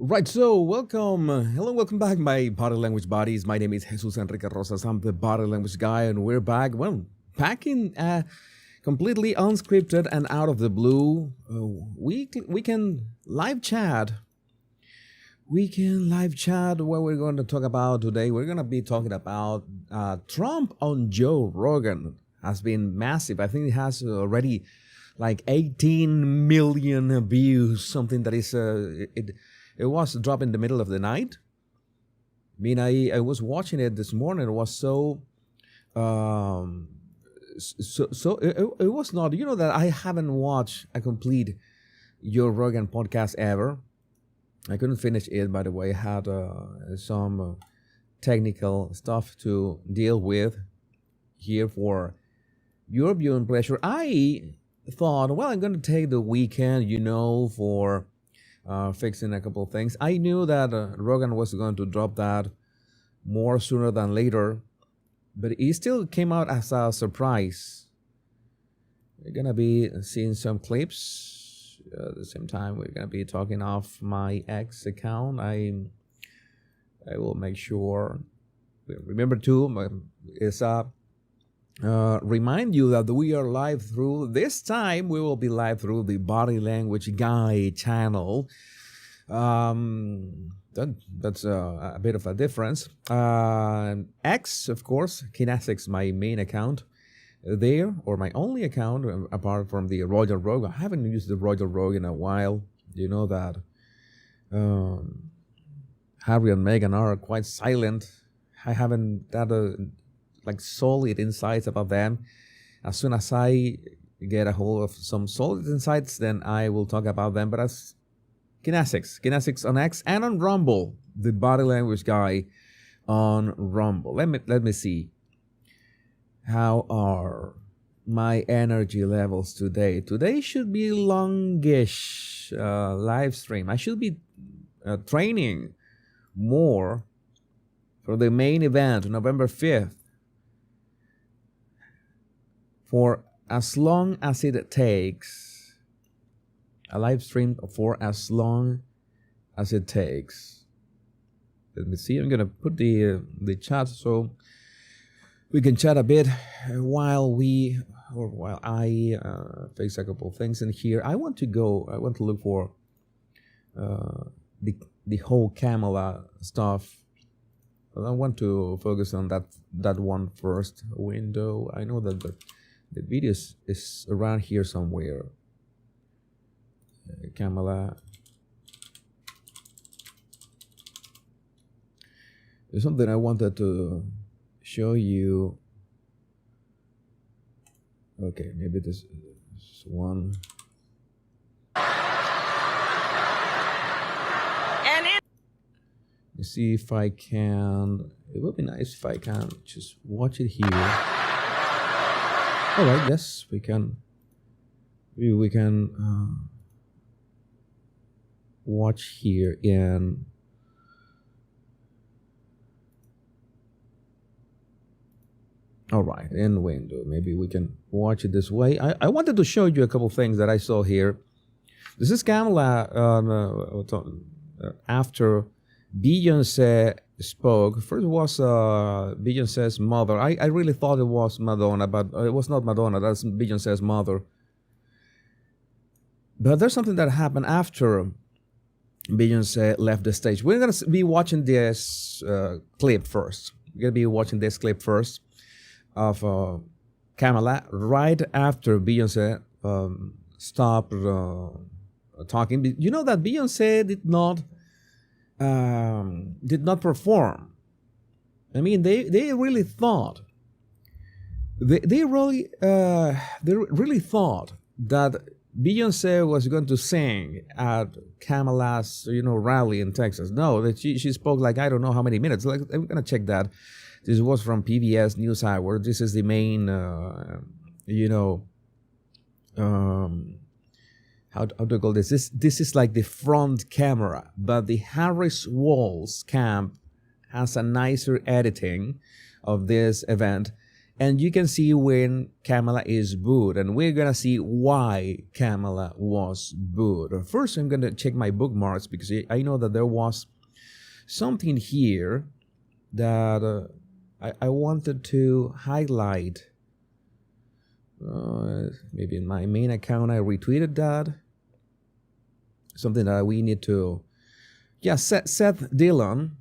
Right, so welcome. Hello, welcome back, my body language buddies. My name is Jesus Enrique Rosas. I'm the body language guy, and we're back. Well, back in completely unscripted and out of the blue. We can live chat. We can live chat. What we're going to talk about today? We're going to be talking about Trump on Joe Rogan. Has been massive. I think it has already like 18 million views. Something that is It was dropped in the middle of the night. I mean, I was watching it this morning. It was so it was not, that I haven't watched a complete Joe Rogan podcast ever. I couldn't finish it, by the way. I had some technical stuff to deal with here for your viewing pleasure. I thought, well, I'm going to take the weekend, for fixing a couple of things. I knew that Rogan was going to drop that more sooner than later, but it still came out as a surprise. We're going to be seeing some clips. At the same time, we're going to be talking off my X account. I will make sure. Remember to remind you that we are live through. This time we will be live through the Body Language Guy channel. That's a bit of a difference. X, of course, Kinesics, my main account there, or my only account apart from the Royal Rogue. I haven't used the Royal Rogue in a while. You know that Harry and Meghan are quite silent. I haven't had solid insights about them. As soon as I get a hold of some solid insights, then I will talk about them. But as Kinesics on X and on Rumble, the Body Language Guy on Rumble. Let me see. How are my energy levels today? Today should be longish live stream. I should be training more for the main event, November 5th. For as long as it takes, a live stream for as long as it takes. Let me see. I'm gonna put the chat so we can chat a bit while I fix a couple of things in here. I want to look for the whole Kamala stuff. I want to focus on that one first window. I know that the video is around here somewhere. Kamala. There's something I wanted to show you. Okay, maybe this one. Let's see if I can. It would be nice if I can just watch it here. All right, yes, we can. We can watch here in. All right, in window. Maybe we can watch it this way. I wanted to show you a couple things that I saw here. This is Kamala after Beyonce spoke. First was Beyonce's mother. I really thought it was Madonna, but it was not Madonna. That's Beyonce's mother. But there's something that happened after Beyonce left the stage. We're going to be watching this clip first. We're going to be watching this clip first of Kamala right after Beyonce stopped talking. You know that Beyonce did not perform. I mean, they really thought they really thought that Beyonce was going to sing at Kamala's rally in Texas. No, that she spoke like I don't know how many minutes. Like, I'm gonna check that. This was from PBS NewsHour. This is the main how do I call this? This is like the front camera, but the Harris Walls camp has a nicer editing of this event. And you can see when Kamala is booed, and we're gonna see why Kamala was booed. First, I'm gonna check my bookmarks because I know that there was something here that I wanted to highlight. Maybe in my main account I retweeted that. Something that we need to... Yeah, Seth Dillon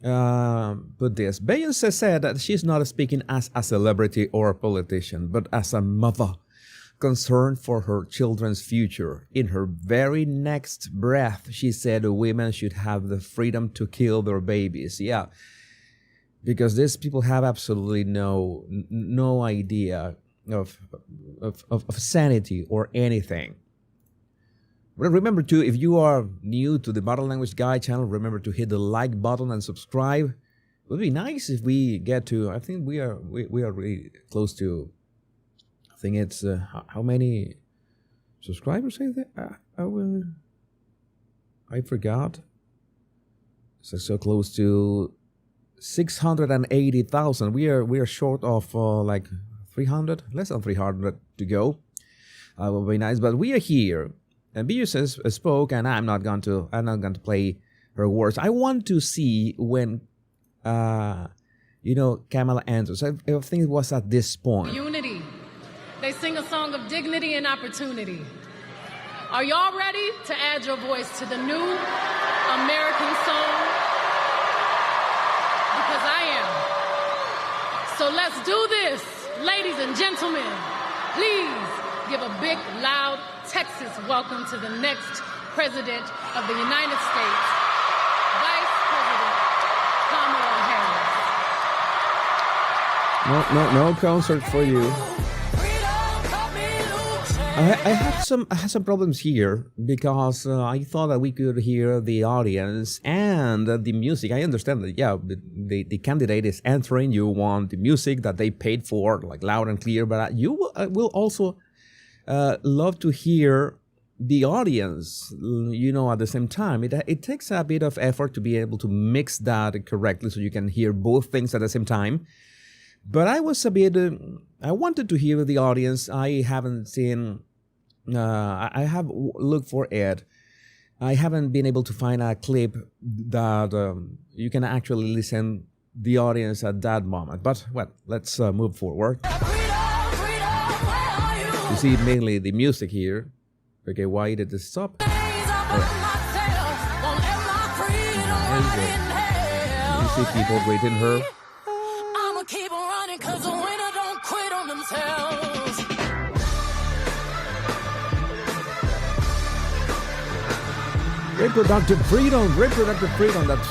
put this. Beyonce said that she's not speaking as a celebrity or a politician, but as a mother concerned for her children's future. In her very next breath, she said women should have the freedom to kill their babies. Yeah, because these people have absolutely no idea of sanity or anything. Remember to, if you are new to the Modern Language Guy channel, remember to hit the like button and subscribe. It would be nice if we get to, I think we are really close to, I think it's, how many subscribers is that? I forgot. So close to 680,000. We are short of like 300, less than 300 to go. Will be nice, but we are here. And Beyonce spoke, and I'm not going to play her words. I want to see when, Kamala answers. I think it was at this point. Unity. They sing a song of dignity and opportunity. Are y'all ready to add your voice to the new American song? Because I am. So let's do this, ladies and gentlemen. Please give a big, loud Texas welcome to the next President of the United States, Vice President Kamala Harris. No concert for you. I had some problems here because I thought that we could hear the audience and the music. I understand that, yeah, the candidate is answering. You want the music that they paid for, like loud and clear, but you will also love to hear the audience, at the same time. It takes a bit of effort to be able to mix that correctly so you can hear both things at the same time. But I was I wanted to hear the audience. I haven't seen, I have looked for it. I haven't been able to find a clip that you can actually listen the audience at that moment. But, well, let's move forward. You see mainly the music here. Okay, why did it stop? You see people greeting her. I'ma keep running 'cause the winner don't quit on themselves. Reproductive freedom, that's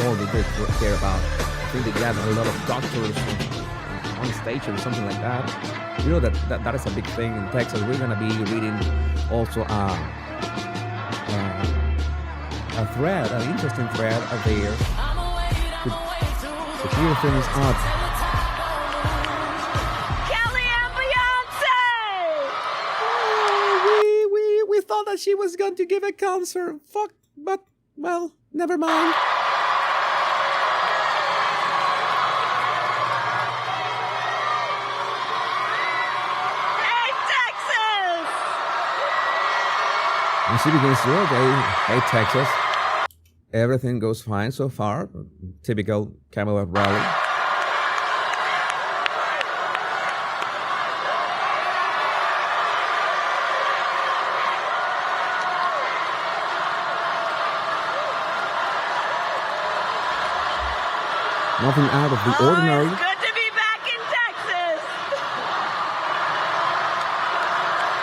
all that they care about. I think they got a lot of doctors on stage or something like that. You know that is a big thing in Texas. We're gonna be reading also a thread, an interesting thread there to clear things up. Kelly and Beyonce! We thought that she was going to give a concert. Fuck, but well, never mind. And she begins to, okay, hey Texas, everything goes fine so far. Typical Kamala rally. Nothing out of the ordinary. It's good to be back in Texas.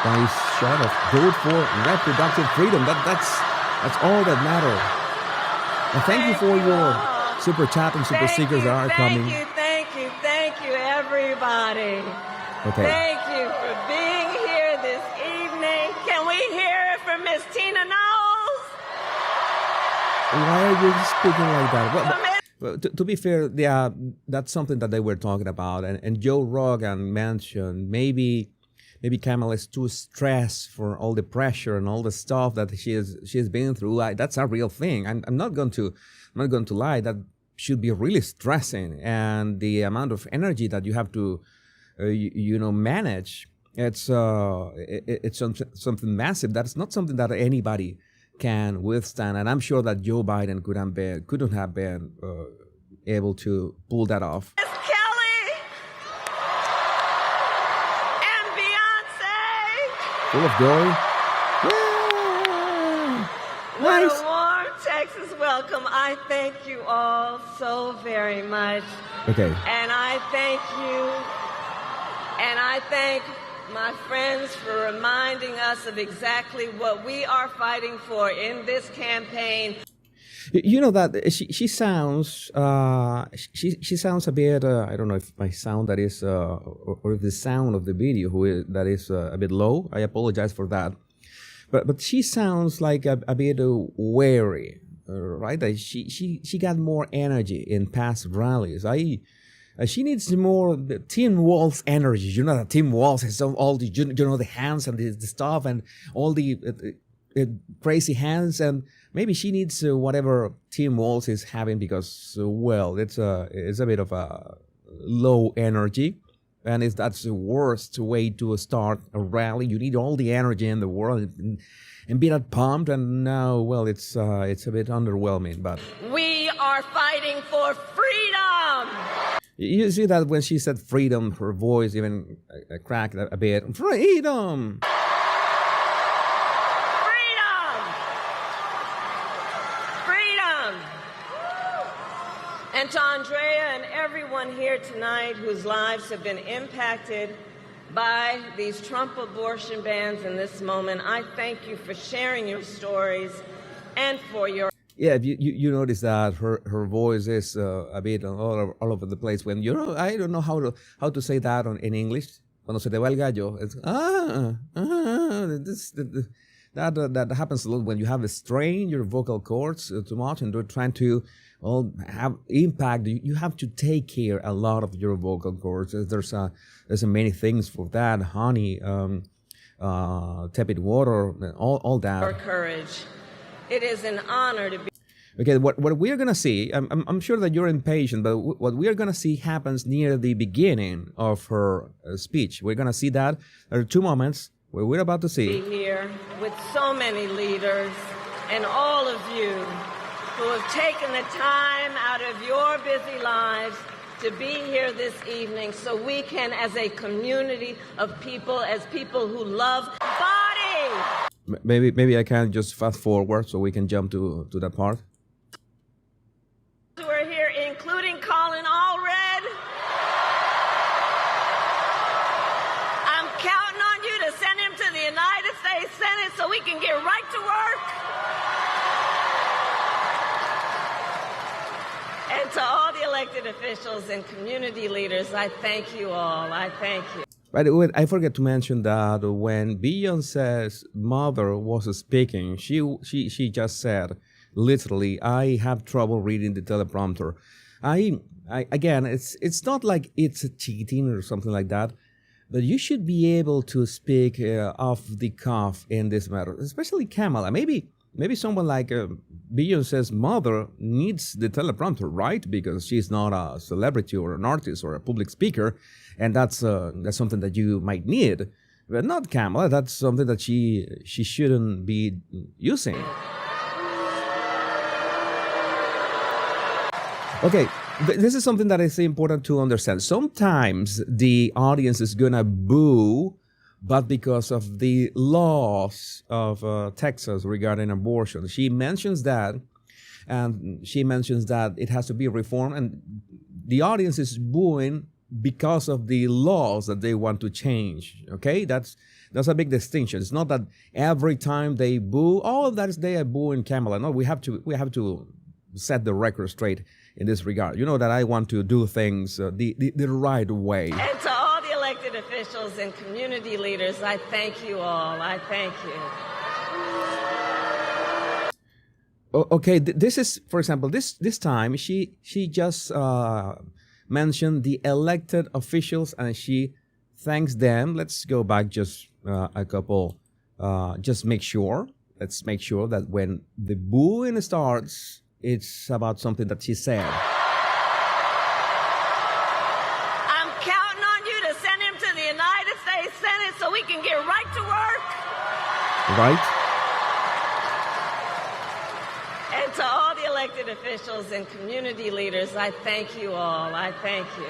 Nice shot of vote for reproductive freedom. That's all that matters. And thank you for your super chat and super stickers that are coming. Thank you, everybody. Okay. Thank you for being here this evening. Can we hear it from Miss Tina Knowles? Why are you speaking like that? Well, to be fair, yeah, that's something that they were talking about, and Joe Rogan mentioned maybe Kamala is too stressed for all the pressure and all the stuff that she's been through. That's a real thing. I'm not going to lie. That should be really stressing, and the amount of energy that you have to manage. It's something massive. That's not something that anybody can withstand, and I'm sure that Joe Biden couldn't have been able to pull that off. Miss Kelly and Beyonce. Full of joy. What Nice. a warm Texas welcome. I thank you all so very much. Okay. And I thank you, and I thank my friends for reminding us of exactly what we are fighting for in this campaign. You know that she sounds she sounds a bit I don't know if my sound that is or if the sound of the video that is a bit low. I apologize for that, but she sounds like a bit wary, right? That she got more energy in past rallies. She needs more Tim Walz energy. You know that Tim Walz has all the the hands and the stuff and all the crazy hands, and maybe she needs whatever Tim Walz is having because it's a bit of a low energy, and that's the worst way to start a rally. You need all the energy in the world and be that pumped, and now it's a bit underwhelming. But We are fighting for freedom. you see that when she said freedom, her voice even cracked a bit. Freedom! Freedom! And to Andrea and everyone here tonight whose lives have been impacted by these Trump abortion bans in this moment, I thank you for sharing your stories and for your... Yeah, you notice that her voice is a bit all over the place. When I don't know how to say that in English. Cuando se te va el gallo, it's that happens a lot when you have a strain your vocal cords too much, and they're trying to have impact. You have to take care a lot of your vocal cords. There's many things for that. Honey, tepid water, all that. Your courage. It is an honor to be... Okay, what we are going to see, I'm sure that you're impatient, but what we are going to see happens near the beginning of her speech. We're going to see that. There are two moments where we're about to see. Here with so many leaders and all of you who have taken the time out of your busy lives to be here this evening so we can, as a community of people, as people who love body. Maybe I can just fast forward so we can jump to that part. Who are here, including Colin Allred. I'm counting on you to send him to the United States Senate so we can get right to work. And to all the elected officials and community leaders, I thank you all. I thank you. By the way, I forgot to mention that when Beyonce's mother was speaking, she just said, literally, I have trouble reading the teleprompter. Again, it's not like it's a cheating or something like that, but you should be able to speak off the cuff in this matter, especially Kamala. Maybe someone like Beyonce's mother needs the teleprompter, right? Because she's not a celebrity or an artist or a public speaker, and that's something that you might need. But not Kamala. That's something that she shouldn't be using. Okay, this is something that is important to understand. Sometimes the audience is gonna boo, but because of the laws of Texas regarding abortion. She mentions that, and she mentions that it has to be reformed, and the audience is booing because of the laws that they want to change. Okay, that's a big distinction. It's not that every time they boo, they are booing Kamala. No, we have to set the record straight in this regard. You know that I want to do things the right way. And to all the elected officials and community leaders, I thank you all. I thank you. Okay, this is, for example, this time she just mentioned the elected officials and she thanks them. Let's go back just a couple. Let's make sure that when the booing starts, it's about something that she said. I'm counting on you to send him right? And to all the elected officials and community leaders, I thank you all. I thank you.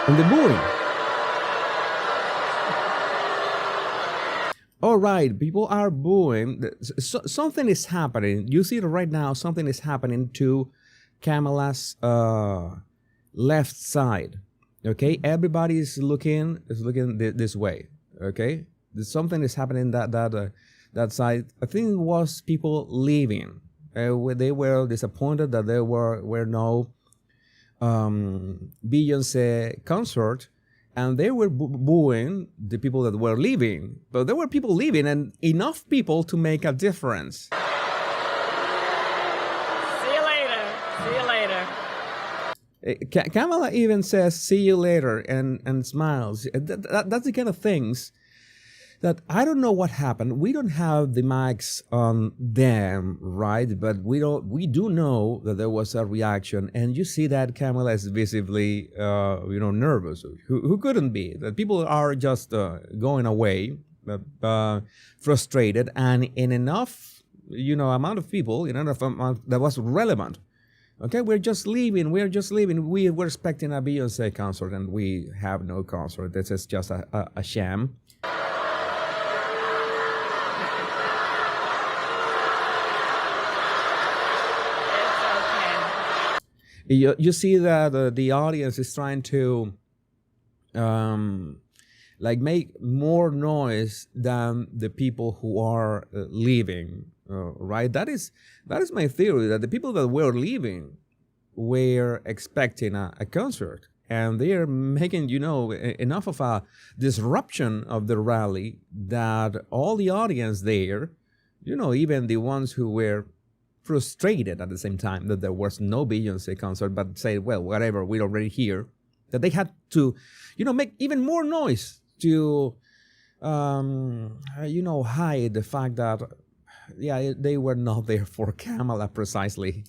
And the booing. All right, people are booing. Something is happening. You see it right now. Something is happening to Kamala's left side. Okay, everybody is looking this way. Okay, something is happening that side. I think it was people leaving. They were disappointed that there were no Beyonce concert. And they were booing the people that were leaving. But there were people leaving and enough people to make a difference. See you later. See you later. Kamala even says, see you later, and smiles. That's the kind of things that I don't know what happened. We don't have the mics on them, right? But we do know that there was a reaction, and you see that Kamala is visibly, nervous. Who couldn't be? That people are just going away, frustrated, and in enough, amount of people, enough amount that was relevant. Okay, we're just leaving. We were expecting a Beyonce concert, and we have no concert. This is just a sham. You see that the audience is trying to make more noise than the people who are leaving, right? That is my theory, that the people that were leaving were expecting a concert, and they are making enough of a disruption of the rally that all the audience there, even the ones who were frustrated at the same time that there was no Beyonce concert, but say, well, whatever, we're already here, that they had to, make even more noise to, hide the fact that, they were not there for Kamala precisely.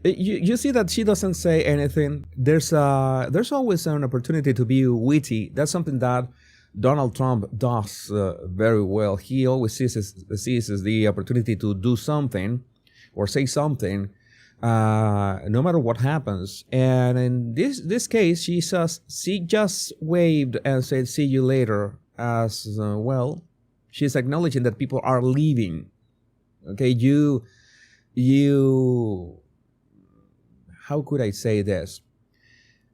You see that she doesn't say anything. There's always an opportunity to be witty. That's something that Donald Trump does very well. He always seizes the opportunity to do something or say something, no matter what happens. And in this case, she just waved and said, "See you later." As well, she's acknowledging that people are leaving. Okay, you. How could I say this?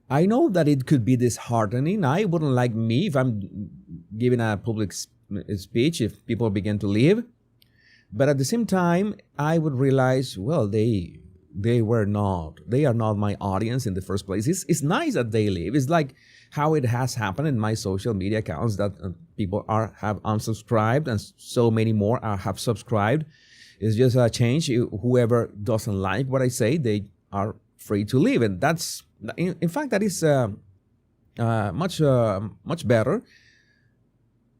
I know that it could be disheartening. I wouldn't like me if I'm giving a public speech if people begin to leave. But at the same time, I would realize, well, they are not my audience in the first place. It's nice that they leave. It's like how it has happened in my social media accounts that people have unsubscribed and so many more have subscribed. It's just a change. Whoever doesn't like what I say, they are free to leave, and that's, in fact, that is much better.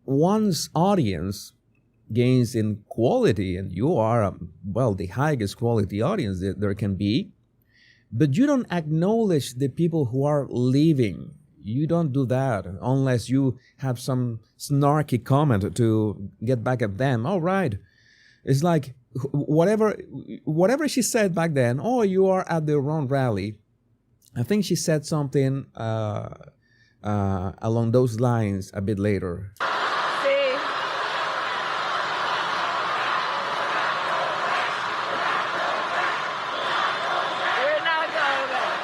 One's audience gains in quality, and you are the highest quality audience that there can be, but you don't acknowledge the people who are leaving. You don't do that unless you have some snarky comment to get back at them. All right, it's like whatever she said back then. Oh, you are at the wrong rally. I think she said something along those lines a bit later. See, we're not going there.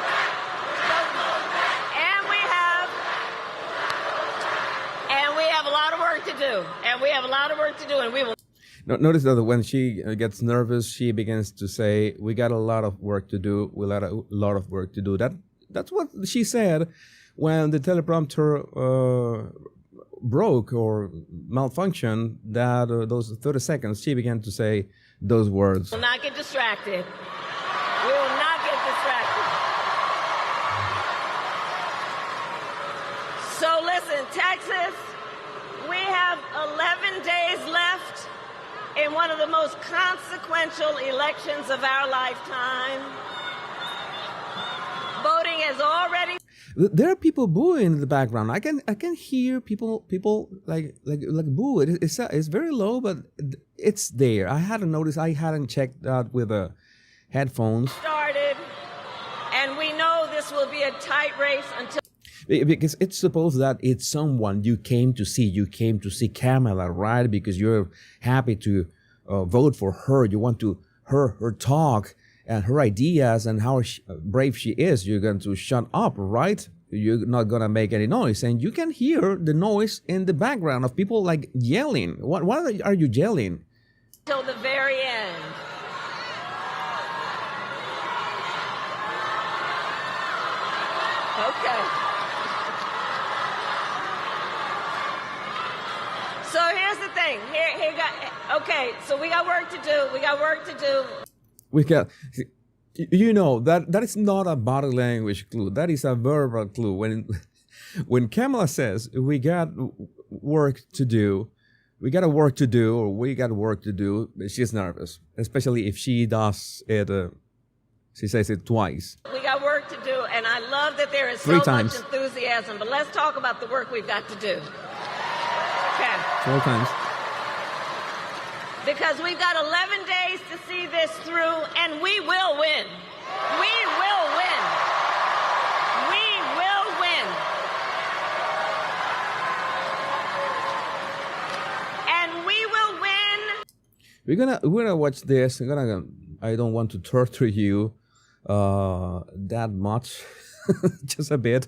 And we have a lot of work to do. And we will. Notice that when she gets nervous, she begins to say, "We got a lot of work to do. We got a lot of work to do." That's what she said when the teleprompter broke or malfunctioned. That those 30 seconds, she began to say those words. We will not get distracted. We will not get distracted. So listen, Texas, we have 11 days left in one of the most consequential elections of our lifetime. Voting has already... There are people booing in the background. I can hear people like boo. It's very low, but it's there. I hadn't noticed. I hadn't checked that with headphones. Started, and we know this will be a tight race until... Because it's supposed that it's someone you came to see. You came to see Kamala, right? Because you're happy to vote for her. You want to her talk and her ideas and how brave she is. You're going to shut up, right? You're not going to make any noise. And you can hear the noise in the background of people like yelling. What are you yelling? Till the very end. Okay. So here's the thing. Okay, so we got work to do. We got, you know, that is not a body language clue. That is a verbal clue. When Kamala says we got work to do, we got work to do, she's nervous, especially if she does it. She says it twice. We got work to do, and I love that there is so much enthusiasm. But let's talk about the work we've got to do. Okay. 4 times. Because we've got 11 days to see this through, and we will win. We will win. We will win. And we will win. We're gonna watch this. I don't want to torture you that much, just a bit,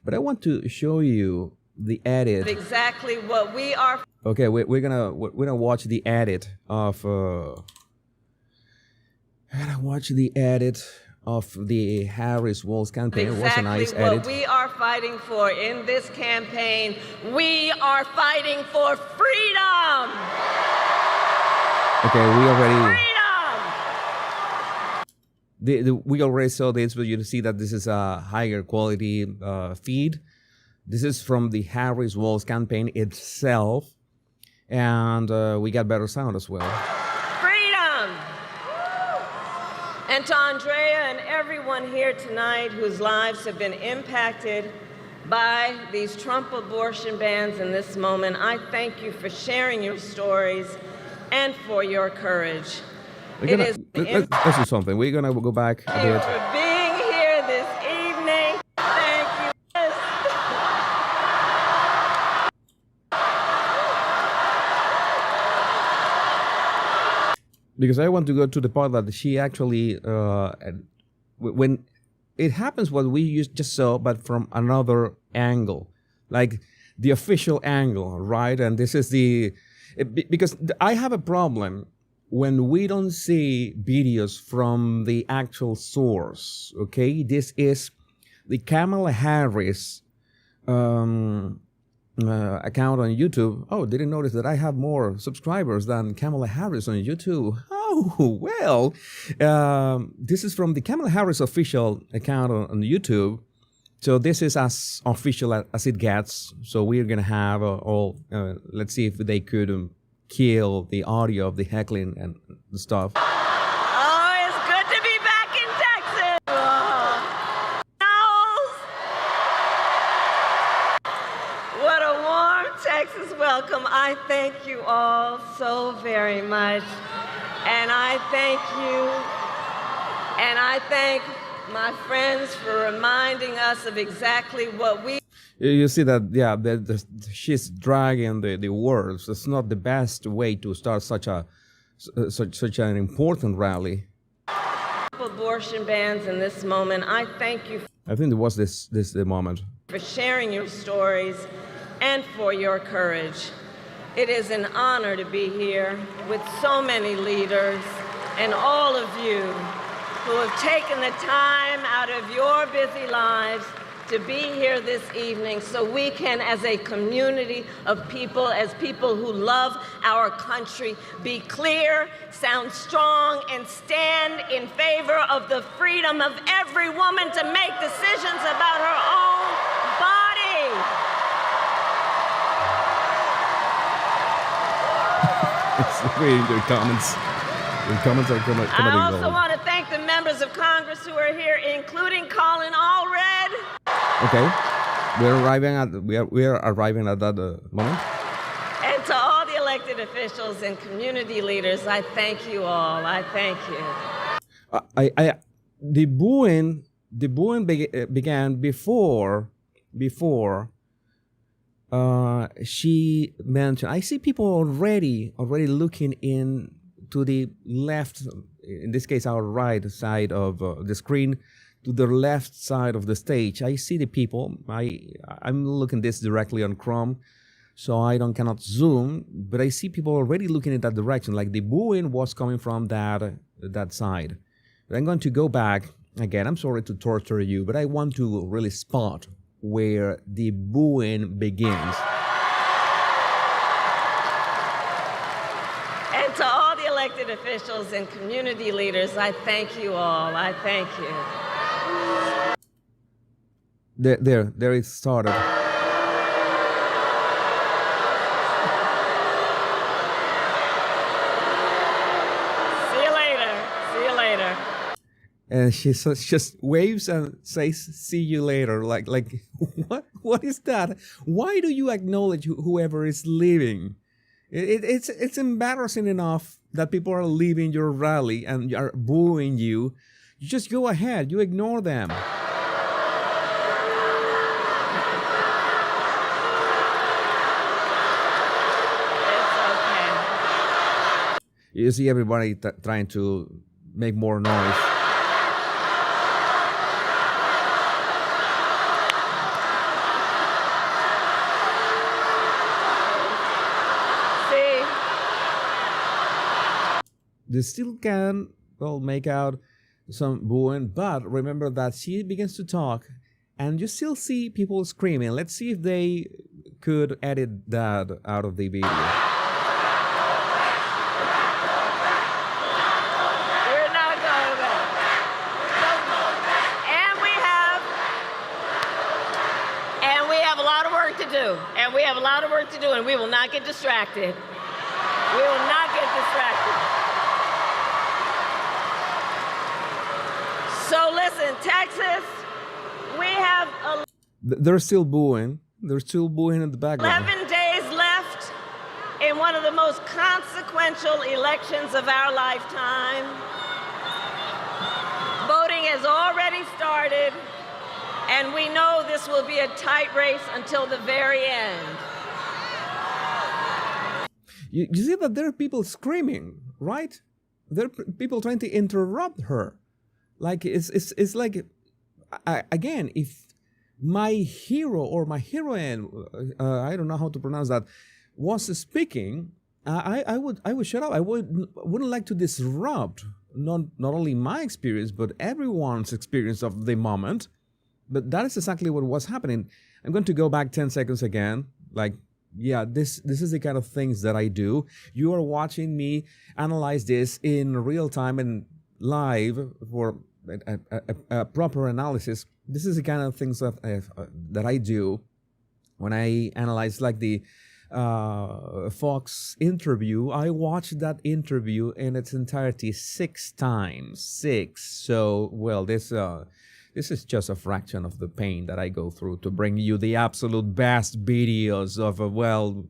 but I want to show you the edit. Exactly what we are. Okay, we're gonna watch the edit of. We're gonna watch the edit of the Harris-Walz campaign. Exactly. It was a nice what edit. We are fighting for in this campaign. We are fighting for freedom. Okay, we already. Freedom. We already saw this, but you see that this is a higher quality feed. This is from the Harris-Walz campaign itself, and we got better sound as well. Freedom! And to Andrea and everyone here tonight whose lives have been impacted by these Trump abortion bans in this moment, I thank you for sharing your stories and for your courage. Let's do something. We're gonna go back a bit. For being here this evening. Thank you. Because I want to go to the part that she actually, when it happens what we just saw, but from another angle, like the official angle, right? And this is because I have a problem when we don't see videos from the actual source, okay? This is the Kamala Harris account on YouTube. Oh, didn't notice that I have more subscribers than Kamala Harris on YouTube. Oh, well, this is from the Kamala Harris official account on YouTube. So this is as official as it gets. So we're going to have let's see if they could kill the audio of the heckling and the stuff. Oh, it's good to be back in Texas. What a warm Texas welcome. I thank you all so very much. And I thank you. And I thank my friends for reminding us of exactly what we... You see that, yeah, she's dragging the words. It's not the best way to start such an important rally. Abortion bans in this moment. I thank you. I think it was the moment. For sharing your stories and for your courage. It is an honor to be here with so many leaders and all of you who have taken the time out of your busy lives to be here this evening so we can, as a community of people, as people who love our country, be clear, sound strong, and stand in favor of the freedom of every woman to make decisions about her own body. reading your comments. Your comments are coming. I also want to thank the members of Congress who are here, including Colin Allred. Okay, we're arriving at that moment. And to all the elected officials and community leaders, I thank you all. I thank you. The booing began before she mentioned. I see people already looking in to the left, in this case our right side of the screen, to the left side of the stage. I see the people. I'm looking this directly on Chrome, so I cannot zoom, but I see people already looking in that direction, like the booing was coming from that side. But I'm going to go back again. I'm sorry to torture you, but I want to really spot where the booing begins. And to all the elected officials and community leaders, I thank you all. I thank you. There it started. See you later. See you later. And she just waves and says, "See you later." Like what is that? Why do you acknowledge whoever is leaving? It's embarrassing enough that people are leaving your rally and are booing you. You just go ahead. You ignore them. It's okay. You see everybody trying to make more noise. They still can, make out some booing, but remember that she begins to talk and you still see people screaming. Let's see if they could edit that out of the video. We're not going back. And we have a lot of work to do. And we have a lot of work to do, and we will not get distracted. We will not get distracted. So listen, Texas, we have They're still booing. They're still booing in the background. 11 days left in one of the most consequential elections of our lifetime. Voting has already started, and we know this will be a tight race until the very end. You see that there are people screaming, right? There are people trying to interrupt her. Like it's like, again, if my hero or my heroine, I don't know how to pronounce that, was speaking, I would shut up. I wouldn't like to disrupt not only my experience but everyone's experience of the moment. But that is exactly what was happening. I'm going to go back 10 seconds again. Like, yeah, this is the kind of things that I do. You are watching me analyze this in real time and live for a proper analysis. This is the kind of things that I do when I analyze, like the Fox interview. I watched that interview in its entirety 6 times. 6. So, well, this is just a fraction of the pain that I go through to bring you the absolute best videos of all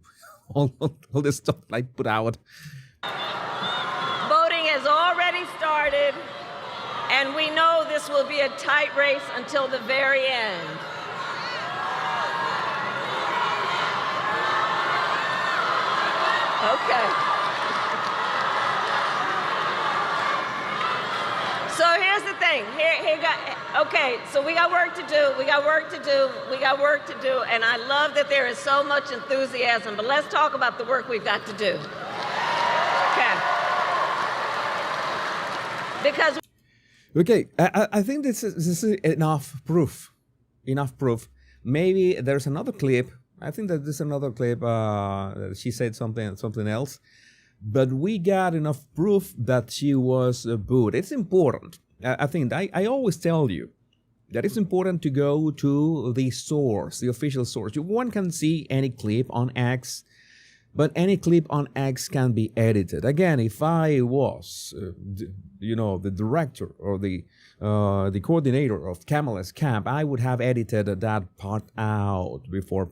the stuff I put out. Voting has already started, and we know this will be a tight race until the very end. Okay. So here's the thing. Okay, so we got work to do. We got work to do. We got work to do. And I love that there is so much enthusiasm. But let's talk about the work we've got to do. Okay. Because. Okay, I think this is enough proof. Enough proof. Maybe there's another clip. I think that there's another clip. She said something else. But we got enough proof that she was booed. It's important. I think I always tell you that it's important to go to the source, the official source. One can see any clip on X, But any clip on X can be edited. Again, if I was, the director or the coordinator of Kamala's camp, I would have edited that part out before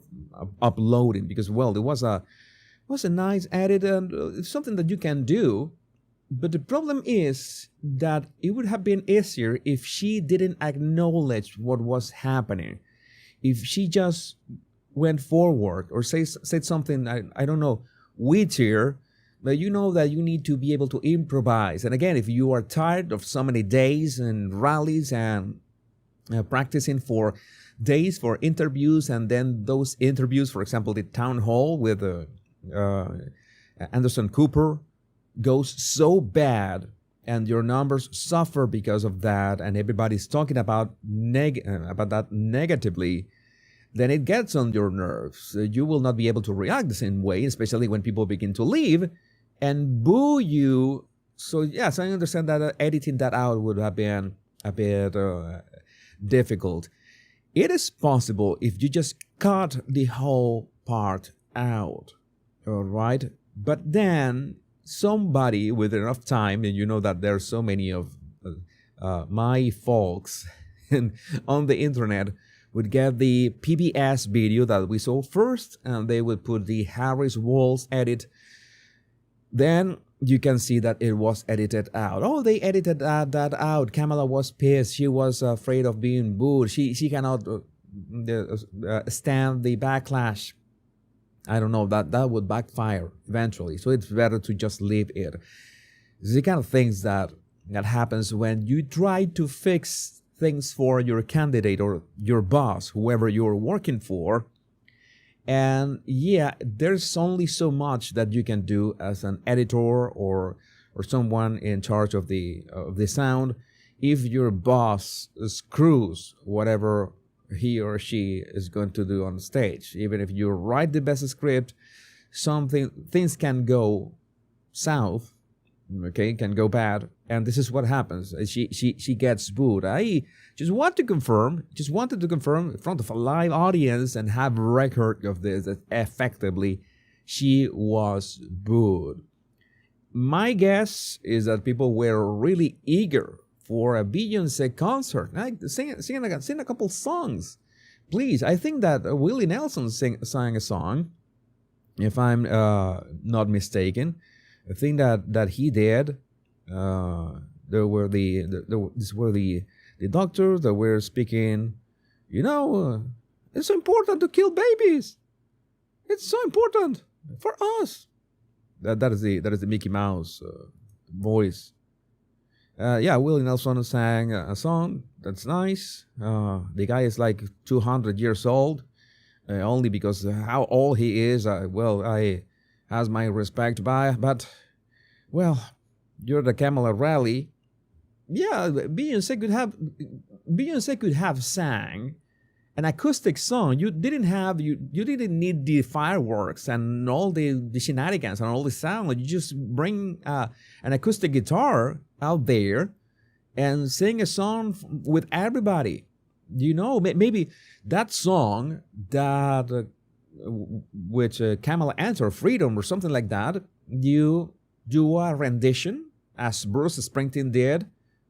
uploading, because, well, it was a nice edit, and it's something that you can do. But the problem is that it would have been easier if she didn't acknowledge what was happening. If she just went forward or said something, I don't know, wittier, but you know that you need to be able to improvise. And again, if you are tired of so many days and rallies and practicing for days for interviews, and then those interviews, for example, the town hall with Anderson Cooper, goes so bad and your numbers suffer because of that, and everybody's talking about that negatively, then it gets on your nerves. You will not be able to react the same way, especially when people begin to leave and boo you. So yes, I understand that editing that out would have been a bit difficult. It is possible if you just cut the whole part out, all right? But then somebody with enough time, and you know that there are so many of my folks on the internet, would get the PBS video that we saw first, and they would put the Harris Walls edit. Then you can see that it was edited out. Oh, they edited that out. Kamala was pissed. She was afraid of being booed. She cannot stand the backlash. I don't know, that would backfire eventually. So it's better to just leave it. It's the kind of things that happens when you try to fix things for your candidate or your boss, whoever you're working for. And yeah, there's only so much that you can do as an editor or someone in charge of the sound. If your boss screws whatever he or she is going to do on stage, even if you write the best script, things can go south, okay, can go bad, and this is what happens. She gets booed. I just wanted to confirm in front of a live audience and have record of this, that effectively she was booed. My guess is that people were really eager for a Beyonce concert. Sing a couple songs, please. I think that Willie Nelson sang a song, if I'm not mistaken. I think that he did. There were the doctors that were speaking. It's important to kill babies. It's so important for us. That is the Mickey Mouse voice. Willie Nelson sang a song. That's nice. The guy is like 200 years old, only because how old he is. I has my respect but you're the Kamala rally. Yeah, Beyonce could have sang an acoustic song. You didn't need the fireworks and all the shenanigans and all the sound. You just bring an acoustic guitar out there and sing a song with everybody. Maybe that song that which Kamala answered, Freedom or something like that, you do a rendition as Bruce Springsteen did.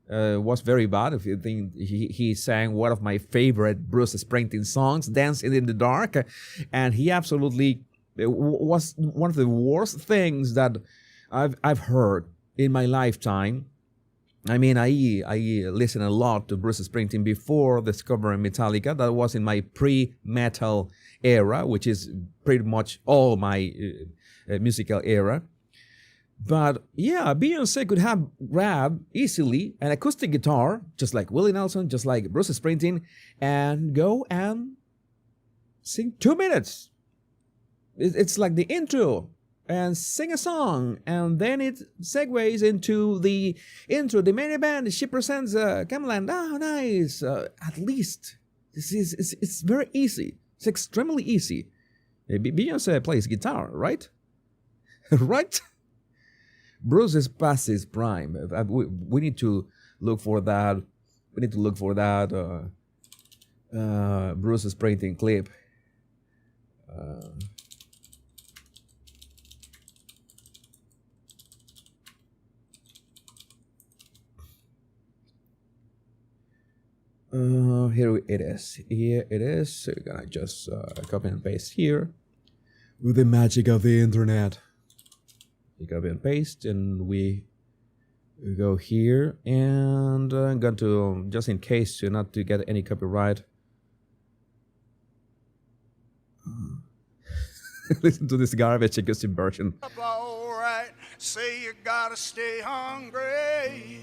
Was very bad. If you think he sang one of my favorite Bruce Springsteen songs, Dancing in the Dark, and he absolutely was one of the worst things that I've heard in my lifetime. I mean, I listened a lot to Bruce Springsteen before discovering Metallica. That was in my pre-metal era, which is pretty much all my musical era. But yeah, Beyonce could have grabbed easily an acoustic guitar, just like Willie Nelson, just like Bruce Springsteen, and go and sing 2 minutes. It's like the intro, and sing a song, and then it segues into the intro, the main event. She presents Kamala, and nice. At least it's very easy. It's extremely easy. Beyonce plays guitar, right? Right? Bruce is past his prime. We need to look for that. We need to look for that Bruce Springsteen clip. here it is. Here it is. So you're gonna just copy and paste here with the magic of the internet. You copy and paste, and we go here, and I'm going to, just in case not to get any copyright, listen to this garbage acoustic version. All right, say you gotta stay hungry.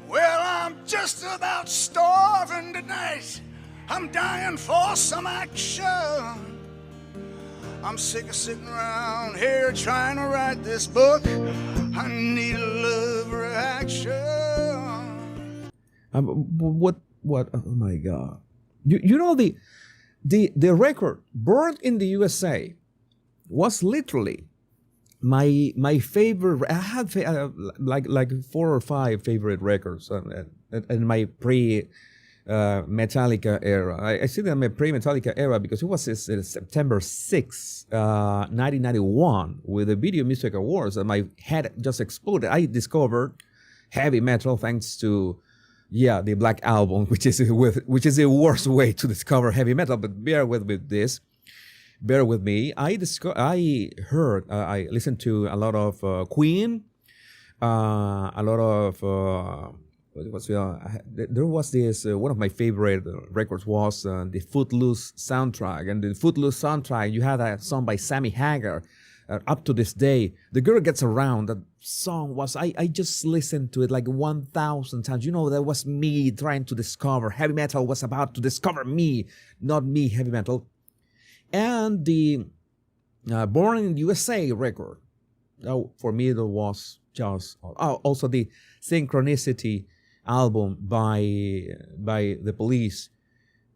Well, I'm just about starving tonight. I'm dying for some action. I'm sick of sitting around here trying to write this book. I need a love reaction. What? Oh my God! You know the record "Burned in the USA" was literally my favorite. I had like 4 or 5 favorite records in my pre Metallica era. I see that in my pre-Metallica era because it was September 6, 1991, with the Video Music Awards, and my head just exploded. I discovered heavy metal thanks to the Black Album, which is the worst way to discover heavy metal. But bear with me. I listened to a lot of Queen, a lot of there was this one of my favorite records was the Footloose soundtrack, and the Footloose soundtrack you had a song by Sammy Hagar. Up to this day, The Girl Gets Around, that song was, I just listened to it like 1,000 times. You know, that was me trying to discover heavy metal, was about to discover me, not me heavy metal. And the Born in the USA record, for me that was just, also the Synchronicity album by the Police.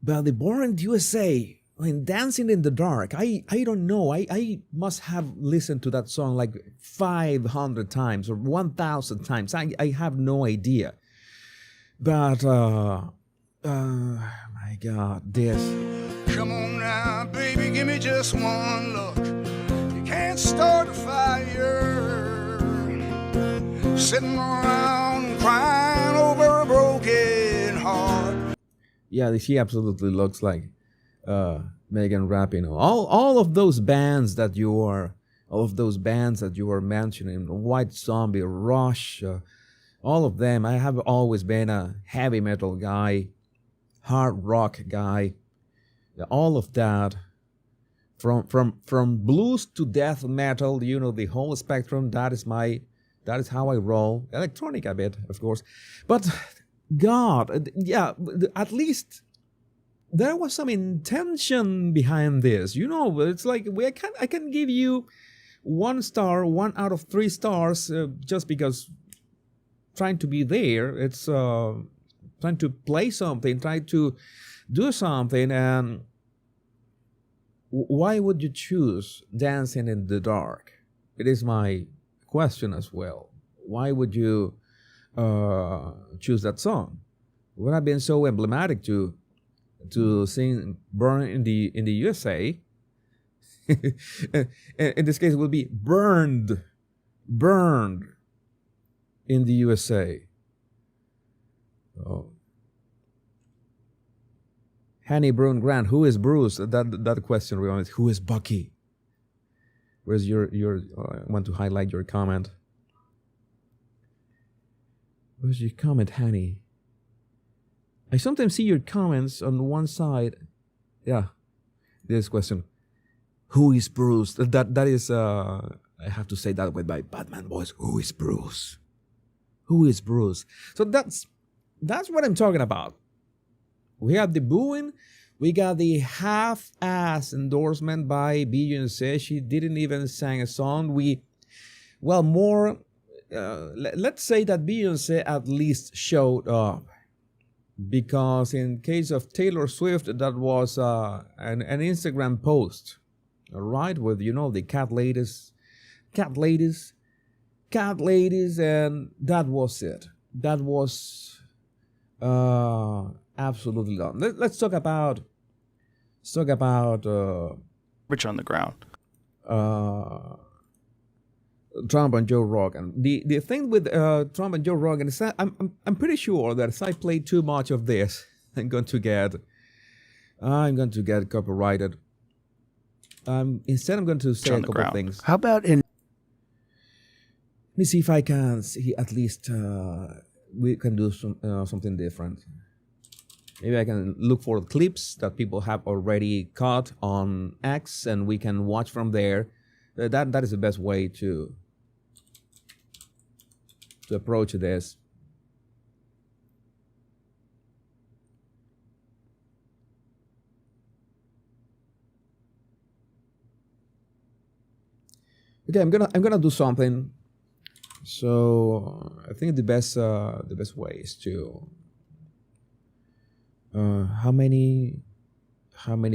But the Born in the USA, Dancing in the Dark, I don't know, I must have listened to that song like 500 times or 1,000 times. I have no idea. But my God, this. Come on now, baby, give me just one look. You can't start a fire sitting around crying over a broken heart. Yeah, she absolutely looks like Megan Rapinoe. All of those bands that you were mentioning, White Zombie, Rush, all of them. I have always been a heavy metal guy, hard rock guy. All of that, from blues to death metal, you know, the whole spectrum. That is how I roll. Electronic a bit, of course, but God, yeah, at least there was some intention behind this. You know, it's like I can give you 1 star, 1 out of 3 stars, just because trying to be there. It's trying to play something, trying to do something. And why would you choose Dancing in the Dark? It is my question as well. Why would you choose that song? Would have been so emblematic to sing Burn in the USA. In this case, it would be burned in the USA. Oh. Hanny Brune Grant, who is Bruce? That question reminds. Who is Bucky? Where's your? I want to highlight your comment. Where's your comment, Hanny? I sometimes see your comments on one side. Yeah, this question. Who is Bruce? That is. I have to say that with my Batman voice. Who is Bruce? Who is Bruce? So that's what I'm talking about. We have the booing. We got the half-ass endorsement by Beyonce. She didn't even sing a song. Let's say that Beyonce at least showed up. Because in case of Taylor Swift, that was an Instagram post, right, with the cat ladies, and that was it. That was absolutely done. Let's talk about Rich on the ground. Trump and Joe Rogan. The thing with Trump and Joe Rogan is that I'm pretty sure that if I play too much of this, I'm going to get copyrighted. Instead, I'm going to say a couple of things. How about in? Let me see if I can see at least we can do something different. Maybe I can look for clips that people have already caught on X, and we can watch from there. That is the best way to approach this. Okay, I'm gonna do something. So I think the best way is to how many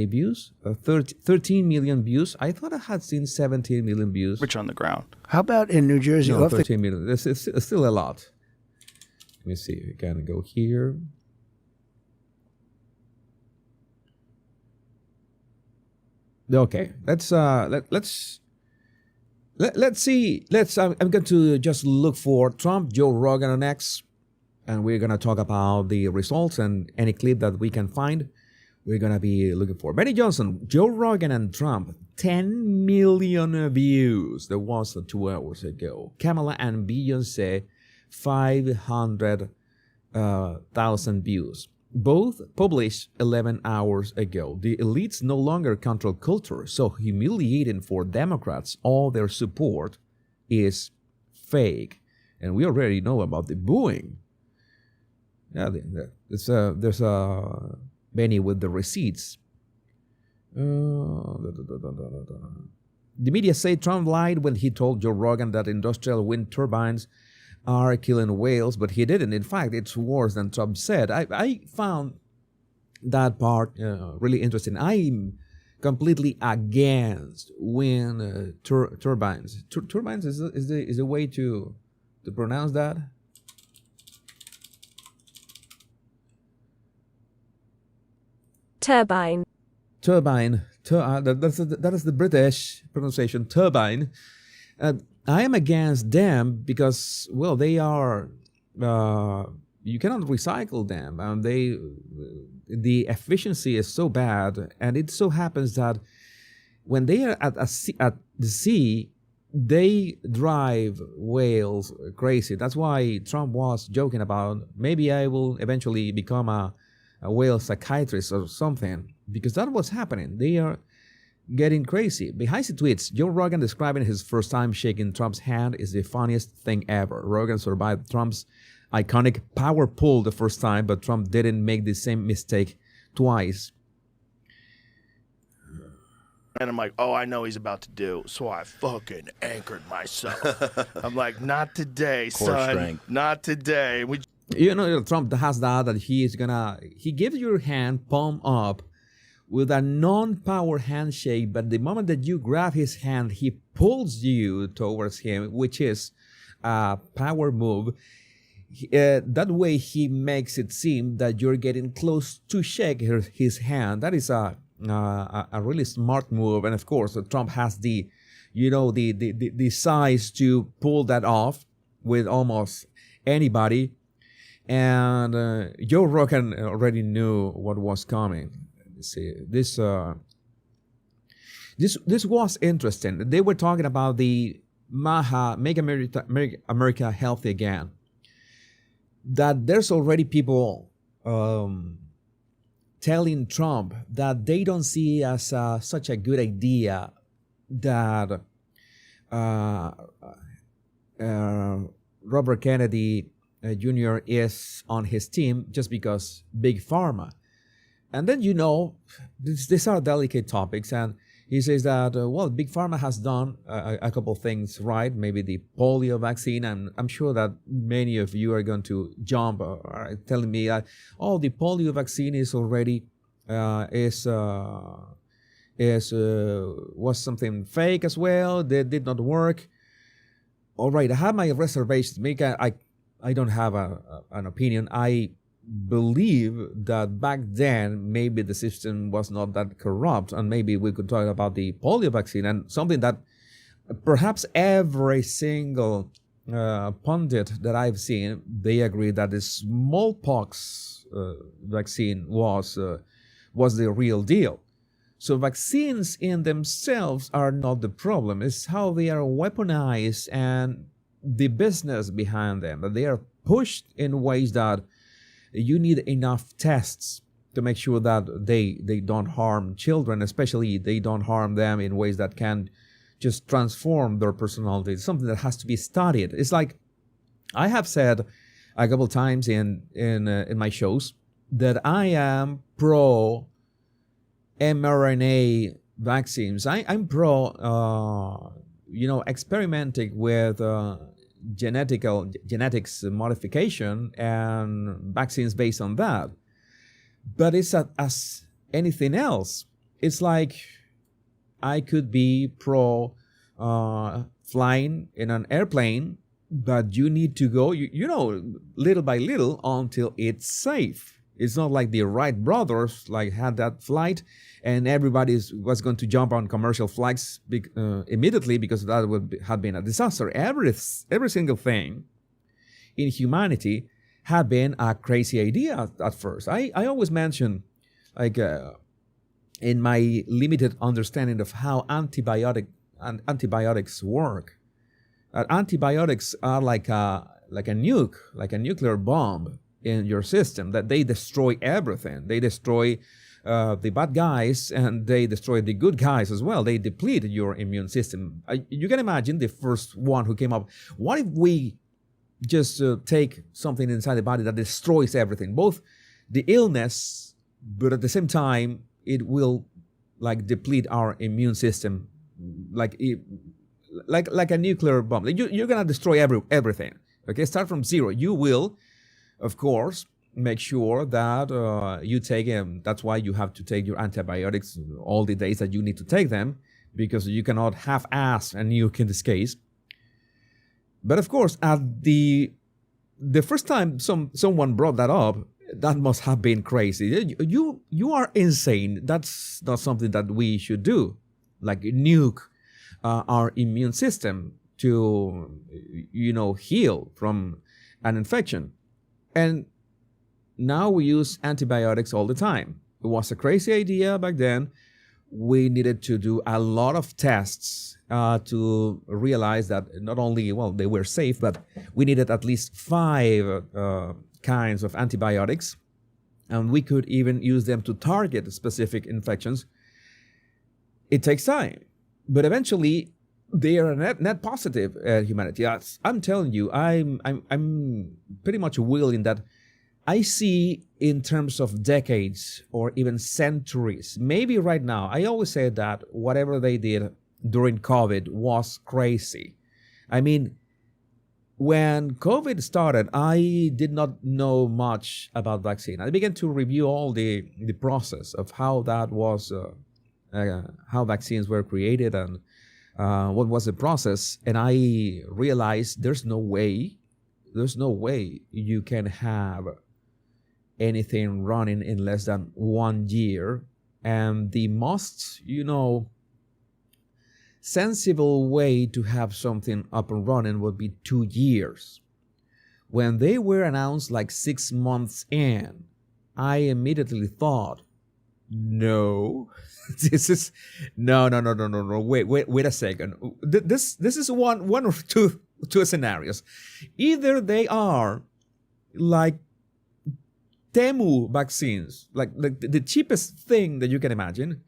views? 13 million views. I thought I had seen 17 million views. Which on the ground? How about in New Jersey? No, 13 million. It's still a lot. Let me see. We can go here. Okay, let's see. I'm going to just look for Trump, Joe Rogan on X, and we're gonna talk about the results and any clip that we can find. We're gonna be looking for Benny Johnson, Joe Rogan, and Trump. 10 million views. That was 2 hours ago. Kamala and Beyonce, 500,000 views. Both published 11 hours ago. The elites no longer control culture, so humiliating for Democrats. All their support is fake. And we already know about the booing. Yeah, there's a Benny with the receipts. The media say Trump lied when he told Joe Rogan that industrial wind turbines are killing whales, but he didn't. In fact, it's worse than Trump said. I found that part really interesting. I'm completely against wind turbines. Turbines is the way to pronounce that. Turbine. Turbine. That is the British pronunciation. Turbine. I am against them because, well, they are. You cannot recycle them, and the efficiency is so bad, and it so happens that when they are at the sea, they drive whales crazy. That's why Trump was joking about maybe I will eventually become a whale psychiatrist or something, because that was happening. They are getting crazy. Behind the tweets, Joe Rogan describing his first time shaking Trump's hand is the funniest thing ever. Rogan survived Trump's iconic power pull the first time, but Trump didn't make the same mistake twice. And I'm like, oh, I know he's about to do. So I fucking anchored myself. I'm like, not today, son. Strength. Not today. You know, Trump has that he gives your hand palm up with a non-power handshake, but the moment that you grab his hand, he pulls you towards him, which is a power move. That way he makes it seem that you're getting close to shake his hand. That is a really smart move, and of course Trump has the size to pull that off with almost anybody. And Joe Rogan already knew what was coming. See, this was interesting. They were talking about the MAHA, Make America Healthy Again. That there's already people telling Trump that they don't see as such a good idea that Robert Kennedy Jr. is on his team just because Big Pharma. And then, these are delicate topics, and he says that, Big Pharma has done a couple of things right, maybe the polio vaccine, and I'm sure that many of you are going to jump telling me that, the polio vaccine is already, was something fake as well, they did not work. All right, I have my reservations. I don't have an opinion. I believe that back then maybe the system was not that corrupt, and maybe we could talk about the polio vaccine, and something that perhaps every single pundit that I've seen, they agree that the smallpox vaccine was the real deal. So vaccines in themselves are not the problem. It's how they are weaponized and the business behind them. That they are pushed in ways that you need enough tests to make sure that they don't harm children, especially they don't harm them in ways that can just transform their personality. It's something that has to be studied. It's like I have said a couple times in my shows that I am pro mRNA vaccines. I'm pro experimenting with genetics modification and vaccines based on that. But it's as anything else. It's like I could be pro flying in an airplane, but you need to go, little by little until it's safe. It's not like the Wright brothers had that flight and everybody was going to jump on commercial flights immediately because that would have been a disaster. Every single thing in humanity had been a crazy idea at first. I always mention, in my limited understanding of how antibiotics work, antibiotics are like a nuclear bomb in your system, that they destroy everything. They destroy the bad guys and they destroy the good guys as well. They deplete your immune system. You can imagine the first one who came up. What if we just take something inside the body that destroys everything, both the illness, but at the same time, it will deplete our immune system, like a nuclear bomb. You're gonna destroy everything. Okay, start from zero. You will, of course, make sure that you take them. That's why you have to take your antibiotics all the days that you need to take them, because you cannot half-ass a nuke in this case. But of course, at the first time someone brought that up, that must have been crazy. You are insane. That's not something that we should do. Nuke our immune system to heal from an infection. And now we use antibiotics all the time. It was a crazy idea back then. We needed to do a lot of tests to realize that not only, they were safe, but we needed at least 5 kinds of antibiotics. And we could even use them to target specific infections. It takes time. But eventually, they are net positive humanity. Yes, I'm telling you, I'm pretty much willing that I see in terms of decades or even centuries, maybe right now. I always say that whatever they did during COVID was crazy. I mean, when COVID started, I did not know much about vaccine. I began to review all the process of how that was, how vaccines were created and what was the process. And I realized there's no way you can have anything running in less than 1 year. And the most, sensible way to have something up and running would be 2 years. When they were announced 6 months in, I immediately thought, no, this is no. Wait a second. This is one or two scenarios. Either they are like Temu vaccines, like the cheapest thing that you can imagine,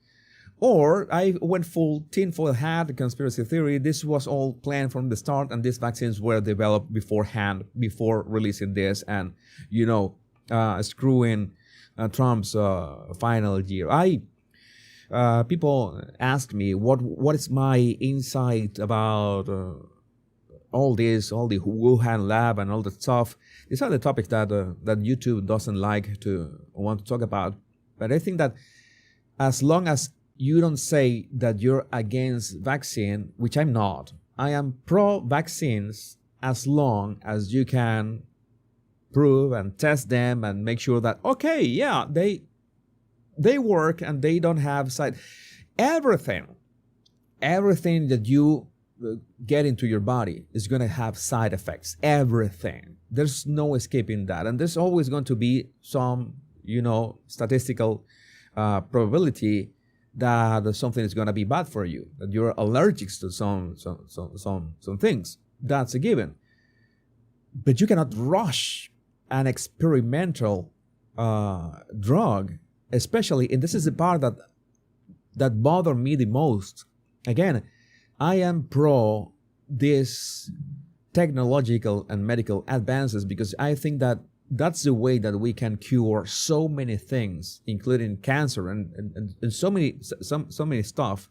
or I went full tinfoil hat, conspiracy theory. This was all planned from the start, and these vaccines were developed beforehand, before releasing this, and screwing Trump's final year. People ask me what is my insight about all the Wuhan lab and all that stuff. These are the topics that YouTube doesn't want to talk about. But I think that as long as you don't say that you're against vaccine, which I'm not, I am pro vaccines as long as you can prove and test them and make sure that, okay, yeah, they work and they don't have everything that you get into your body is going to have side effects. Everything. There's no escaping that. And there's always going to be some, statistical probability that something is going to be bad for you, that you're allergic to some things. That's a given. But you cannot rush an experimental drug, especially, and this is the part that bothered me the most. Again, I am pro these technological and medical advances because I think that that's the way that we can cure so many things, including cancer and so many stuff.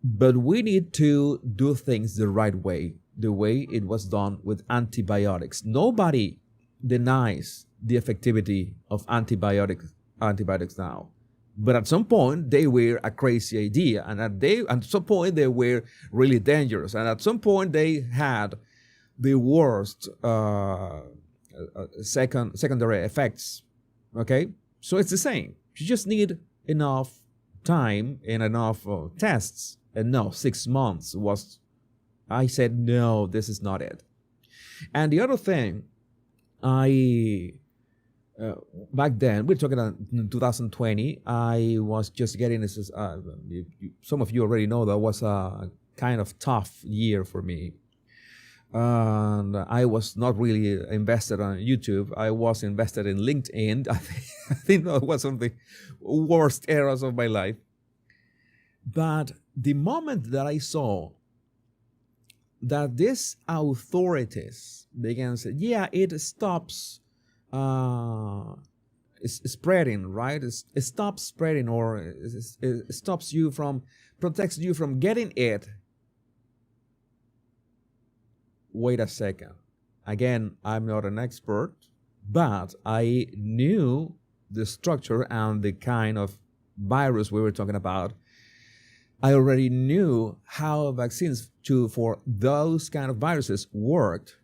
But we need to do things the right way, the way it was done with antibiotics. Nobody denies the effectivity of antibiotics now. But at some point, they were a crazy idea. And at some point, they were really dangerous. And at some point, they had the worst secondary effects. Okay? So it's the same. You just need enough time and enough tests. And no, 6 months was... I said, no, this is not it. And the other thing, back then, we're talking about 2020, I was just getting this, some of you already know that was a kind of tough year for me. And I was not really invested on YouTube. I was invested in LinkedIn. I think that was one of the worst eras of my life. But the moment that I saw that these authorities began to say, yeah, it stops spreading, right? It stops spreading, or it stops you from, protects you from getting it. Wait a second. Again, I'm not an expert, but I knew the structure and the kind of virus we were talking about. I already knew how vaccines for those kind of viruses worked.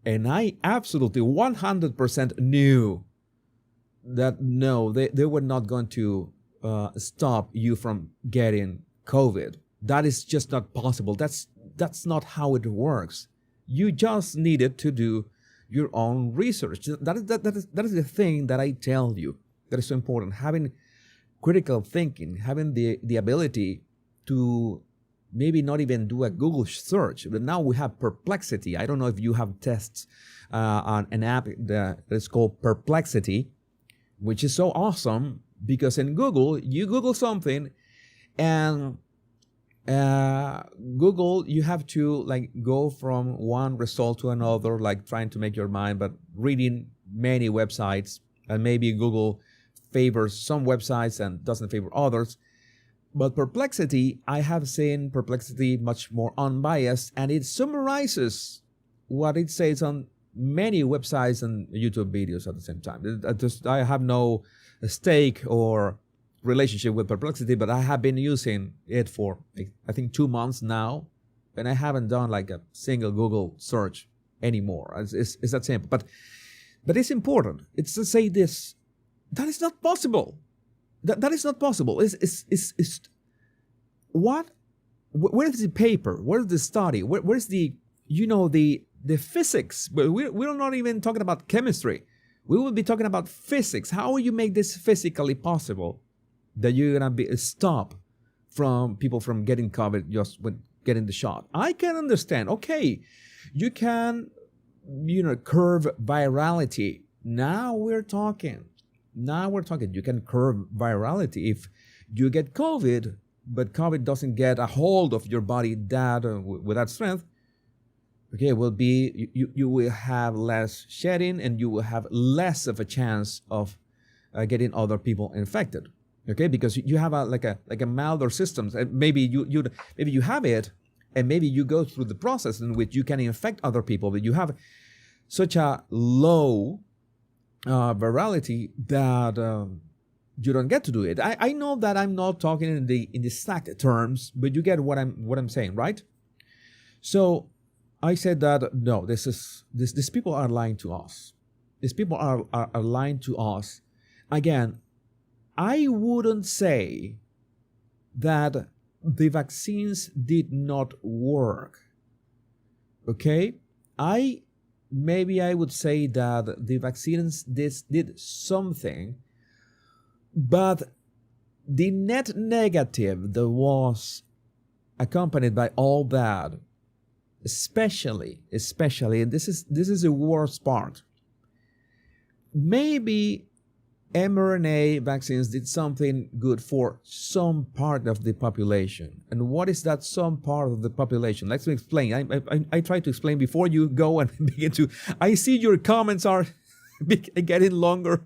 And I absolutely 100% knew that no, they were not going to stop you from getting COVID. That is just not possible. That's not how it works. You just needed to do your own research. That is the thing that I tell you that is so important. Having critical thinking, having the ability to maybe not even do a Google search. But now we have Perplexity. I don't know if you have tests on an app that is called Perplexity, which is so awesome because in Google, you Google something and Google, you have to like go from one result to another, like trying to make your mind, but reading many websites, and maybe Google favors some websites and doesn't favor others. But Perplexity, I have seen Perplexity much more unbiased, and it summarizes what it says on many websites and YouTube videos at the same time. I have no stake or relationship with Perplexity, but I have been using it for, I think, 2 months now, and I haven't done like a single Google search anymore. It's that simple. But it's important. It's to say this. That is not possible. That is not possible. It's what? Where is the paper? Where is the study? Where's the physics? But we're not even talking about chemistry. We will be talking about physics. How will you make this physically possible? That you're gonna stop from people from getting COVID just with getting the shot. I can understand. Okay, you can, curb virality. Now we're talking. You can curb virality. If you get COVID, but COVID doesn't get a hold of your body with that strength, okay, will be you will have less shedding and you will have less of a chance of getting other people infected. Okay, because you have a milder system. Maybe you have it, and maybe you go through the process in which you can infect other people, but you have such a low virality that you don't get to do it. I know that I'm not talking in the exact terms, but you get what I'm saying, right? So I said that no, these people are lying to us. These people are lying to us. Again, I wouldn't say that the vaccines did not work. Okay? Maybe I would say that the vaccines did something, but the net negative that was accompanied by all that, especially, and this is the worst part. Maybe mRNA vaccines did something good for some part of the population. And what is that some part of the population? Let me explain. I try to explain before you go and begin to. I see your comments are getting longer.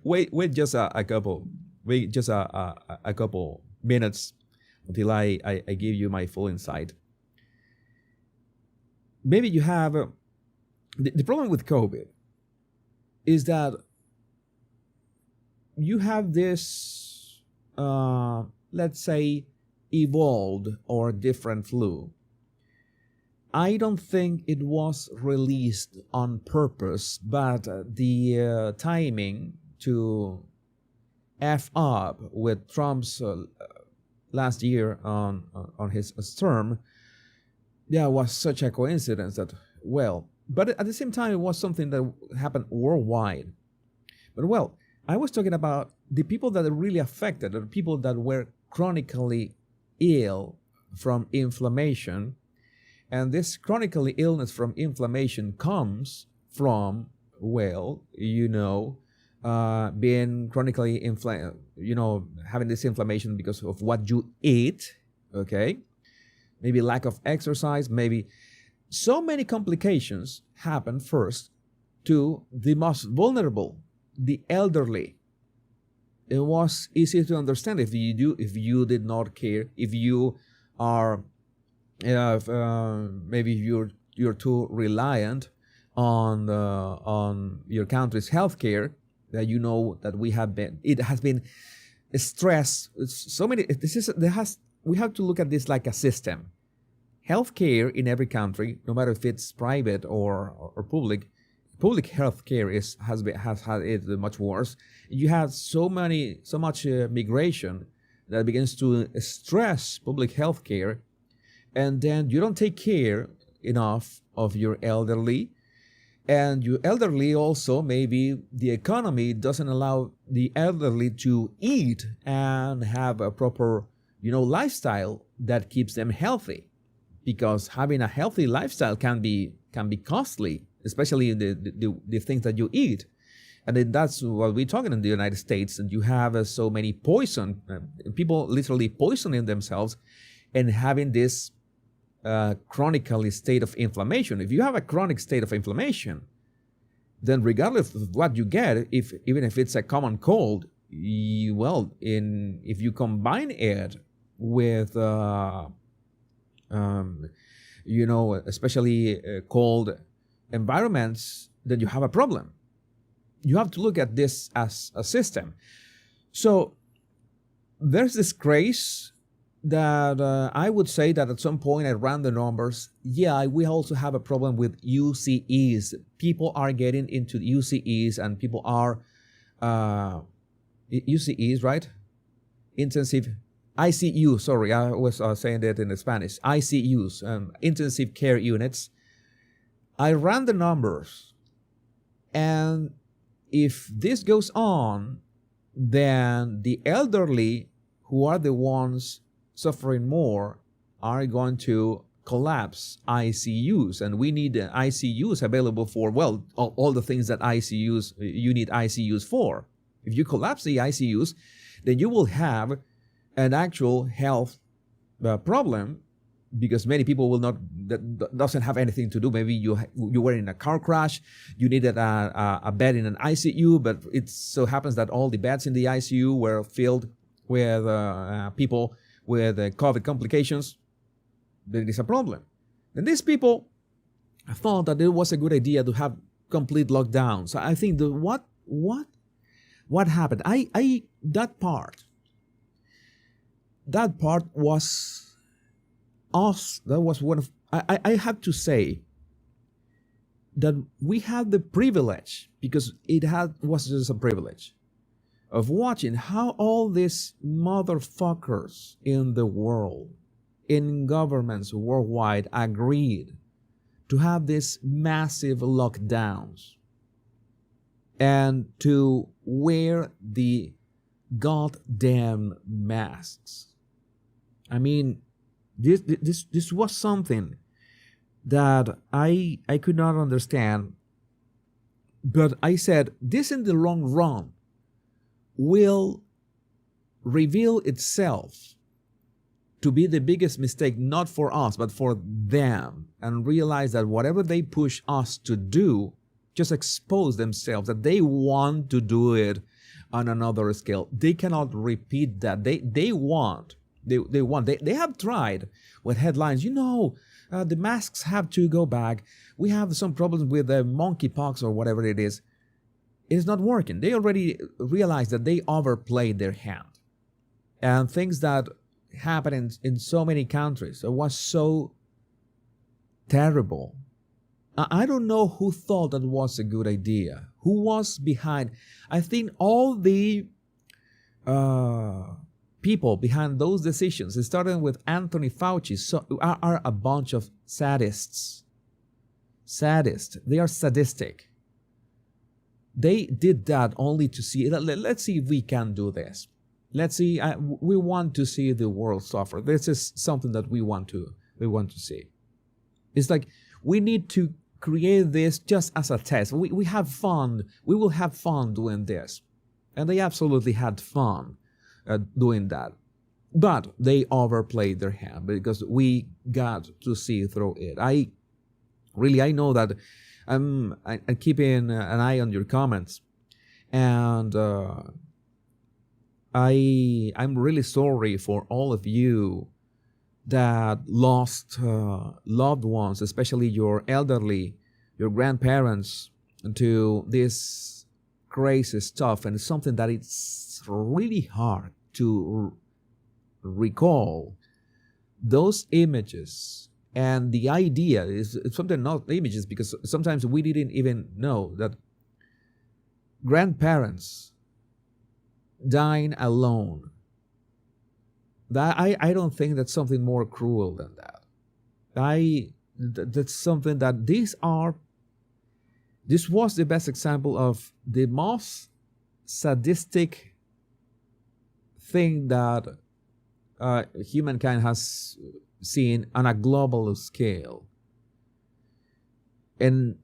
Wait just a couple. Wait just a couple minutes until I give you my full insight. Maybe you have the problem with COVID is that you have this, let's say, evolved or different flu. I don't think it was released on purpose, but the timing to F up with Trump's last year on his term, was such a coincidence that, well, but at the same time, it was something that happened worldwide. But well, I was talking about the people that are really affected, the people that were chronically ill from inflammation. And this chronically illness from inflammation comes from, well, being chronically inflamed, having this inflammation because of what you eat, okay? Maybe lack of exercise, maybe. So many complications happen first to the most vulnerable, the elderly. It was easy to understand if you did not care, if you are maybe you're too reliant on your country's healthcare, that that it has been stress. So many. We have to look at this like a system. Healthcare in every country, no matter if it's private or public healthcare has had it much worse. You have so much migration that begins to stress public healthcare, and then you don't take care enough of your elderly, and your elderly also, maybe the economy doesn't allow the elderly to eat and have a proper lifestyle that keeps them healthy, because having a healthy lifestyle can be costly, especially the things that you eat. And then that's what we're talking in the United States. And you have so many people literally poisoning themselves and having this chronically state of inflammation. If you have a chronic state of inflammation, then regardless of what you get, even if it's a common cold, if you combine it with especially cold environments, then you have a problem. You have to look at this as a system. So there's this craze that I would say that at some point I ran the numbers. Yeah, we also have a problem with UCEs. People are getting into UCEs, and people are UCEs, right? Intensive ICU. Sorry, I was saying that in Spanish. ICUs, intensive care units. I ran the numbers, and if this goes on, then the elderly, who are the ones suffering more, are going to collapse ICUs, and we need ICUs available for, all the things that you need ICUs for. If you collapse the ICUs, then you will have an actual health problem, because many people that doesn't have anything to do. Maybe you were in a car crash, you needed a bed in an ICU, but it so happens that all the beds in the ICU were filled with people with COVID complications. There is a problem. And these people thought that it was a good idea to have complete lockdown. So I think what happened? That part was us. That was one of. I have to say that we had the privilege, because was just a privilege, of watching how all these motherfuckers in the world, in governments worldwide, agreed to have these massive lockdowns and to wear the goddamn masks. I mean, this was something that I could not understand, but I said, this in the long run will reveal itself to be the biggest mistake, not for us, but for them, and realize that whatever they push us to do, just expose themselves, that they want to do it on another scale. They cannot repeat that. They have tried with headlines, the masks have to go back. We have some problems with the monkeypox or whatever it is. It is not working. They already realized that they overplayed their hand. And things that happen in so many countries, it was so terrible. I don't know who thought that was a good idea. Who was behind? I think all the people behind those decisions, starting with Anthony Fauci, are a bunch of sadists. They are sadistic. They did that only to see, let's see if we can do this. Let's see, we want to see the world suffer. This is something that we want to see. It's like, we need to create this just as a test. We have fun. We will have fun doing this. And they absolutely had fun doing that. But they overplayed their hand because we got to see through it. I know that I'm keeping an eye on your comments. And I'm really sorry for all of you that lost loved ones, especially your elderly, your grandparents, to this crazy stuff. And it's something that it's really hard to recall those images. And the idea is something, not images, because sometimes we didn't even know that grandparents dying alone. That I don't think that's something more cruel than that. That's something that this was the best example of the most sadistic thing that humankind has seen on a global scale. And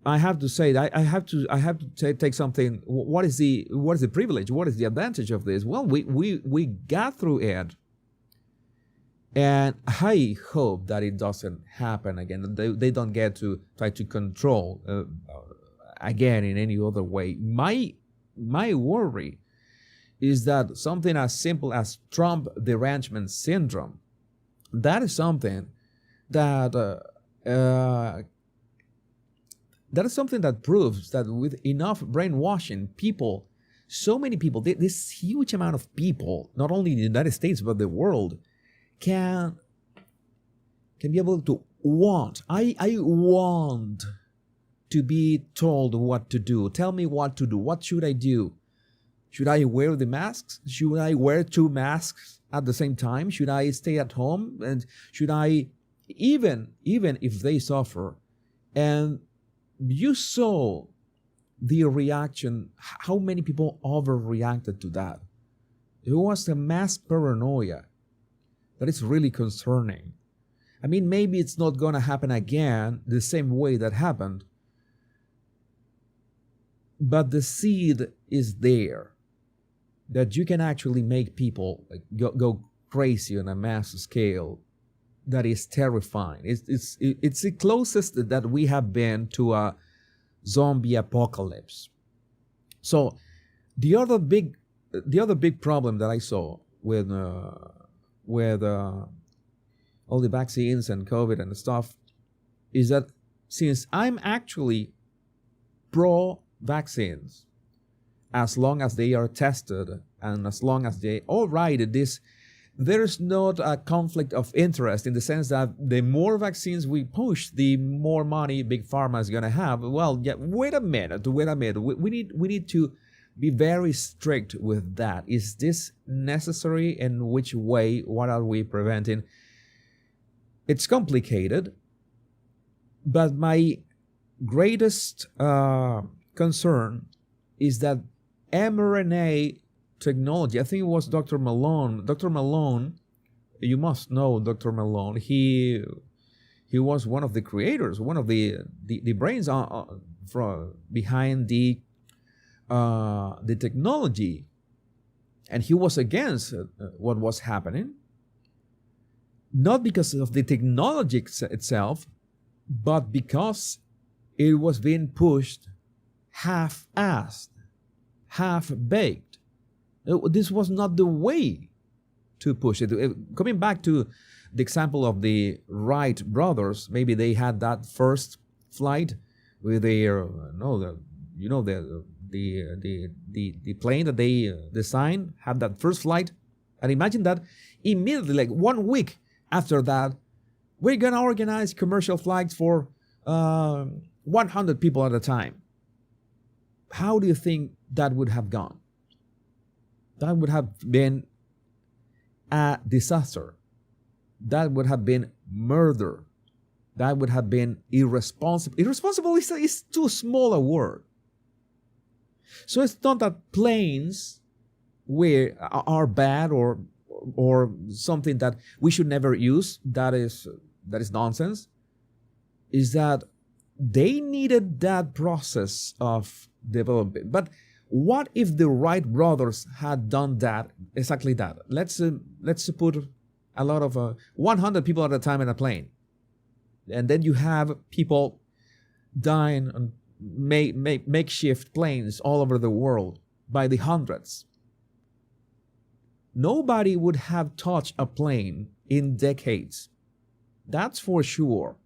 I have to say that I have to take something. What is the privilege? What is the advantage of this? Well, we got through it, and I hope that it doesn't happen again. They don't get to try to control again in any other way. My worry is that something as simple as Trump derangement syndrome, that is something that proves that with enough brainwashing, so many people, this huge amount of people, not only in the United States, but the world, can be able to want. I want to be told what to do. Tell me what to do. What should I do? Should I wear the masks? Should I wear 2 masks at the same time? Should I stay at home? And should I, even if they suffer, and you saw the reaction, how many people overreacted to that. It was a mass paranoia that is really concerning. I mean, maybe it's not going to happen again the same way that happened, but the seed is there that you can actually make people go crazy on a mass scale. That is terrifying. It's the closest that we have been to a zombie apocalypse. So the other big problem that I saw with all the vaccines and COVID and stuff is that since I'm actually pro vaccines, as long as they are tested and as long as they there's not a conflict of interest in the sense that the more vaccines we push, the more money Big Pharma is going to have. Well, yeah, wait a minute. We need to be very strict with that. Is this necessary? In which way? What are we preventing? It's complicated, but my greatest concern is that mRNA technology, I think it was Dr. Malone. Dr. Malone, you must know Dr. Malone. He was one of the creators, one of the brains from behind the technology, and he was against what was happening, not because of the technology itself, but because it was being pushed half-assed, half-baked. This was not the way to push it. Coming back to the example of the Wright brothers, maybe they had that first flight with their the plane that they designed, had that first flight, and imagine that immediately, like 1 week after that, we're gonna organize commercial flights for 100 people at a time. How do you think that would have gone? That would have been a disaster. That would have been murder. That would have been irresponsible. Irresponsible is too small a word. So it's not that planes are bad or something that we should never use. That is nonsense. Is that they needed that process of development. But what if the Wright brothers had done that, exactly that? Let's put a lot of 100 people at a time in a plane, and then you have people dying on makeshift planes all over the world by the hundreds. Nobody would have touched a plane in decades. That's for sure.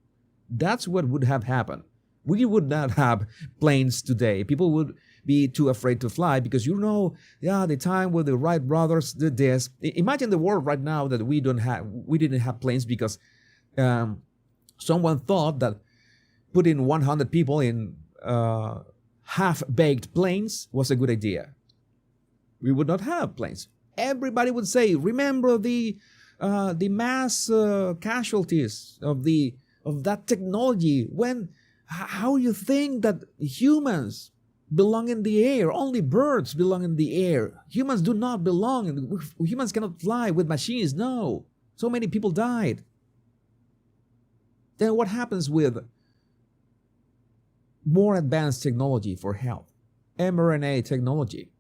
That's what would have happened. We would not have planes today. People would be too afraid to fly because the time where the Wright brothers did this. Imagine the world right now that we didn't have planes because someone thought that putting 100 people in half-baked planes was a good idea. We would not have planes. Everybody would say, "Remember the mass casualties of that technology. How you think that humans belong in the air? Only birds belong in the air. Humans do not belong. Humans cannot fly with machines. No, so many people died." Then what happens with more advanced technology for health? mRNA technology.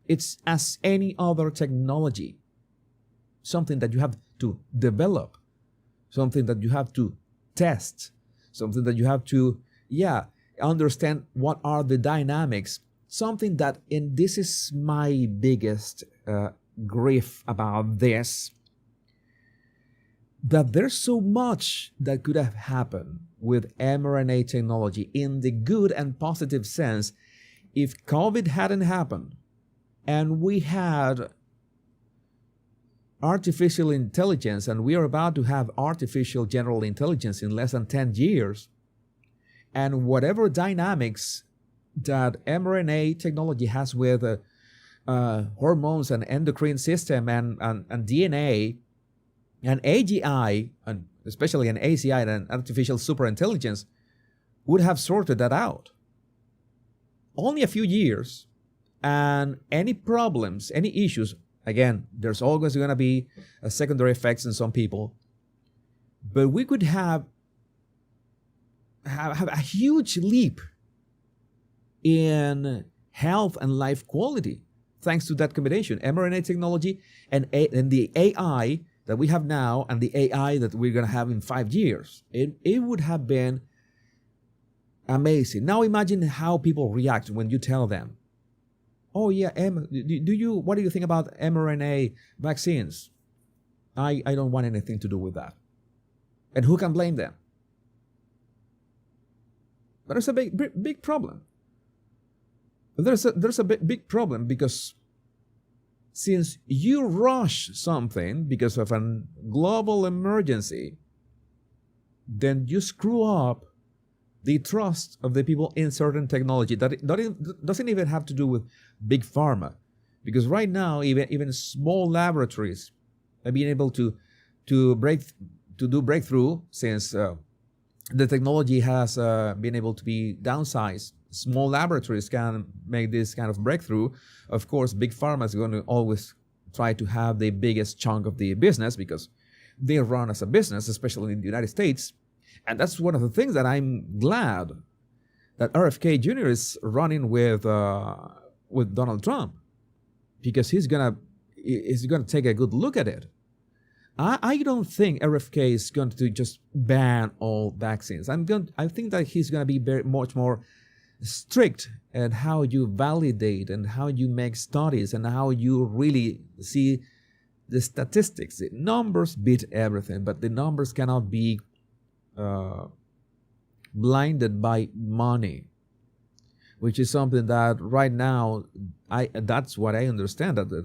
It's as any other technology. Something that you have to develop. Something that you have to test. Something that you have to, understand what are the dynamics. Something that, and this is my biggest grief about this, that there's so much that could have happened with mRNA technology in the good and positive sense if COVID hadn't happened and we had artificial intelligence, and we are about to have artificial general intelligence in less than 10 years, and whatever dynamics that mRNA technology has with hormones and endocrine system and DNA and AGI, and especially an ACI and artificial superintelligence, would have sorted that out. Only a few years, and any problems, any issues, again, there's always going to be secondary effects in some people, but we could have a huge leap in health and life quality thanks to that combination, mRNA technology and the AI that we have now and the AI that we're going to have in 5 years. It would have been amazing. Now imagine how people react when you tell them, "Oh yeah, what do you think about mRNA vaccines?" I don't want anything to do with that. And who can blame them? But there's a big problem. There's a big problem because since you rush something because of a global emergency, then you screw up the trust of the people in certain technology that doesn't even have to do with big pharma, because right now even small laboratories have been able to do breakthrough since the technology has been able to be downsized. Small laboratories can make this kind of breakthrough. Of course, big pharma is going to always try to have the biggest chunk of the business because they run as a business, especially in the United States. And that's one of the things that I'm glad that RFK Jr. is running with Donald Trump, because he's gonna take a good look at it. I don't think RFK is going to just ban all vaccines. I think that he's going to be much more strict at how you validate and how you make studies and how you really see the statistics. The numbers beat everything, but the numbers cannot be blinded by money, which is something that right now that's what I understand, that the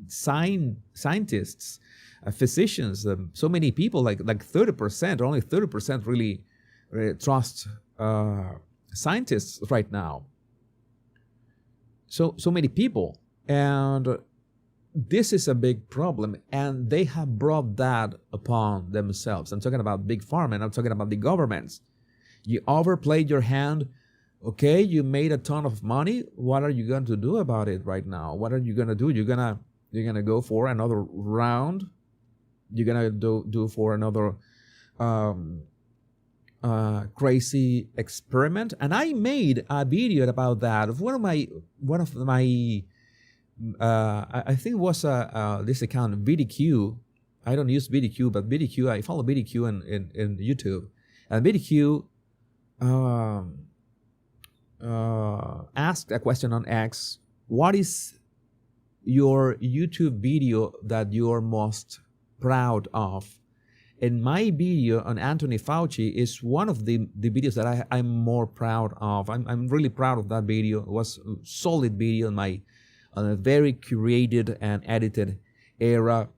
scientists, physicians, so many people, like 30%, only 30% really trust scientists right now. So many people, and this is a big problem, and they have brought that upon themselves. I'm talking about big pharma, and I'm talking about the governments. You overplayed your hand. Okay, you made a ton of money. What are you going to do about it right now? What are you going to do? You're gonna go for another round. You're gonna do for another crazy experiment. And I made a video about that of one of my I think it was this account BDQ. I don't use BDQ, but BDQ, I follow BDQ in YouTube, and BDQ asked a question on X: what is your YouTube video that you're most proud of? And my video on Anthony Fauci is one of the videos that I'm more proud of. I'm really proud of that video. It was a solid video on a very curated and edited era,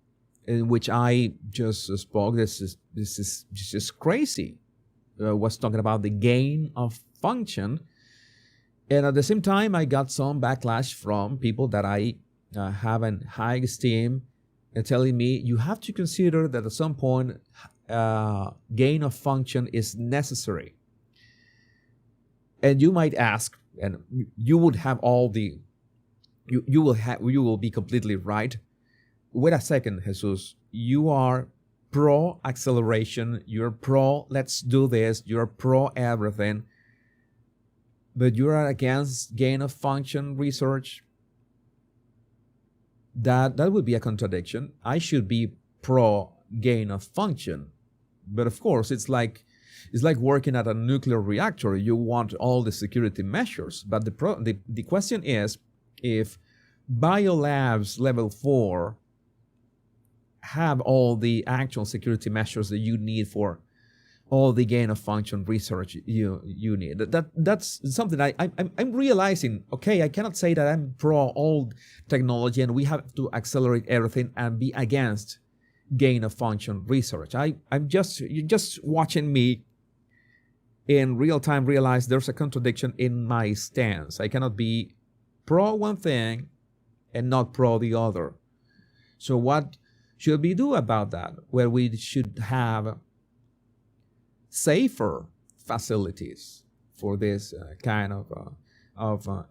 in which I just spoke. This is just crazy. Was talking about the gain of function. And at the same time, I got some backlash from people that I have in high esteem, and telling me you have to consider that at some point gain of function is necessary. And you might ask, and you would have all the, you will be completely right. Wait a second, Jesus. You are pro acceleration. You're pro let's do this. You're pro everything. But you are against gain of function research. That would be a contradiction. I should be pro gain of function, but of course it's like working at a nuclear reactor. You want all the security measures, but the question is, if biolabs level 4 have all the actual security measures that you need for all the gain of function research you need. That's something I'm realizing. Okay, I cannot say that I'm pro all technology and we have to accelerate everything and be against gain of function research. You're just watching me in real time realize there's a contradiction in my stance. I cannot be pro one thing and not pro the other. So what should we do about that? Well, we should have safer facilities for this kind of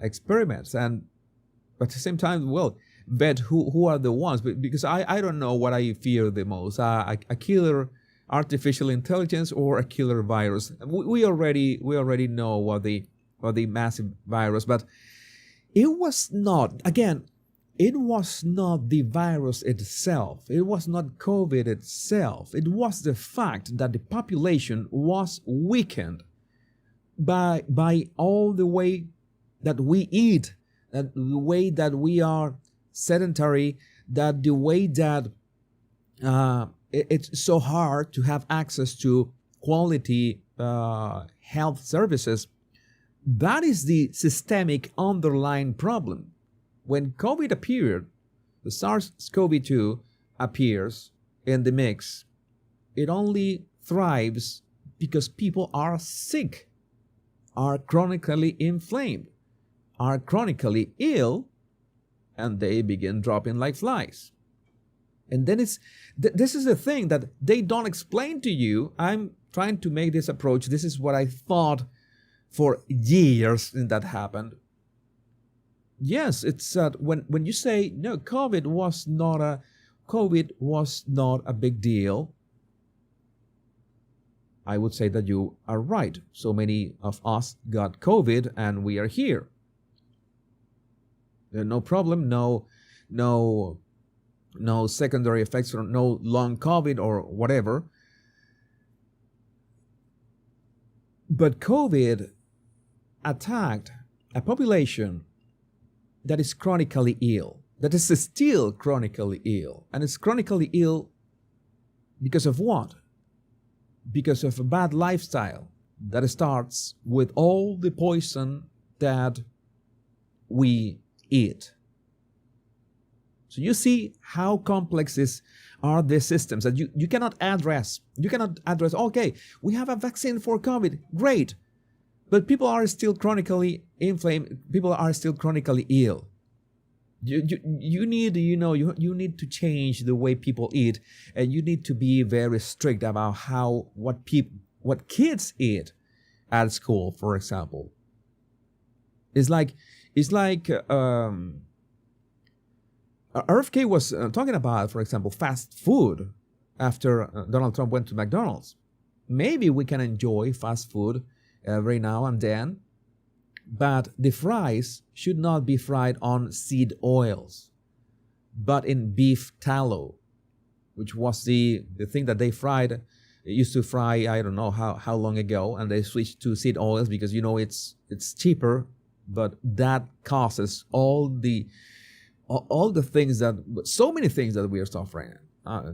experiments, and at the same time, well, vet who are the ones, because I don't know what I fear the most: a killer artificial intelligence or a killer virus. We already know what the massive virus, but it was not. Again, it was not the virus itself. It was not COVID itself. It was the fact that the population was weakened by all the way that we eat, that the way that we are sedentary, that the way that it's so hard to have access to quality health services. That is the systemic underlying problem. When COVID appeared, the SARS-CoV-2 appears in the mix. It only thrives because people are sick. are chronically inflamed, are chronically ill, and they begin dropping like flies. And then this is the thing that they don't explain to you. I'm trying to make this approach. This is what I thought for years that happened. Yes, it's when you say no, COVID was not a big deal. I would say that you are right. So many of us got COVID and we are here. No problem, no secondary effects, or no long COVID or whatever. But COVID attacked a population that is chronically ill, that is still chronically ill. And it's chronically ill because of what? Because of a bad lifestyle that starts with all the poison that we eat. So you see how complex are these systems that you cannot address. You cannot address, okay, we have a vaccine for COVID, great. But people are still chronically inflamed, people are still chronically ill. You need to change the way people eat, and you need to be very strict about what kids eat at school, for example. It's like RFK was talking about, for example, fast food after Donald Trump went to McDonald's. Maybe we can enjoy fast food every now and then, but the fries should not be fried on seed oils, but in beef tallow, which was the thing that they fried. They used to fry, I don't know how long ago, and they switched to seed oils because it's cheaper, but that causes all the things so many things that we are suffering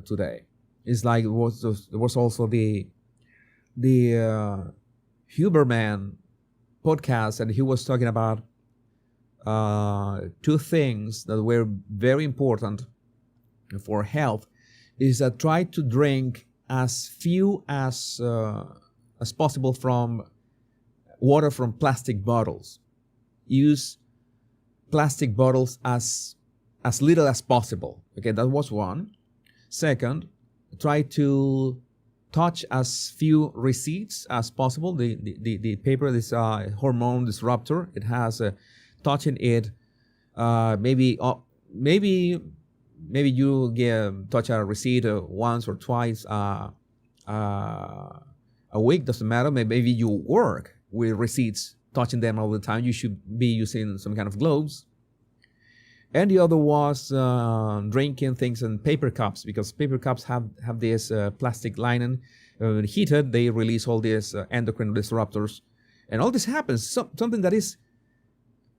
today. It's like there was also the Huberman podcast, and he was talking about two things that were very important for health. Is that try to drink as few as possible from water from plastic bottles. Use plastic bottles as little as possible. Okay, that was one. Second, try to touch as few receipts as possible. The paper, this hormone disruptor, it has touching it. Maybe you touch a receipt once or twice a week. Doesn't matter. Maybe you work with receipts, touching them all the time. You should be using some kind of gloves. And the other was drinking things in paper cups, because paper cups have this plastic lining. When heated, they release all these endocrine disruptors. And all this happens, something that is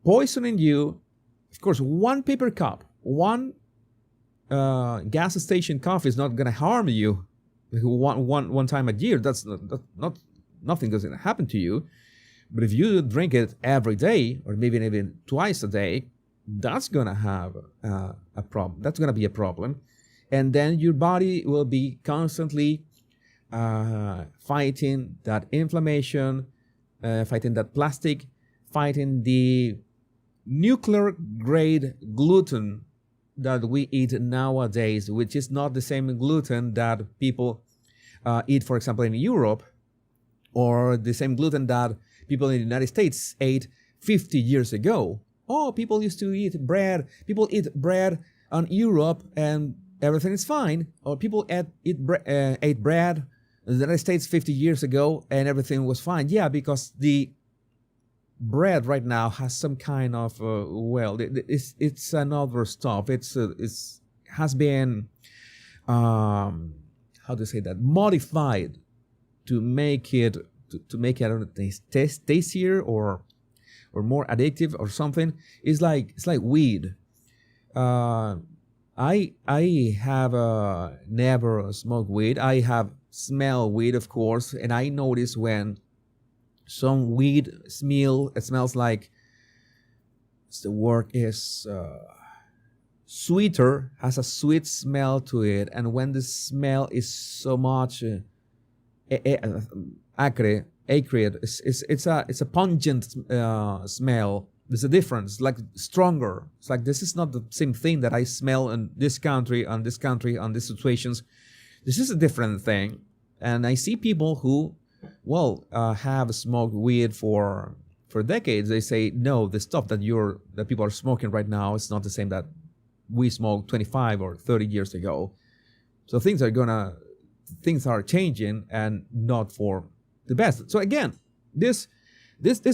poisoning you. Of course, one paper cup, one gas station coffee is not going to harm you one time a year. That's not nothing is going to happen to you. But if you drink it every day, or maybe even twice a day, that's going to have a problem. That's going to be a problem. And then your body will be constantly fighting that inflammation, fighting that plastic, fighting the nuclear grade gluten that we eat nowadays, which is not the same gluten that people eat, for example, in Europe, or the same gluten that people in the United States ate 50 years ago. Oh, people used to eat bread. People eat bread in Europe and everything is fine. Or people ate bread in the United States 50 years ago and everything was fine. Yeah, because the bread right now has some kind of, it's another stuff. It has been, how to say that, modified to make it tastier or more addictive or something. It's like weed. I have never smoked weed. I have smelled weed, of course, and I notice when some weed it smells like, the word is sweeter, has a sweet smell to it, and when the smell is so much acrid. It's a pungent smell. There's a difference, like stronger. It's like this is not the same thing that I smell in this country, on these situations. This is a different thing. And I see people who, have smoked weed for decades. They say, no, the stuff that people are smoking right now is not the same that we smoked 25 or 30 years ago. So things are changing, and not for the best. So again, this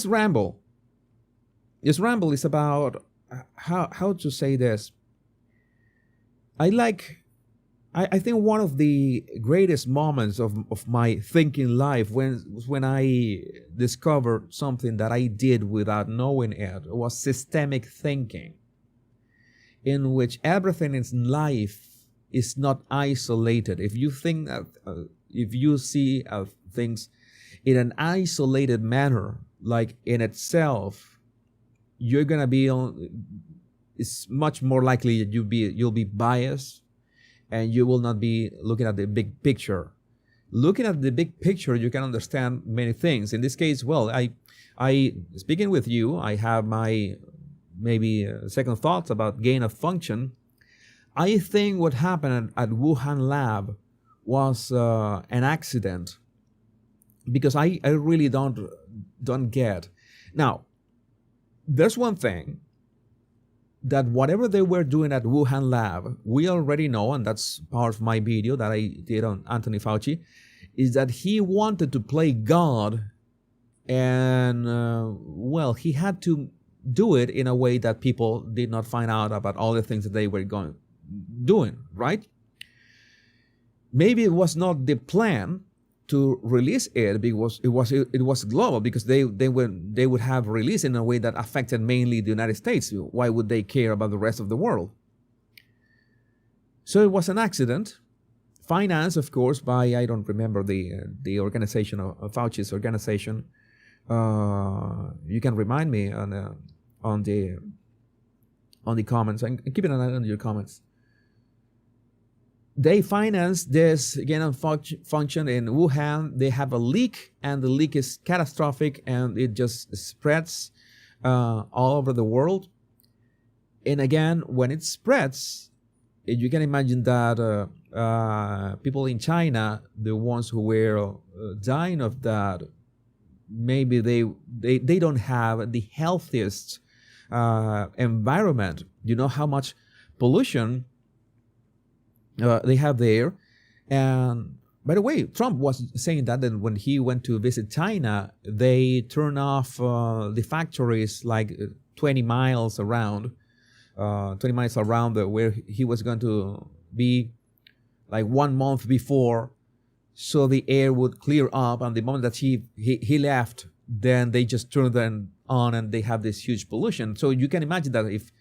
ramble is about how to say this. I think one of the greatest moments of my thinking life was when I discovered something that I did without knowing it. It was systemic thinking, in which everything in life is not isolated. If you think if you see things in an isolated manner, like in itself, you're gonna be it's much more likely that you'll be biased, and you will not be looking at the big picture. Looking at the big picture, you can understand many things. In this case, I speaking with you, I have my maybe second thoughts about gain of function. I think what happened at Wuhan lab was an accident, because I really don't get. Now, there's one thing, that whatever they were doing at Wuhan lab, we already know, and that's part of my video that I did on Anthony Fauci, is that he wanted to play God, and he had to do it in a way that people did not find out about all the things that they were doing, right? Maybe it was not the plan to release it, because it was global, because they would have released in a way that affected mainly the United States. Why would they care about the rest of the world? So it was an accident, financed, of course, by, I don't remember the organization of Fauci's organization. You can remind me on the comments, and keep an eye on your comments. They financed this gain of function in Wuhan. They have a leak, and the leak is catastrophic, and it just spreads all over the world. And again, when it spreads, you can imagine that people in China, the ones who were dying of that, maybe they don't have the healthiest environment. You know how much pollution they have there. And by the way, Trump was saying that when he went to visit China, they turned off the factories like 20 miles around where he was going to be, like 1 month before, so the air would clear up. And the moment that he left, then they just turned them on, and they have this huge pollution. So you can imagine that if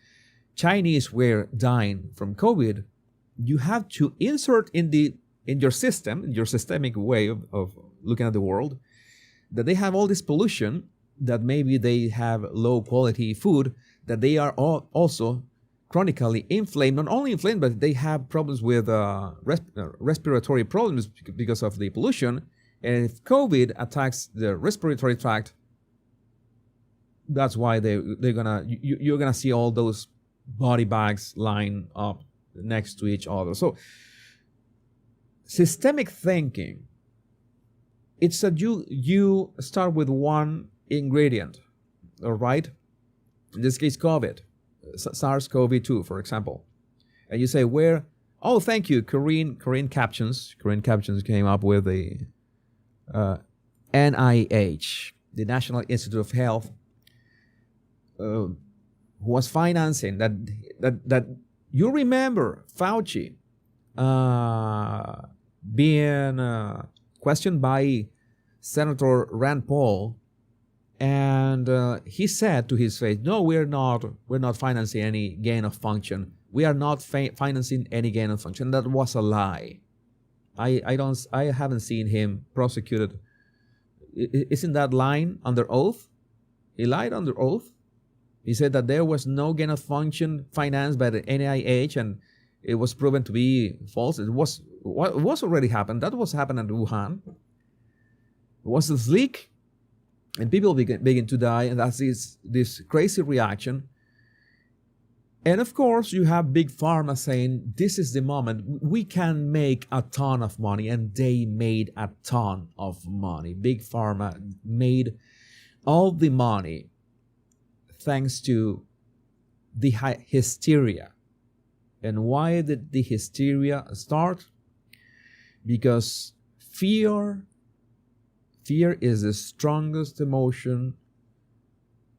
Chinese were dying from COVID, you have to insert in your system, in your systemic way of looking at the world, that they have all this pollution, that maybe they have low quality food, that they are also chronically inflamed. Not only inflamed, but they have problems with respiratory problems because of the pollution. And if COVID attacks the respiratory tract, that's why you're gonna see all those body bags lined up next to each other. So systemic thinking, it's that you start with one ingredient, all right? In this case, COVID, SARS-CoV-2, for example. And you say, oh, thank you, Korean captions. Korean captions came up with the NIH, the National Institute of Health, who was financing that you remember Fauci being questioned by Senator Rand Paul, and he said to his face, "No, we're not financing any gain of function. We are not financing any gain of function." That was a lie. I haven't seen him prosecuted. Isn't that lying under oath? He lied under oath. He said that there was no gain of function financed by the NIH, and it was proven to be false. It was what was already happened. That was happened in Wuhan. was this leak, and people begin to die, and that's this crazy reaction. And of course, you have big pharma saying, this is the moment we can make a ton of money, and they made a ton of money. Big pharma made all the money thanks to the hysteria. And why did the hysteria start? Because fear is the strongest emotion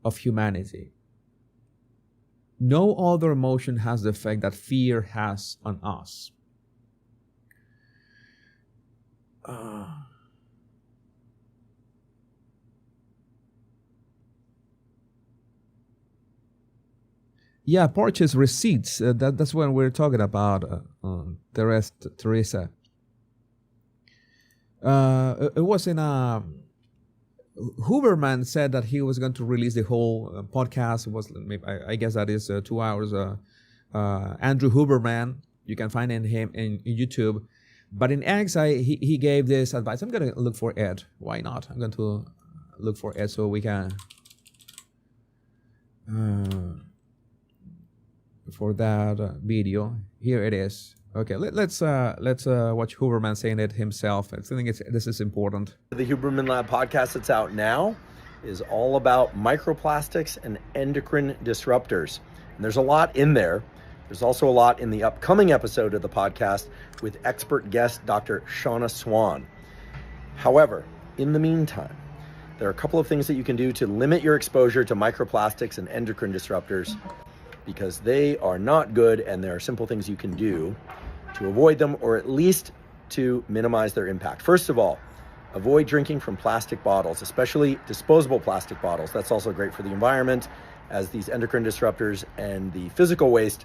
of humanity. No other emotion has the effect that fear has on us. Yeah, purchase receipts. That's what we're talking about, Teresa. It was in a... Huberman said that he was going to release the whole podcast. It was, I guess that is 2 hours. Andrew Huberman, you can find him in YouTube. But in X, he gave this advice. I'm going to look for Ed. Why not? I'm going to look for Ed so we can... for that video. Here it is. Okay, let's watch Huberman saying it himself. I think this is important. The Huberman Lab podcast that's out now is all about microplastics and endocrine disruptors. And there's a lot in there. There's also a lot in the upcoming episode of the podcast with expert guest Dr. Shauna Swan. However, in the meantime, there are a couple of things that you can do to limit your exposure to microplastics and endocrine disruptors, because they are not good, and there are simple things you can do to avoid them, or at least to minimize their impact. First of all, avoid drinking from plastic bottles, especially disposable plastic bottles. That's also great for the environment, as these endocrine disruptors and the physical waste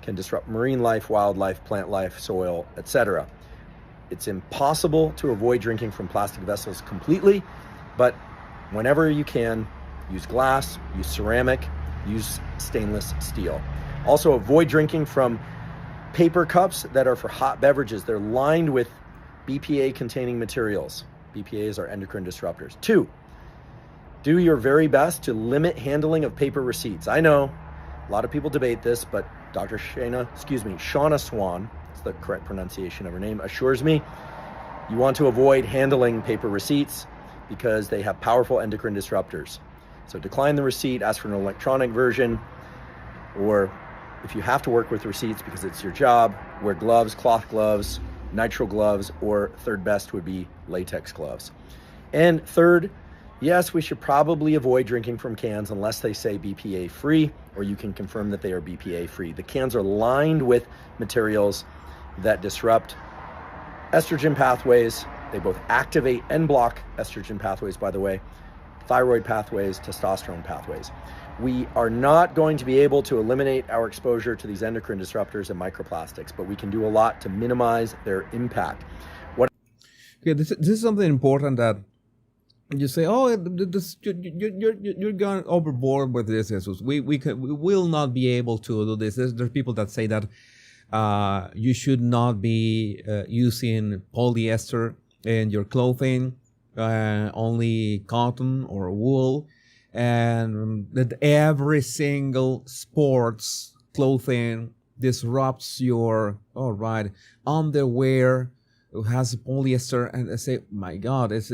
can disrupt marine life, wildlife, plant life, soil, etc. It's impossible to avoid drinking from plastic vessels completely, but whenever you can, use glass, use ceramic, use stainless steel. Also, avoid drinking from paper cups that are for hot beverages. They're lined with BPA-containing materials. BPAs are endocrine disruptors. 2, do your very best to limit handling of paper receipts. I know a lot of people debate this, but Dr. Shauna Swan, that's the correct pronunciation of her name, assures me you want to avoid handling paper receipts because they have powerful endocrine disruptors. So decline the receipt, ask for an electronic version, or if you have to work with receipts because it's your job, wear gloves, cloth gloves, nitrile gloves, or third best would be latex gloves. And third, yes, we should probably avoid drinking from cans unless they say BPA free, or you can confirm that they are BPA free. The cans are lined with materials that disrupt estrogen pathways. They both activate and block estrogen pathways, by the way, thyroid pathways, testosterone pathways. We are not going to be able to eliminate our exposure to these endocrine disruptors and microplastics, but we can do a lot to minimize their impact. This is something important that you say, oh, you're going overboard with this, Jesus. We will not be able to do this. There's people that say that you should not be using polyester in your clothing, only cotton or wool, and that every single sports clothing disrupts your underwear. It has polyester, and I say, my God, there's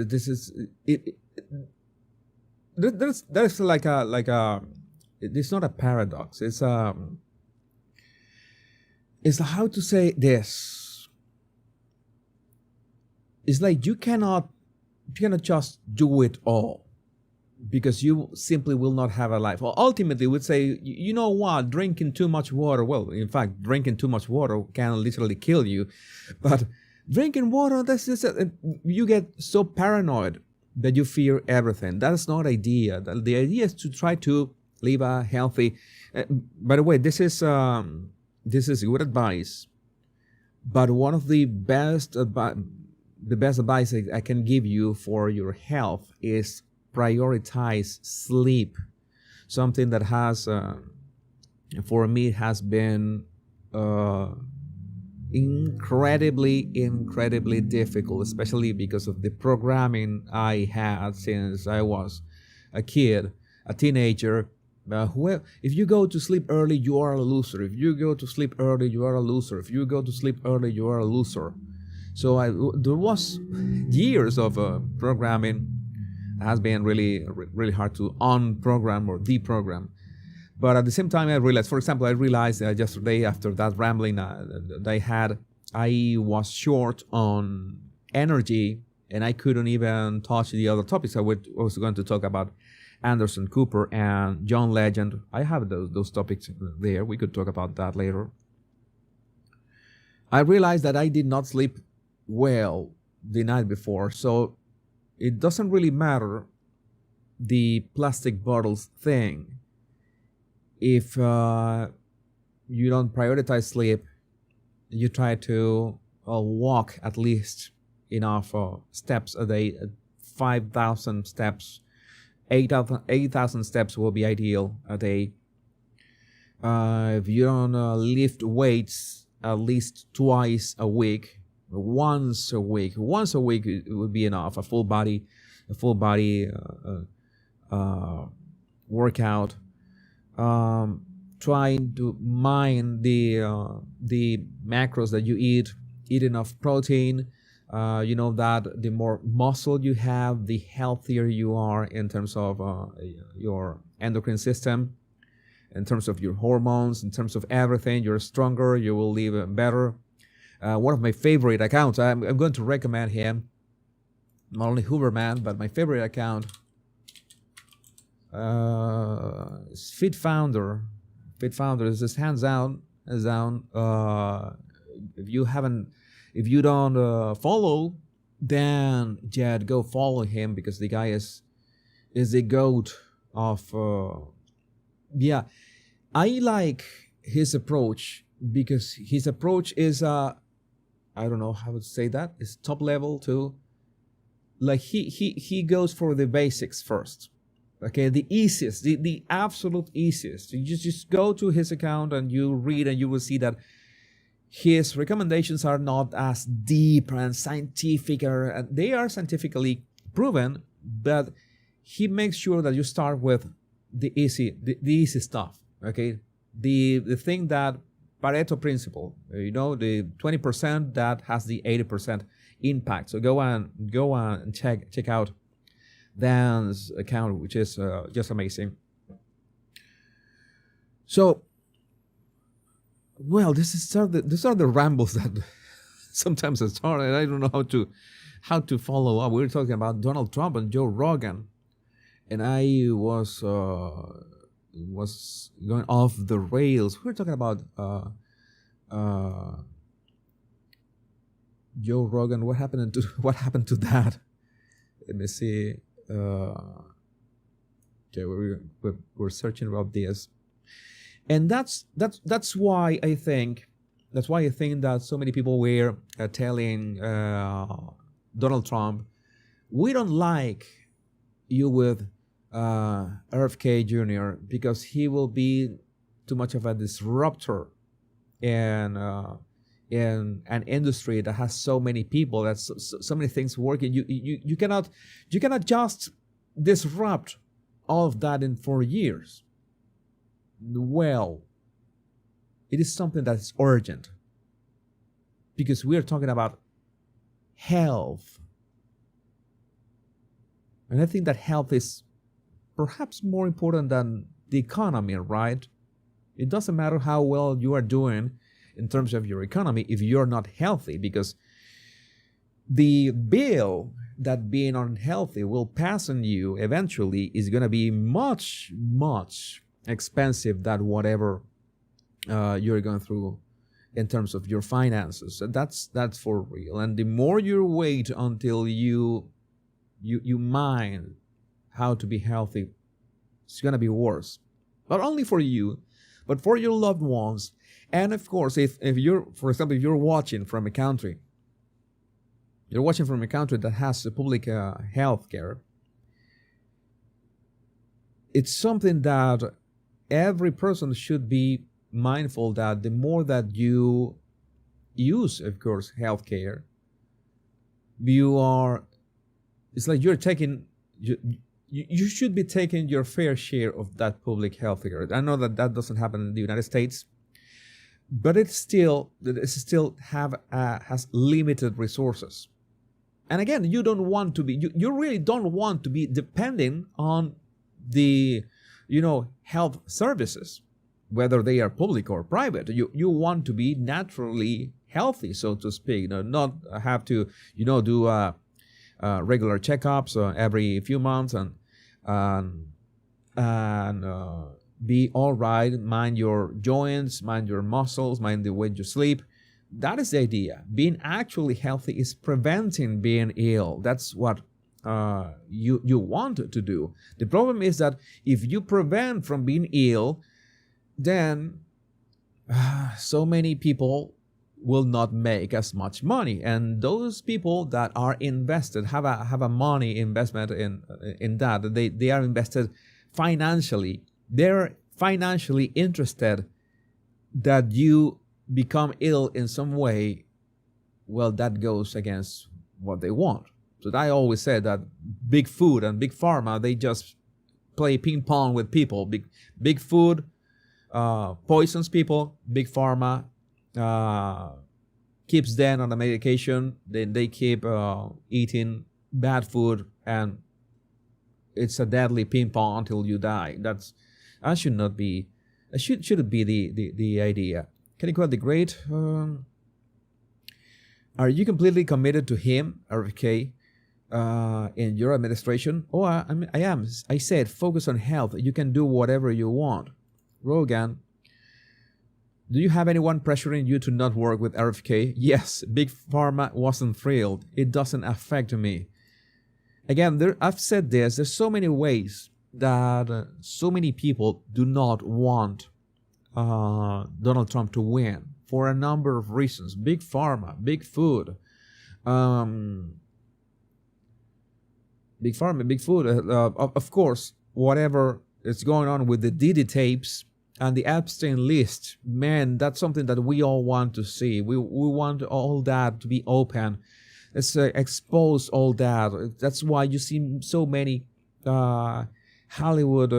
like a it's not a paradox. It's how to say this. It's like you cannot just do it all, because you simply will not have a life. Well, ultimately, we would say, you know what, drinking too much water. Well, in fact, drinking too much water can literally kill you. But drinking water, you get so paranoid that you fear everything. That's not the idea. The idea is to try to live a healthy. By the way, this is good advice. But one of the best advice I can give you for your health is prioritize sleep. Something that has, for me, has been incredibly difficult, especially because of the programming I had since I was a kid, a teenager. If you go to sleep early, you are a loser. If you go to sleep early, you are a loser. If you go to sleep early, you are a loser. So there was years of programming. It has been really hard to unprogram or deprogram. But at the same time, I realized, for example, yesterday after that rambling that I had, I was short on energy and I couldn't even touch the other topics. I was going to talk about Anderson Cooper and John Legend. I have those topics there. We could talk about that later. I realized that I did not sleep well the night before, so it doesn't really matter the plastic bottles thing. If you don't prioritize sleep, you try to walk at least enough steps a day, 5,000 steps, 8,000 steps will be ideal a day. If you don't lift weights at least twice a week, once a week it would be enough. A full body workout. Trying to mind the macros that you eat enough protein. You know that the more muscle you have, the healthier you are in terms of your endocrine system, in terms of your hormones, in terms of everything. You're stronger, you will live better. One of my favorite accounts, I'm going to recommend him, not only Hooverman, but my favorite account is Fit Founder. Fit Founder is just hands down. If you don't follow, then Jed, go follow him, because the guy is the goat of. I like his approach, because his approach is I don't know how to say that. It's top level too. Like he goes for the basics first. Okay, the easiest, the absolute easiest. You just go to his account and you read, and you will see that his recommendations are not as deep and scientific, or they are scientifically proven, but he makes sure that you start with the easy stuff. Okay, the thing that Pareto principle, the 20% that has the 80% impact. So go and check out Dan's account, which is just amazing. So, well, these are the rambles that sometimes I start, and I don't know how to follow up. We were talking about Donald Trump and Joe Rogan, and I was going off the rails. We were talking about Joe Rogan. What happened to that? Let me see. Okay, we're searching about this, and that's why I think that so many people were telling Donald Trump, we don't like you with RFK Jr. because he will be too much of a disruptor in an industry that has so many people, that's so many things working. You cannot just disrupt all of that in 4 years. Well, it is something that is urgent, because we are talking about health, and I think that health is perhaps more important than the economy, right? It doesn't matter how well you are doing in terms of your economy if you're not healthy, because the bill that being unhealthy will pass on you eventually is going to be much, much expensive than whatever you're going through in terms of your finances. So that's for real. And the more you wait until you mind how to be healthy, it's going to be worse. Not only for you, but for your loved ones. And of course, if you're, for example, if you're watching from a country that has public health care, it's something that every person should be mindful that the more that you use, of course, healthcare, it's like you're taking, you should be taking your fair share of that public healthcare. I know that doesn't happen in the United States, but it still has limited resources. And again, you don't want to be, you really don't want to be depending on the, health services, whether they are public or private. You want to be naturally healthy, so to speak, not have to, do regular checkups every few months and be all right, mind your joints, mind your muscles, mind the way you sleep. That is the idea. Being actually healthy is preventing being ill. That's what you want to do. The problem is that if you prevent from being ill, then so many people will not make as much money, and those people that are invested have a money investment in that. They are invested financially. They're financially interested that you become ill in some way. Well, that goes against what they want. So I always said that big food and big pharma, they just play ping pong with people. Big food poisons people. Big pharma keeps them on the medication. Then they keep eating bad food, and it's a deadly ping pong until you die. That shouldn't be the idea. Can you quote the great? Are you completely committed to him, RFK, in your administration? Oh, I am. I said focus on health. You can do whatever you want. Rogan, do you have anyone pressuring you to not work with RFK? Yes, Big Pharma wasn't thrilled. It doesn't affect me. Again, I've said this. There's so many ways that so many people do not want Donald Trump to win for a number of reasons. Big Pharma, big food, of course, whatever is going on with the Diddy tapes and the Epstein list, man, that's something that we all want to see. We want all that to be open. Let's expose all that. That's why you see so many Hollywood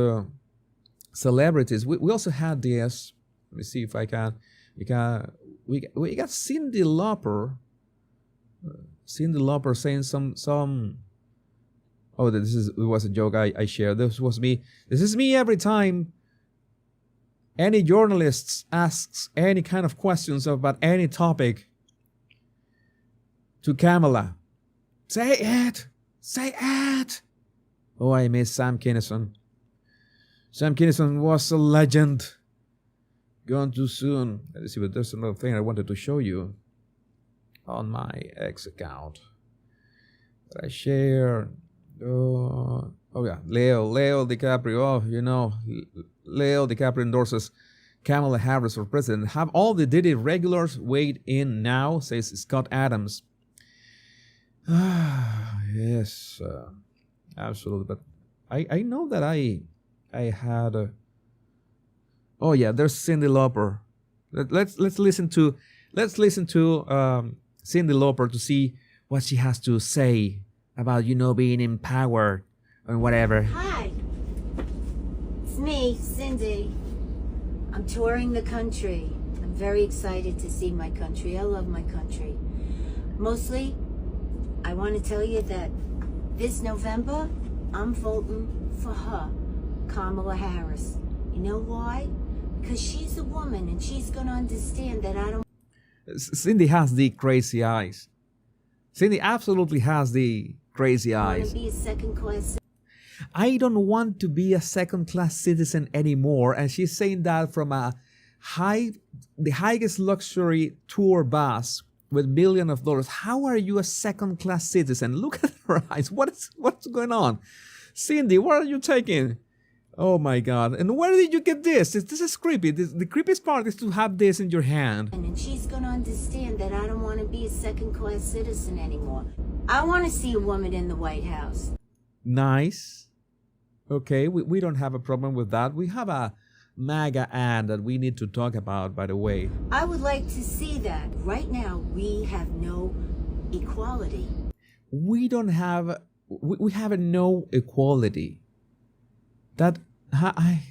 celebrities. We also had this. Let me see if I can. We got Cyndi Lauper. Cyndi Lauper saying some. Oh, it was a joke I shared. This was me. This is me every time any journalist asks any kind of questions about any topic to Kamala. Say it. Say it. Oh, I miss Sam Kinison. Sam Kinison was a legend. Gone too soon. Let's see, but there's another thing I wanted to show you on my X account that I share. Oh yeah, Leo DiCaprio. Oh, Leo DiCaprio endorses Kamala Harris for president. Have all the Diddy regulars weighed in now, says Scott Adams. Yes, absolutely. But I know that I had a. Oh yeah, there's Cyndi Lauper. Let's listen to Cyndi Lauper to see what she has to say about being empowered and whatever. Hi, it's me, Cyndi. I'm touring the country. I'm very excited to see my country. I love my country. Mostly, I want to tell you that this November, I'm voting for her, Kamala Harris. You know why? Because she's a woman and she's going to understand that I don't... Cyndi has the crazy eyes. Cyndi absolutely has the crazy eyes. Be a second-class... I don't want to be a second-class citizen anymore. And she's saying that from the highest luxury tour bus with billions of dollars. How are you a second-class citizen? Look at her eyes. What's going on? Cyndi, what are you taking? Oh my God. And where did you get this? This is creepy. The creepiest part is to have this in your hand. And she's going to understand that I don't want to be a second-class citizen anymore. I want to see a woman in the White House. Nice. Okay, we don't have a problem with that. We have a MAGA ad that we need to talk about, by the way. I would like to see that. Right now, we have no equality. We don't have, we have no equality. That, I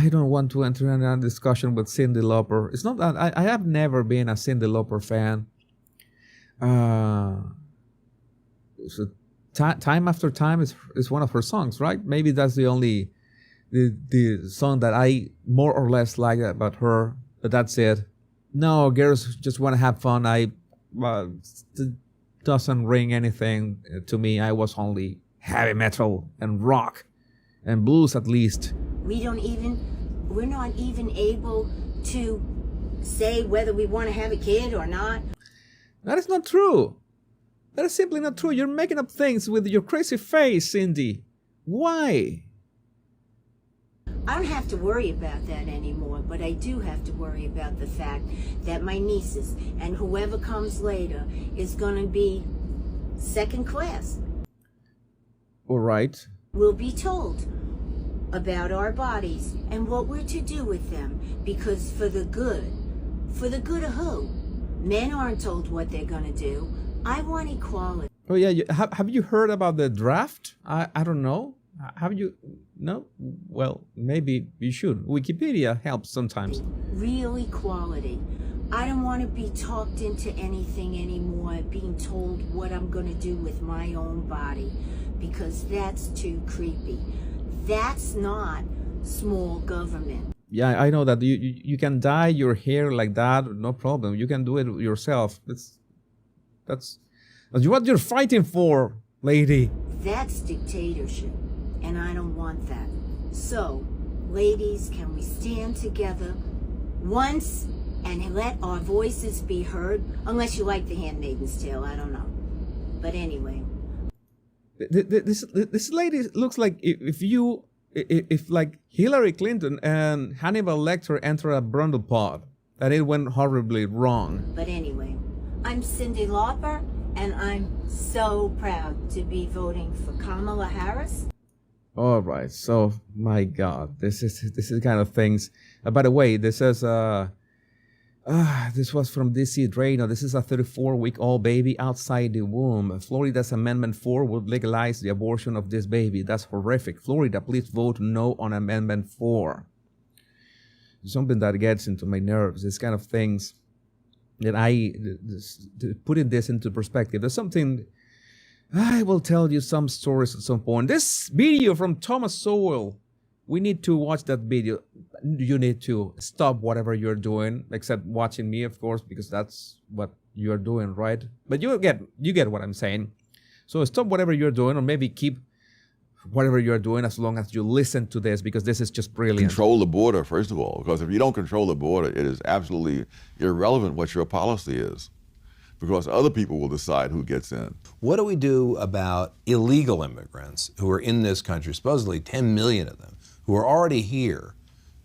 don't want to enter in a discussion with Cyndi Lauper. It's not that, I have never been a Cyndi Lauper fan. So Time After Time is one of her songs, right? Maybe that's the only the song that I more or less like about her, but that's it. No, girls just want to have fun. It doesn't ring anything to me. I was only heavy metal and rock and blues at least. We're not even able to say whether we want to have a kid or not. That is not true. That is simply not true. You're making up things with your crazy face, Cyndi. Why? I don't have to worry about that anymore, but I do have to worry about the fact that my nieces and whoever comes later is going to be second class. All right. We'll be told about our bodies and what we're to do with them, because for the good of who? Men aren't told what they're going to do. I want equality. Oh yeah, have you heard about the draft? I don't know. Have you? No? Well, maybe you should. Wikipedia helps sometimes. Real equality. I don't want to be talked into anything anymore, being told what I'm going to do with my own body, because that's too creepy. That's not small government. Yeah, I know that you can dye your hair like that, no problem. You can do it yourself. That's what you're fighting for, lady. That's dictatorship, and I don't want that. So, ladies, can we stand together once and let our voices be heard? Unless you like The Handmaid's Tale, I don't know. But anyway. This lady looks like if like Hillary Clinton and Hannibal Lecter enter a brundle pod, and it went horribly wrong. But anyway, I'm Cyndi Lauper, and I'm so proud to be voting for Kamala Harris. All right, so my God, this is kind of things. By the way, this is this was from DC Drano. This is a 34-week-old baby outside the womb. Florida's Amendment 4 would legalize the abortion of this baby. That's horrific. Florida, please vote no on Amendment 4. Something that gets into my nerves. This kind of things that putting this into perspective. There's something, I will tell you some stories at some point. This video from Thomas Sowell. We need to watch that video. You need to stop whatever you're doing, except watching me, of course, because that's what you're doing, right? But you get what I'm saying. So stop whatever you're doing, or maybe keep whatever you're doing as long as you listen to this, because this is just brilliant. Control the border, first of all, because if you don't control the border, it is absolutely irrelevant what your policy is, because other people will decide who gets in. What do we do about illegal immigrants who are in this country, supposedly 10 million of them, who are already here?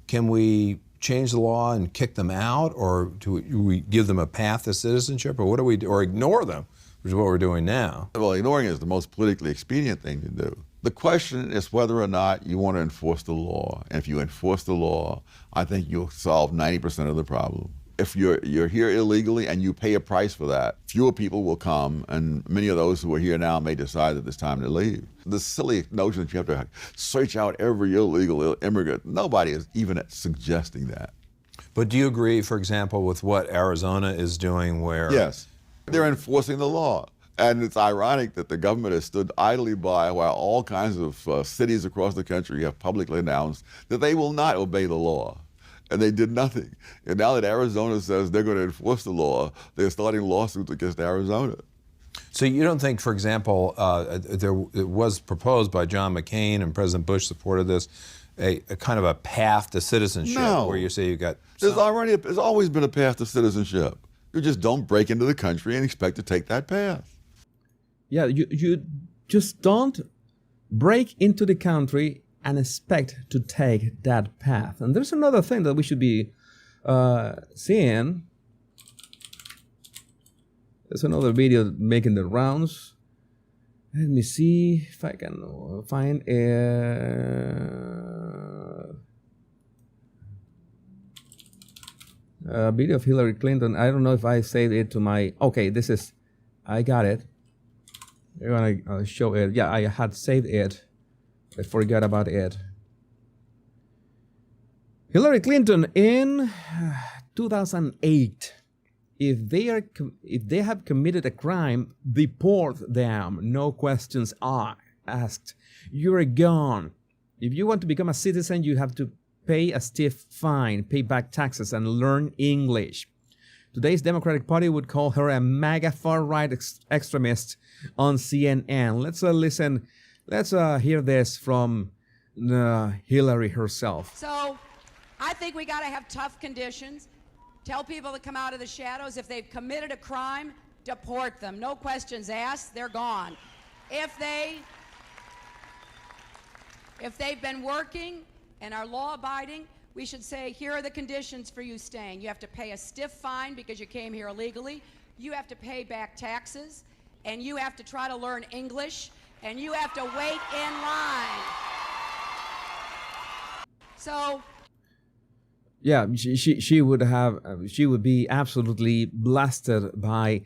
Can we change the law and kick them out, or do we give them a path to citizenship, or what do we do, or ignore them, which is what we're doing now? Well, ignoring is the most politically expedient thing to do. The question is whether or not you want to enforce the law. And if you enforce the law, I think you'll solve 90% of the problem. If you're here illegally and you pay a price for that, fewer people will come, and many of those who are here now may decide that it's time to leave. The silly notion that you have to search out every illegal immigrant, nobody is even suggesting that. But do you agree, for example, with what Arizona is doing where... Yes, they're enforcing the law. And it's ironic that the government has stood idly by while all kinds of cities across the country have publicly announced that they will not obey the law. And they did nothing. And now that Arizona says they're going to enforce the law, they're starting lawsuits against Arizona. So you don't think, for example, it was proposed by John McCain, and President Bush supported this, a kind of a path to citizenship? No. Where you say you got... There's always been a path to citizenship. You just don't break into the country and expect to take that path. Yeah, you just don't break into the country and expect to take that path. And there's another thing that we should be seeing. There's another video making the rounds. Let me see if I can find Video of Hillary Clinton. I don't know if I saved it to my. Okay, this is. I got it. You're gonna show it. Yeah, I had saved it. I forgot about it. Hillary Clinton in 2008. If they have committed a crime, deport them. No questions asked. You're gone. If you want to become a citizen, you have to pay a stiff fine, pay back taxes, and learn English. Today's Democratic Party would call her a MAGA far-right extremist on CNN. Let's listen. Let's hear this from Hillary herself. So I think we got to have tough conditions. Tell people to come out of the shadows. If they've committed a crime, deport them. No questions asked. They're gone. If they've been working and are law-abiding, we should say, here are the conditions for you staying. You have to pay a stiff fine because you came here illegally. You have to pay back taxes, and you have to try to learn English, and you have to wait in line. So, yeah, she would be absolutely blasted by.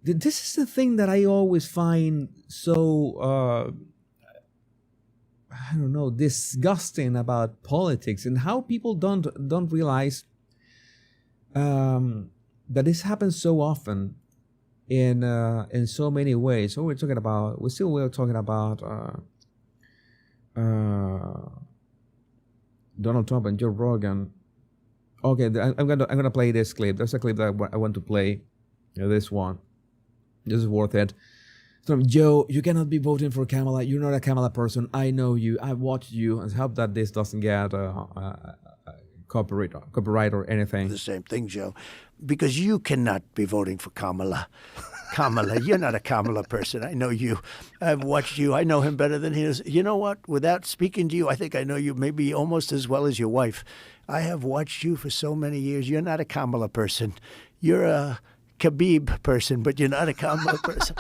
This is the thing that I always find so. I don't know, disgusting about politics and how people don't realize that this happens so often in so many ways. So we're talking about Donald Trump and Joe Rogan. Okay, I'm gonna play this clip. There's a clip that I want to play. This one. This is worth it. So, Joe, you cannot be voting for Kamala. You're not a Kamala person. I know you. I've watched you. And hope that this doesn't get copyright or anything. The same thing, Joe, because you cannot be voting for Kamala. Kamala, you're not a Kamala person. I know you. I've watched you. I know him better than he is. You know what? Without speaking to you, I think I know you maybe almost as well as your wife. I have watched you for so many years. You're not a Kamala person. You're a Khabib person, but you're not a Kamala person.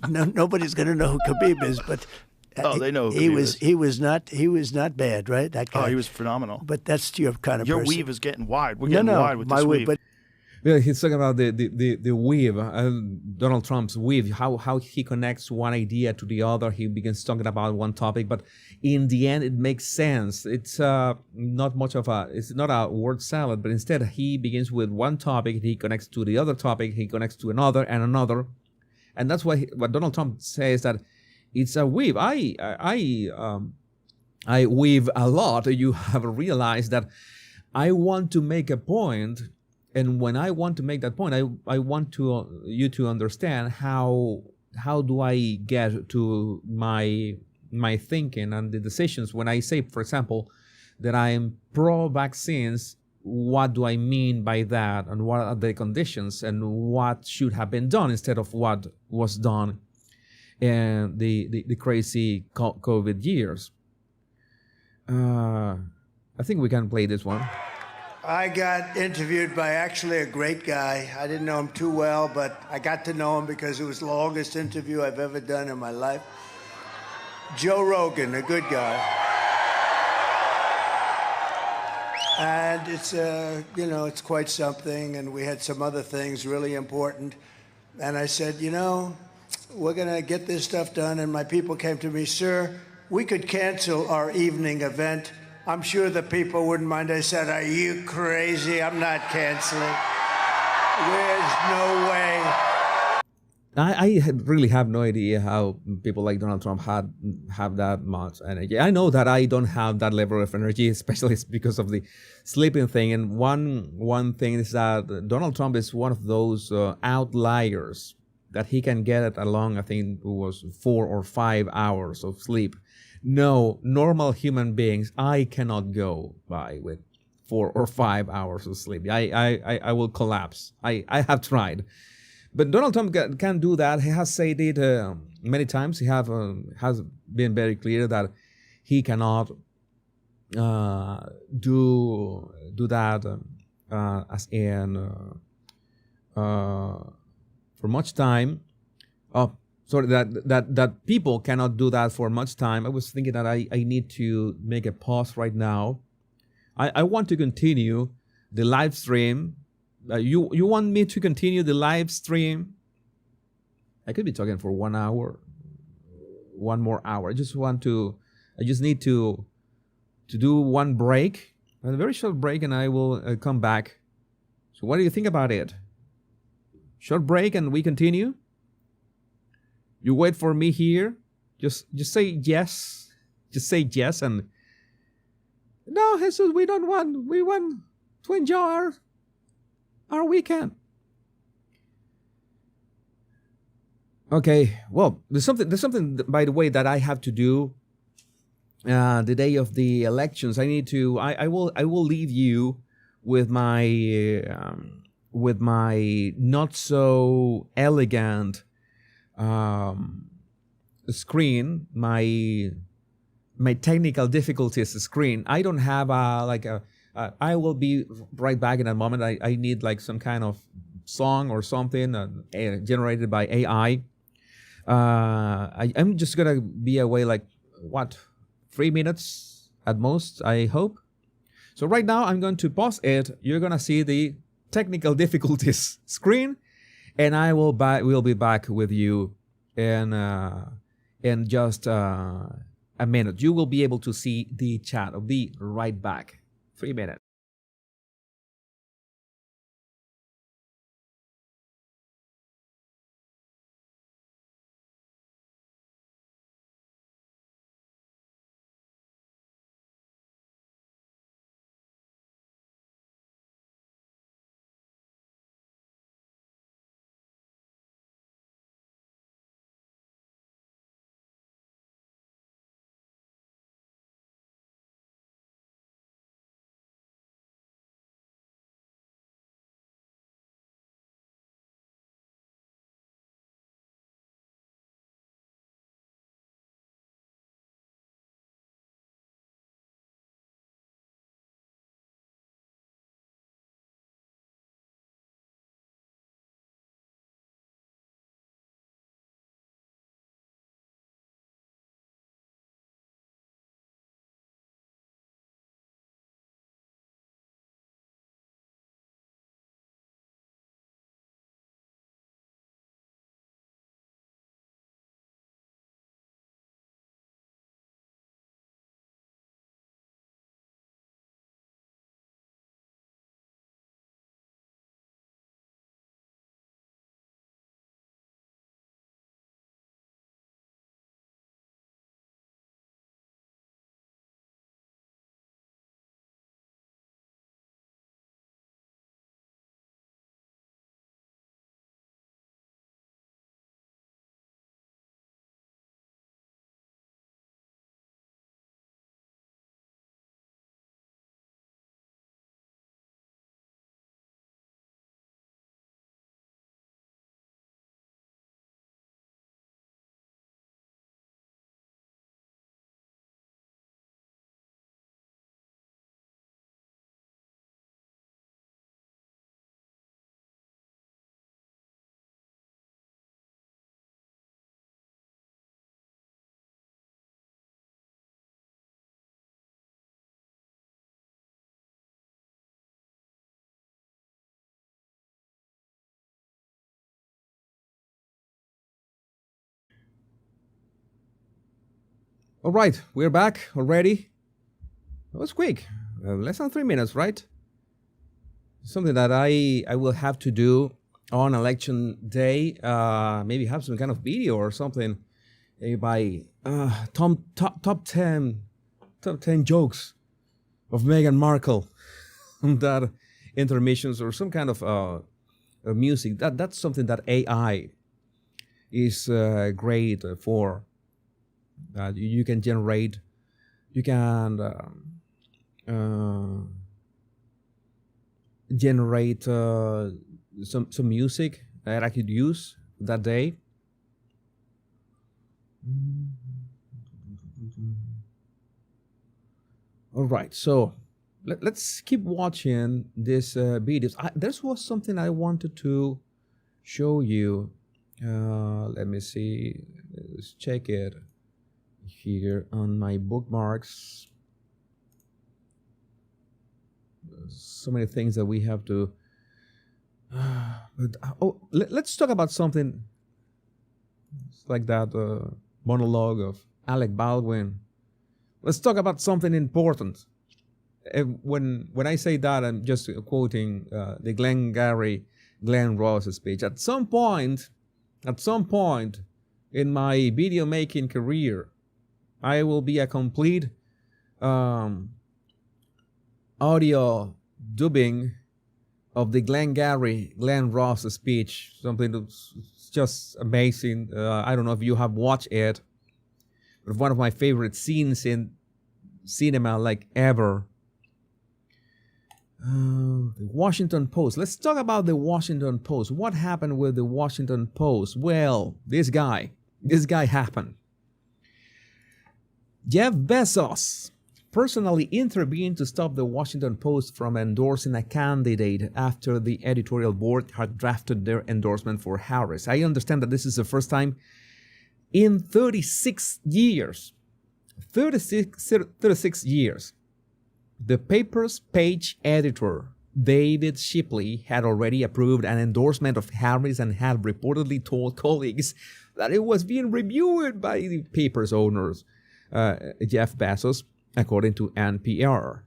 No, nobody's going to know who Khabib is, but they know who he was. He was not bad, right? That guy. Oh, he was phenomenal. But that's your kind of your person. weave is getting wide. We're getting wide with this weave. But yeah, he's talking about the weave, Donald Trump's weave, how he connects one idea to the other. He begins talking about one topic, but in the end, it makes sense. It's not much of it's not a word salad, but instead he begins with one topic, he connects to the other topic, he connects to another and another, and that's why what Donald Trump says that it's a weave. I weave a lot. You have realized that I want to make a point. And when I want to make that point, I want you to understand how do I get to my thinking and the decisions. When I say, for example, that I am pro-vaccines, what do I mean by that, and what are the conditions, and what should have been done instead of what was done in the crazy COVID years. I think we can play this one. I got interviewed by actually a great guy. I didn't know him too well, but I got to know him because it was the longest interview I've ever done in my life. Joe Rogan, a good guy. And it's, it's quite something, and we had some other things really important. And I said, we're going to get this stuff done. And my people came to me, sir, we could cancel our evening event. I'm sure the people wouldn't mind. I said, are you crazy? I'm not canceling. There's no way. I really have no idea how people like Donald Trump have that much energy. I know that I don't have that level of energy, especially because of the sleeping thing. And one thing is that Donald Trump is one of those outliers that he can get along, I think it was 4 or 5 hours of sleep. No, normal human beings, I cannot go by with 4 or 5 hours of sleep. I will collapse. I have tried. But Donald Trump can do that. He has said it many times. He has been very clear that he cannot do that as in for much time. Sorry, that people cannot do that for much time. I was thinking that I need to make a pause right now. I want to continue the live stream You want me to continue the live stream? I could be talking for 1 hour, 1 more hour. I just need to do one break, a very short break, and I will come back. So what do you think about it? Short break and we continue? You wait for me here? Just say yes. Just say yes and no, Jesus, we don't want. We want to enjoy our weekend. Okay. Well, there's something by the way that I have to do. The day of the elections, I need to. I will leave you with my not so elegant screen, my technical difficulties screen. I don't have I will be right back in a moment. I need like some kind of song or something generated by AI. I'm just gonna be away like 3 minutes at most, I hope. So right now I'm going to pause it. You're gonna see the technical difficulties screen, and we'll be back with you in just a minute. You will be able to see the chat. I'll be right back. 3 minutes. All right, we're back already. That was quick. Less than 3 minutes, right? Something that I will have to do on election day. Maybe have some kind of video or something by top 10 jokes of Meghan Markle. That intermissions or some kind of music. That's something that AI is great for. You can generate, you can generate some music that I could use that day. All right, so let's keep watching this videos. There was something I wanted to show you. Let me see. Let's check it here on my bookmarks. So many things that we have to Let's talk about something like that monologue of Alec Baldwin. Let's talk about something important. When I say that, I'm just quoting the Glenn Ross speech. At some point in my video making career, I will be a complete audio dubbing of the Glenn Ross speech. Something that's just amazing. I don't know if you have watched it, but one of my favorite scenes in cinema like ever. The Washington Post. Let's talk about the Washington Post. What happened with the Washington Post? Well, this guy happened. Jeff Bezos personally intervened to stop the Washington Post from endorsing a candidate after the editorial board had drafted their endorsement for Harris. I understand that this is the first time in 36 years, the paper's page editor, David Shipley, had already approved an endorsement of Harris and had reportedly told colleagues that it was being reviewed by the paper's owners, Jeff Bezos, according to NPR.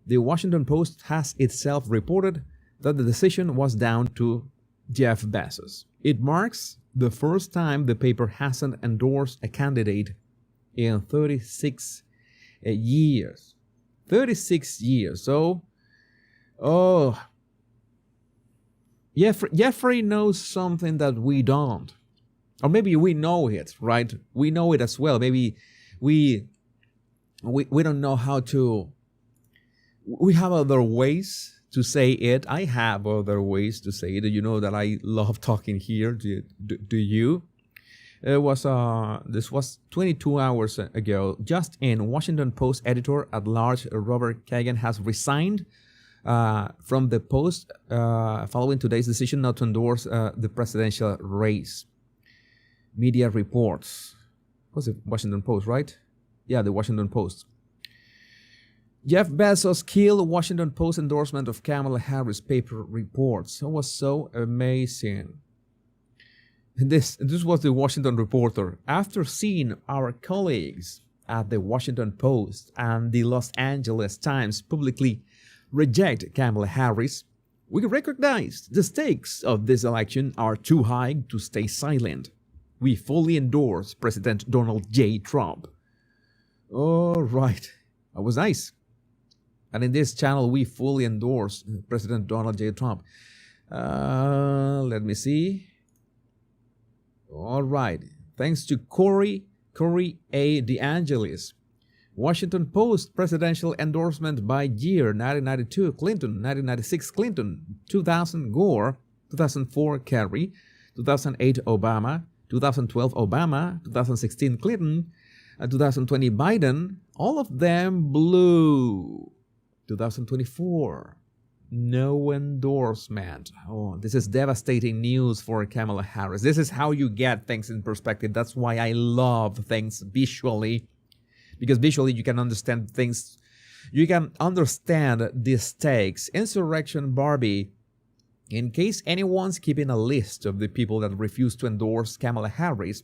The Washington Post has itself reported that the decision was down to Jeff Bezos. It marks the first time the paper hasn't endorsed a candidate in 36 years. 36 years. So, Jeffrey knows something that we don't. Or maybe we know it, right? We know it as well. Maybe we don't know how to. We have other ways to say it. I have other ways to say it. You know that I love talking here. Do you? This was 22 hours ago. Just in, Washington Post editor-at-large Robert Kagan has resigned from the Post following today's decision not to endorse the presidential race. Media reports. What's it? Washington Post, right? Yeah, the Washington Post. Jeff Bezos killed Washington Post endorsement of Kamala Harris, paper reports. It was so amazing. This was the Washington Reporter. After seeing our colleagues at the Washington Post and the Los Angeles Times publicly reject Kamala Harris, we recognize the stakes of this election are too high to stay silent. We fully endorse President Donald J. Trump. All right. That was nice. And in this channel, we fully endorse President Donald J. Trump. Let me see. All right. Thanks to Corey A. DeAngelis. Washington Post presidential endorsement by year: 1992 Clinton, 1996 Clinton, 2000 Gore, 2004 Kerry, 2008 Obama, 2012 Obama, 2016 Clinton, 2020 Biden. All of them blue. 2024. No endorsement. Oh, this is devastating news for Kamala Harris. This is how you get things in perspective. That's why I love things visually, because visually you can understand things. You can understand the stakes. Insurrection Barbie. In case anyone's keeping a list of the people that refuse to endorse Kamala Harris,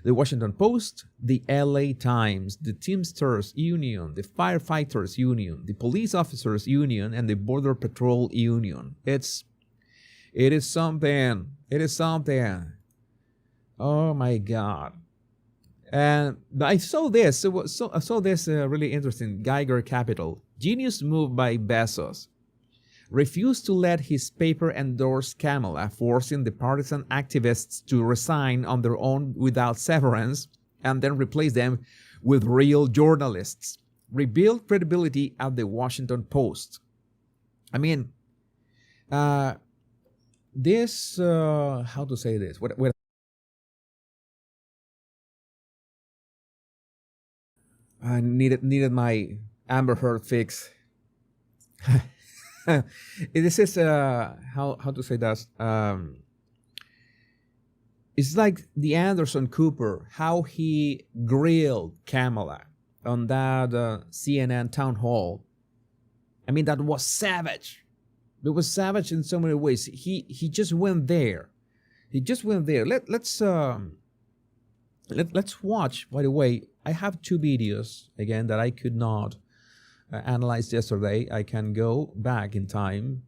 the Washington Post, the LA Times, the Teamsters Union, the Firefighters Union, the Police Officers Union, and the Border Patrol Union. It is something. It is something. Oh my God. And I saw this. I saw this really interesting. Geiger Capital. Genius move by Bezos. Refused to let his paper endorse Kamala, forcing the partisan activists to resign on their own without severance and then replace them with real journalists. Rebuild credibility at the Washington Post. I mean, this, how to say this? Wait. I needed my Amber Heard fix. This is how to say that. It's like the Anderson Cooper, how he grilled Kamala on that CNN town hall. I mean, that was savage. It was savage in so many ways. He just went there. He just went there. Let's watch. By the way, I have 2 videos again that I could not analyze yesterday. I can go back in time.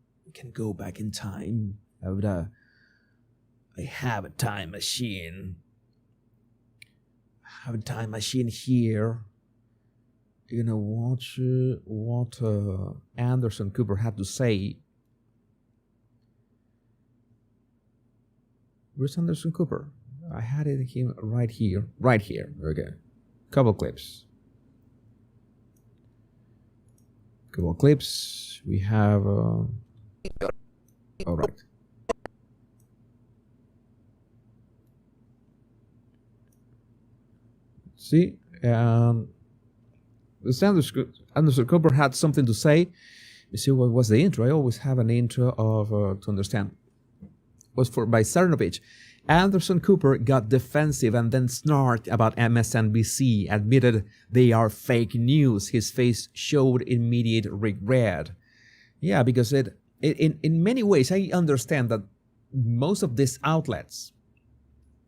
I have a time machine. I have a time machine here. You're gonna watch what Anderson Cooper had to say. Where's Anderson Cooper? I had it him right here. Right here. Okay. Couple clips. We have. All right. See, Anderson Cooper had something to say. You see, what was the intro? I always have an intro of to understand. Was by Cernovich. Anderson Cooper got defensive and then snarked about MSNBC, admitted they are fake news. His face showed immediate regret. Yeah, because in many ways, I understand that most of these outlets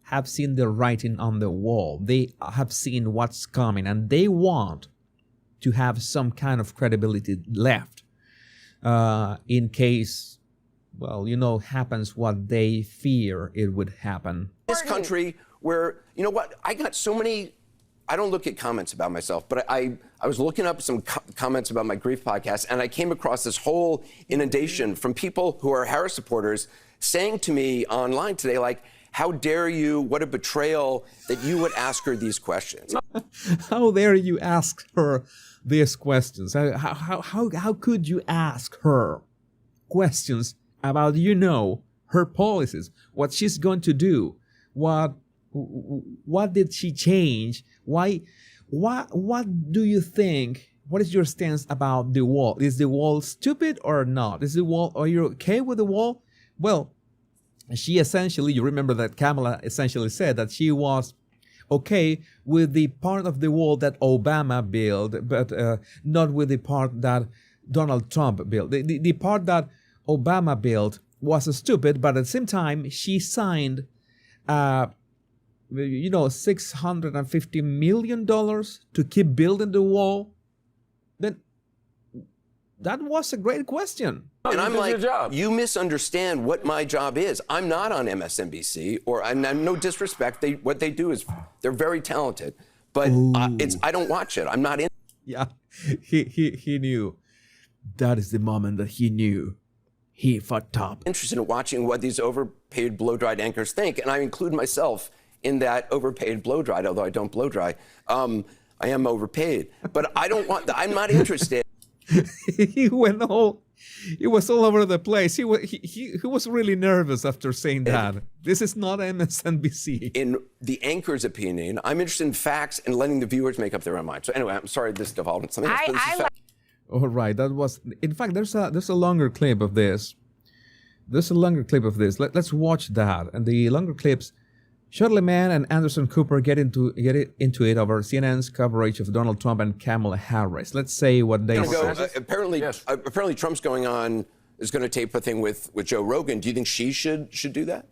have seen the writing on the wall. They have seen what's coming, and they want to have some kind of credibility left in case, well, happens what they fear it would happen. This country where, you know what, I got so many, I don't look at comments about myself, but I was looking up some comments about my grief podcast, and I came across this whole inundation from people who are Harris supporters saying to me online today, like, how dare you, what a betrayal that you would ask her these questions. How dare you ask her these questions? How could you ask her questions about, her policies, what she's going to do, what did she change, what do you think, what is your stance about the wall? Is the wall stupid or not? Are you okay with the wall? Well, she essentially, you remember that Kamala essentially said that she was okay with the part of the wall that Obama built, but not with the part that Donald Trump built. The part that Obama built was stupid, but at the same time, she signed, $650 million to keep building the wall. Then that was a great question. And I'm like, you misunderstand what my job is. I'm not on MSNBC, and no disrespect. What they do is they're very talented, but I don't watch it. I'm not in. Yeah, he knew. That is the moment that he knew he fucked up. Interested in watching what these overpaid blow-dried anchors think, and I include myself in that overpaid blow-dried, although I don't blow-dry. I am overpaid, but I don't want. I'm not interested. He was all over the place. He was really nervous after saying that. This is not MSNBC. In the anchor's opinion, I'm interested in facts and letting the viewers make up their own mind. So anyway, I'm sorry this devolved into something else, but this is fact. All right, that was. In fact, there's a longer clip of this. Let's watch that. And the longer clips, Shirley Mann and Anderson Cooper get into it over CNN's coverage of Donald Trump and Kamala Harris. Let's say what they say. Apparently Trump's is going to tape a thing with Joe Rogan. Do you think she should do that?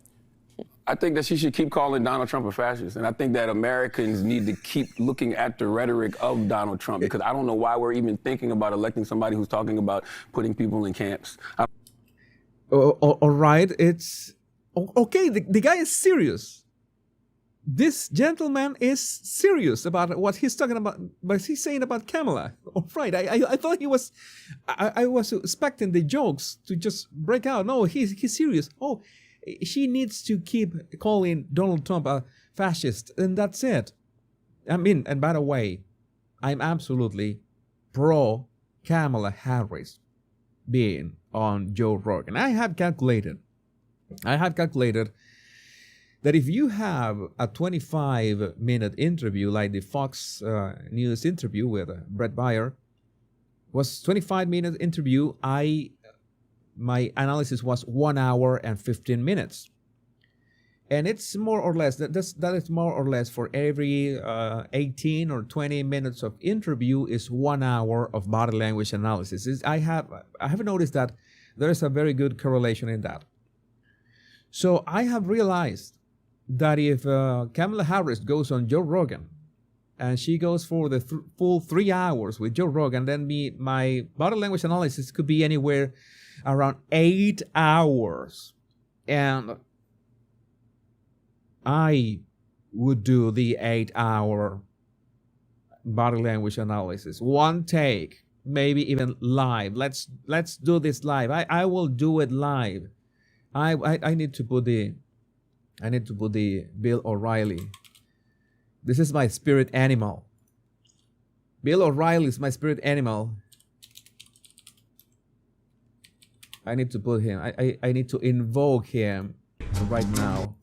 I think that she should keep calling Donald Trump a fascist. And I think that Americans need to keep looking at the rhetoric of Donald Trump, because I don't know why we're even thinking about electing somebody who's talking about putting people in camps. All right, it's okay. The guy is serious. This gentleman is serious about what he's talking about, what he's saying about Kamala. All right, I thought he was, I was expecting the jokes to just break out. No, he's serious. Oh, she needs to keep calling Donald Trump a fascist, and that's it. I mean, and by the way, I'm absolutely pro Kamala Harris being on Joe Rogan. I have calculated that if you have a 25-minute interview like the Fox News interview with Brett Baier, was 25-minute interview, my analysis was 1 hour and 15 minutes. And it's more or less, that is more or less for every 18 or 20 minutes of interview is 1 hour of body language analysis. I have noticed that There is a very good correlation in that. So I have realized that if Kamala Harris goes on Joe Rogan and she goes for the full 3 hours with Joe Rogan, then my body language analysis could be anywhere around 8 hours. And I would do the 8-hour body language analysis. One take, maybe even live. Let's do this live. I will do it live. I need to put the Bill O'Reilly. This is my spirit animal. Bill O'Reilly is my spirit animal. I need to put him. I need to invoke him right now.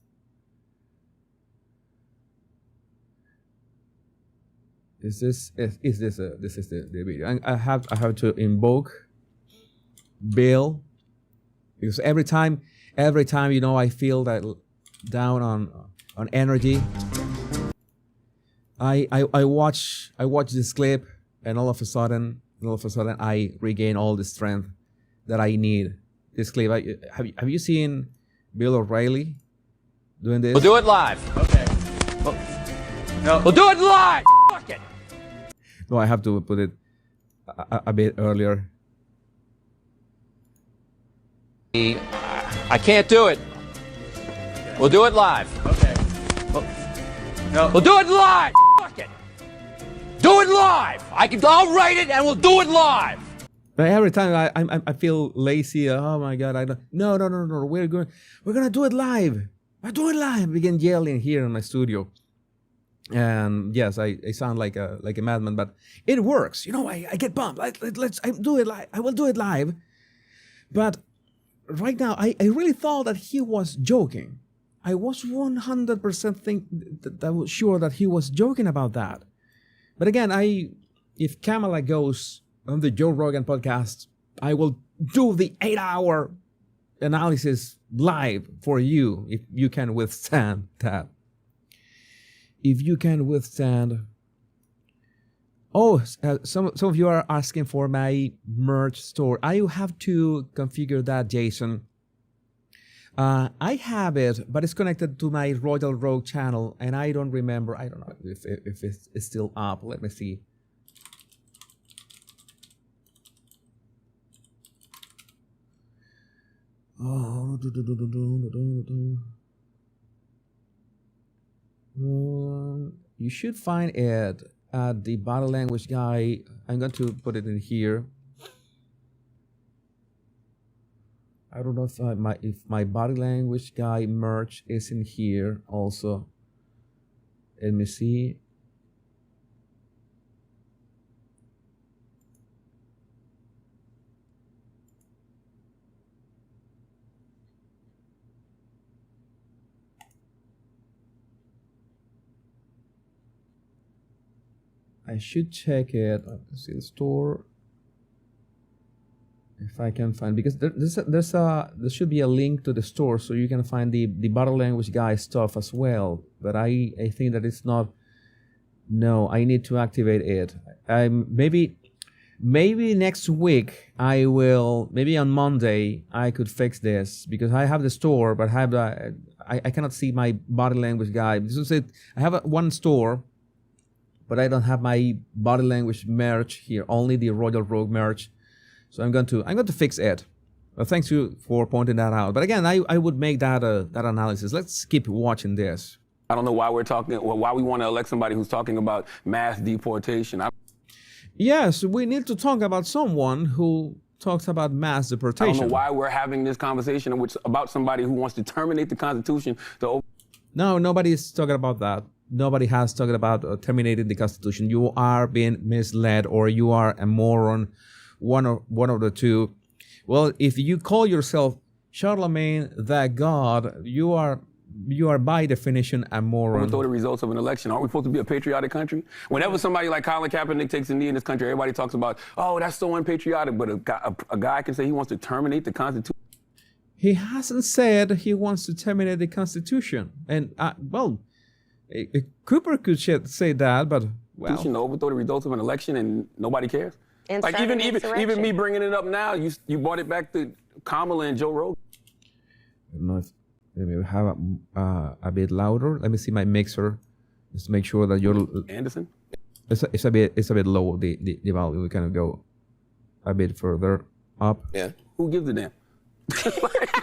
This is the video. I have to invoke Bill, because every time I feel that down on energy, I watch this clip, and all of a sudden I regain all the strength that I need. This clip, have you seen Bill O'Reilly doing this? We'll do it live. Okay. No. We'll do it live. Fuck it. No, I have to put it a bit earlier. I can't do it. We'll do it live. Okay. No. We'll do it live. Fuck it. Do it live. I'll write it and we'll do it live. But every time I feel lazy. Oh my God! I don't. No. We're gonna do it live. I do it live. I begin yelling here in my studio. And yes, I sound like a madman, but it works. You know, I get pumped. I do it live. I will do it live. But right now, I really thought that he was joking. I was 100% sure that he was joking about that. But again, if Kamala goes on the Joe Rogan podcast, I will do the 8-hour analysis live for you if you can withstand that. If you can withstand. Oh, some of you are asking for my merch store. I have to configure that, Jason. I have it, but it's connected to my Royal Rogue channel, and I don't remember. I don't know if it's still up. Let me see. Oh, you should find it at the body language guy. I'm going to put it in here. I don't know if my body language guy merch is in here also. Let me see. I should check it. Let's see the store. If I can find, because there should be a link to the store so you can find the body language guy stuff as well. But I think that it's not. No, I need to activate it. Maybe next week I will. Maybe on Monday I could fix this, because I have the store, but I cannot see my body language guy. This is it. I have one store, but I don't have my body language merch here. Only the Royal Rogue merch. So I'm going to fix it. Thanks you for pointing that out. But again, I would make that analysis. Let's keep watching this. I don't know why why we want to elect somebody who's talking about mass deportation. Yes, we need to talk about someone who talks about mass deportation. I don't know why we're having this conversation about somebody who wants to terminate the Constitution. No, nobody is talking about that. Nobody has talked about terminating the Constitution. You are being misled, or you are a moron. One of the two. Well, if you call yourself Charlemagne the God, you are by definition a moron. Throw the results of an election. Aren't we supposed to be a patriotic country? Whenever somebody like Colin Kaepernick takes a knee in this country, everybody talks about, oh, that's so unpatriotic. But a guy can say he wants to terminate the Constitution. He hasn't said he wants to terminate the Constitution. And, Cooper could say that, but, well. Overthrow the results of an election and nobody cares? Like even me bringing it up now, you brought it back to Kamala and Joe Rogan. I don't know if maybe have a bit louder. Let me see my mixer, just to make sure that you're Anderson. It's a bit low. The volume. We kind of go a bit further up. Yeah. Who gives a damn?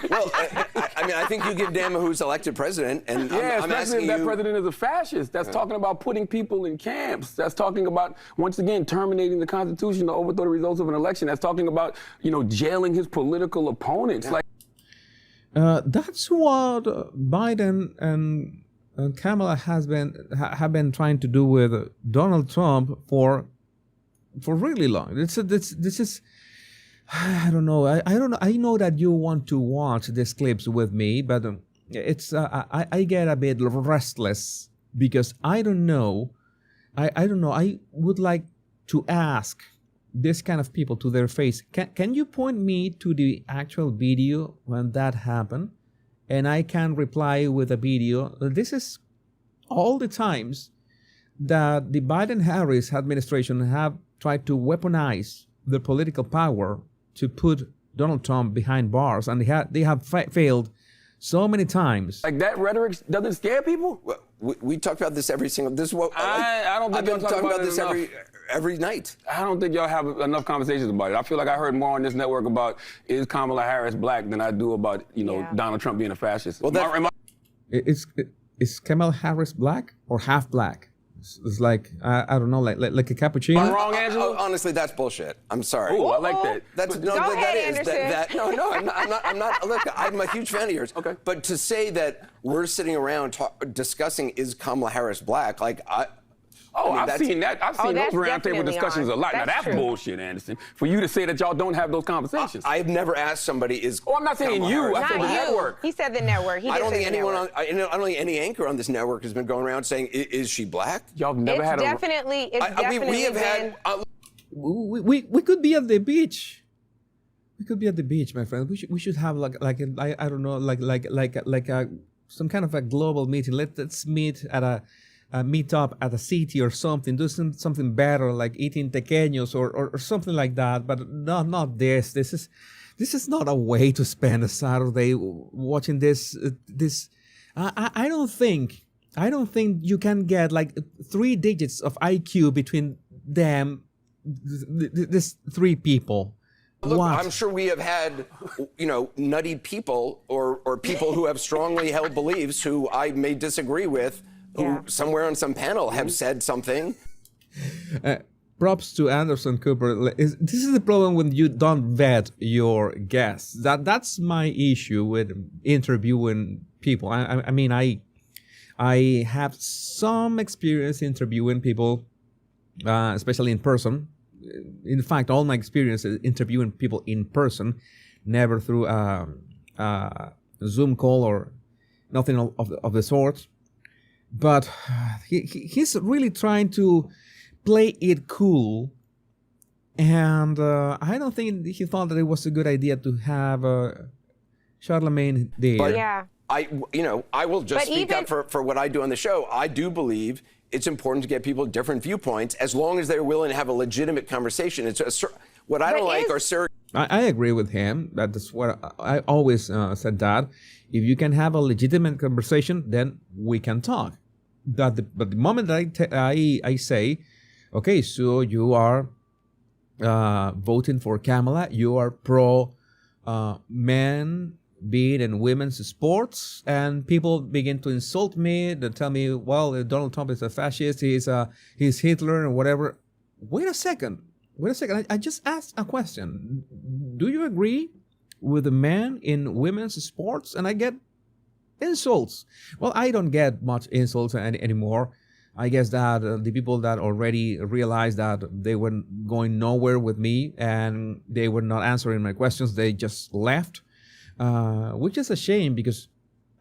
Well, I mean, I think you give a damn who's elected president, and yeah, I'm especially asking if that you. president is a fascist. That's talking about putting people in camps. That's talking about, once again, terminating the Constitution to overthrow the results of an election. That's talking about, jailing his political opponents. Yeah. Like, that's what Biden and Kamala have been trying to do with Donald Trump for really long. This is. I don't know. I don't know. I know that you want to watch these clips with me, but it's I get a bit restless because I don't know. I don't know. I would like to ask this kind of people to their face. Can you point me to the actual video when that happened, and I can reply with a video. This is all the times that the Biden-Harris administration have tried to weaponize the political power to put Donald Trump behind bars, and they have failed so many times. Like that rhetoric doesn't scare people? Well, we talk about this every single. This is what I don't think I've been talking about this every night. I don't think y'all have enough conversations about it. I feel like I heard more on this network about is Kamala Harris black than I do about Donald Trump being a fascist. Well, is Kamala Harris black or half black? It's like I don't know, like a cappuccino. Am I wrong, Angelo? Honestly, that's bullshit. I'm sorry. Oh, I like that. That's Go ahead, Anderson. No, I'm not. Look, I'm a huge fan of yours. Okay. But to say that we're sitting around discussing is Kamala Harris black, like I've seen that. I've seen those roundtable discussions a lot. Now that's true. Bullshit, Anderson. For you to say that y'all don't have those conversations. I've never asked somebody is. I'm not saying Kamala you. Harris I said the black? network. He said the network. I don't think anyone I don't think any anchor on this network has been going around saying, "Is she black?" Y'all have never had definitely. We have had. We could be at the beach. We could be at the beach, my friend. We should have I don't know, like some kind of a global meeting. Let's meet at a meet up at a city or something. Do something better, like eating tequeños or something like that. But not this. This is not a way to spend a Saturday watching this. I don't think you can get like 3 digits of IQ between them. These 3 people. Look, what? I'm sure we have had, nutty people or people who have strongly held beliefs who I may disagree with, who somewhere on some panel have said something. Props to Anderson Cooper. This is the problem when you don't vet your guests. That's my issue with interviewing people. I mean, I have some experience interviewing people, especially in person. In fact, all my experience is interviewing people in person, never through a Zoom call or nothing of the sort. But he's really trying to play it cool, and I don't think he thought that it was a good idea to have Charlemagne there. But yeah. I will just speak up for what I do on the show. I do believe it's important to get people different viewpoints as long as they're willing to have a legitimate conversation. What I don't like are surrogate. I agree with him. That's what I always said, that if you can have a legitimate conversation, then we can talk. But the moment that I say, okay, so you are voting for Kamala, you are pro men being in women's sports, and people begin to insult me. They tell me, well, Donald Trump is a fascist, he's Hitler and whatever. Wait a second. I just asked a question. Do you agree with the men in women's sports? And I get insults. Well, I don't get much insults anymore. I guess that the people that already realized that they were going nowhere with me and they were not answering my questions, they just left. Which is a shame, because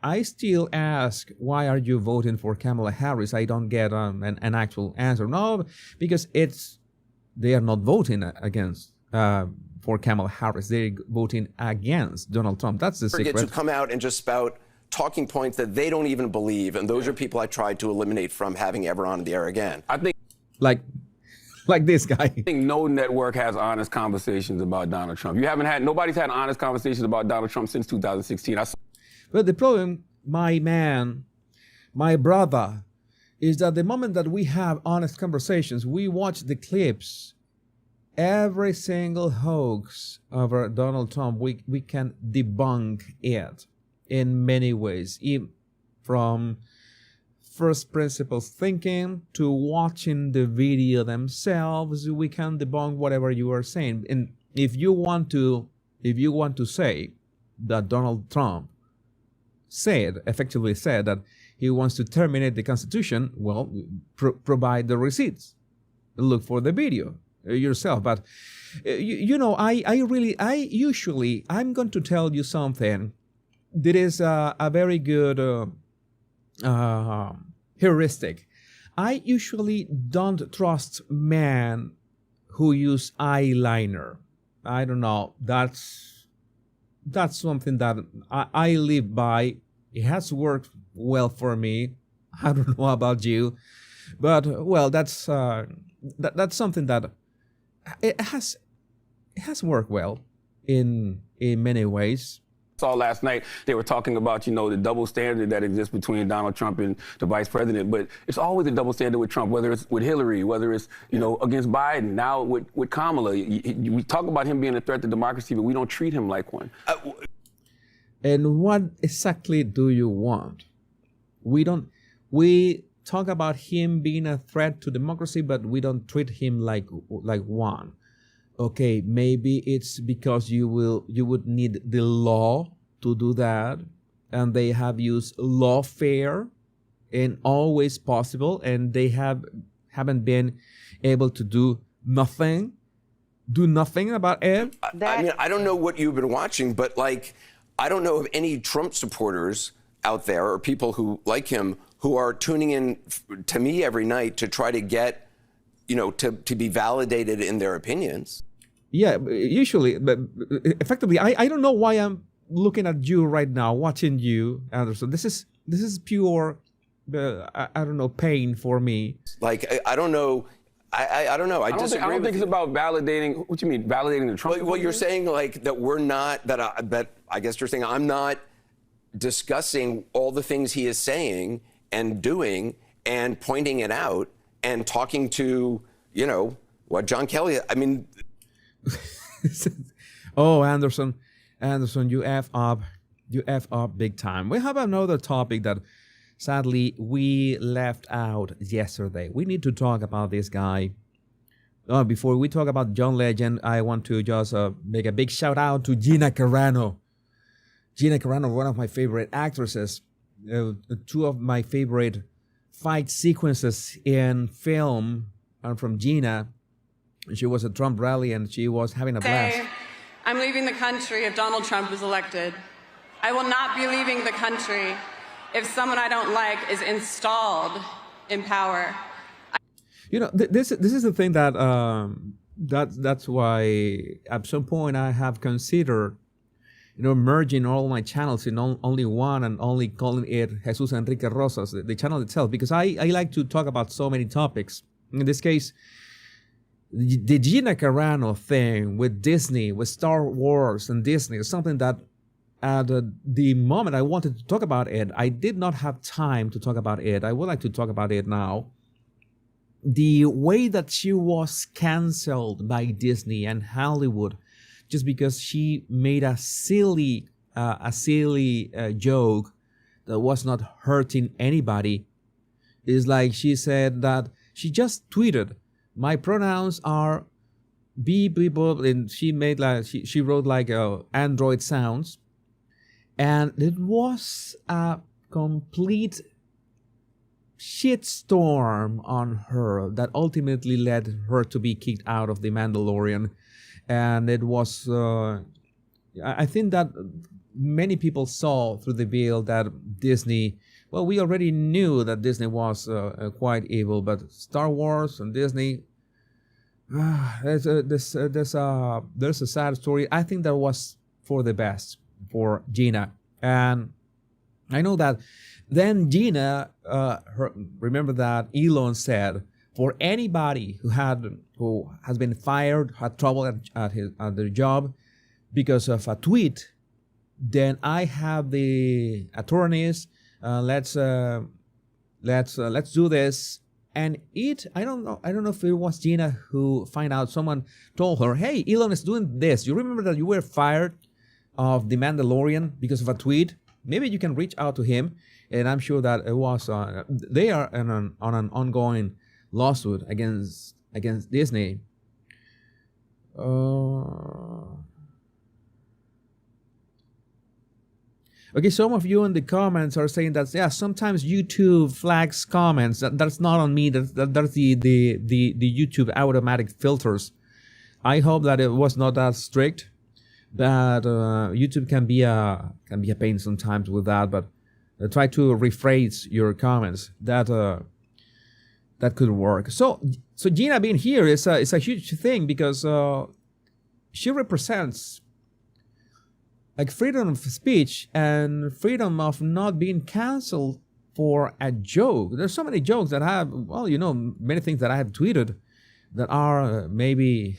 I still ask, why are you voting for Kamala Harris? I don't get an actual answer. No, because they are not voting against for Kamala Harris. They're voting against Donald Trump. That's the secret. To come out and just spout talking points that they don't even believe, and those are people I tried to eliminate from having ever on the air again. I think, like like this guy. I think no network has honest conversations about Donald Trump. Nobody's had honest conversations about Donald Trump since 2016. But the problem, my man, my brother, is that the moment that we have honest conversations, we watch the clips, every single hoax over Donald Trump, we can debunk it in many ways, from first principles thinking to watching the video themselves. We can debunk whatever you are saying. And if you want to say that Donald Trump effectively said that he wants to terminate the Constitution, well, provide the receipts. Look for the video yourself. But I'm going to tell you something that is a very good heuristic. I usually don't trust men who use eyeliner. I don't know. That's something that I live by. It has worked well for me. I don't know about you, but well, that's something that it has worked well in many ways. Saw last night they were talking about the double standard that exists between Donald Trump and the vice president, but it's always a double standard with Trump, whether it's with Hillary, whether it's against Biden, now with Kamala. We talk about him being a threat to democracy, but we don't treat him like one. And what exactly do you want? We talk about him being a threat to democracy, but we don't treat him like one. Okay, maybe it's because you would need the law to do that, and they have used lawfare in all ways possible, and they haven't been able to do nothing about it. I mean, I don't know what you've been watching, but I don't know of any Trump supporters out there or people who like him who are tuning in to me every night to try to get, to be validated in their opinions. Yeah, usually, but effectively, I don't know why I'm looking at you right now, watching you, Anderson. This is pure, I don't know, pain for me. I don't know. I don't know. I don't think it's about validating. What you mean, validating the Trump? Well, you're saying that we're not. That I guess you're saying I'm not discussing all the things he is saying and doing and pointing it out and talking to what John Kelly. I mean. Oh, Anderson, you F up big time. We have another topic that sadly we left out yesterday. We need to talk about this guy. Before we talk about John Legend, I want to just make a big shout out to Gina Carano. Gina Carano, one of my favorite actresses. Two of my favorite fight sequences in film are from Gina. She was at Trump rally and she was having a blast. I'm leaving the country if Donald Trump is elected. I will not be leaving the country if someone I don't like is installed in power. This is the thing that's why at some point I have considered merging all my channels in only one and only calling it Jesus Enrique Rosas, the channel itself, because I like to talk about so many topics. In this case, the Gina Carano thing with Disney, with Star Wars and Disney, is something that at the moment I wanted to talk about it, I did not have time to talk about it. I would like to talk about it now. The way that she was canceled by Disney and Hollywood just because she made a silly joke that was not hurting anybody is like she said that she just tweeted, "My pronouns are beep, and she made she wrote Android sounds, and it was a complete shitstorm on her that ultimately led her to be kicked out of The Mandalorian. And it was, I think that many people saw through the veil that Disney, well, we already knew that Disney was quite evil, but Star Wars and Disney, there's a sad story. I think that was for the best for Gina. And I know that then Gina, remember that Elon said for anybody who has been fired, had trouble at their job because of a tweet, then I have the attorneys. Let's do this. And I don't know if it was Gina who find out, someone told her, hey, Elon is doing this. You remember that you were fired of The Mandalorian because of a tweet? Maybe you can reach out to him. And I'm sure that it was, they are on an ongoing lawsuit against Disney. Okay, some of you in the comments are saying that, yeah, sometimes YouTube flags comments. That's not on me. That's the YouTube automatic filters. I hope that it was not that strict. That YouTube can be a pain sometimes with that, but try to rephrase your comments. That could work. So Gina being here is a huge thing, because she represents like freedom of speech and freedom of not being canceled for a joke. There's so many jokes that I have, many things that I have tweeted that are maybe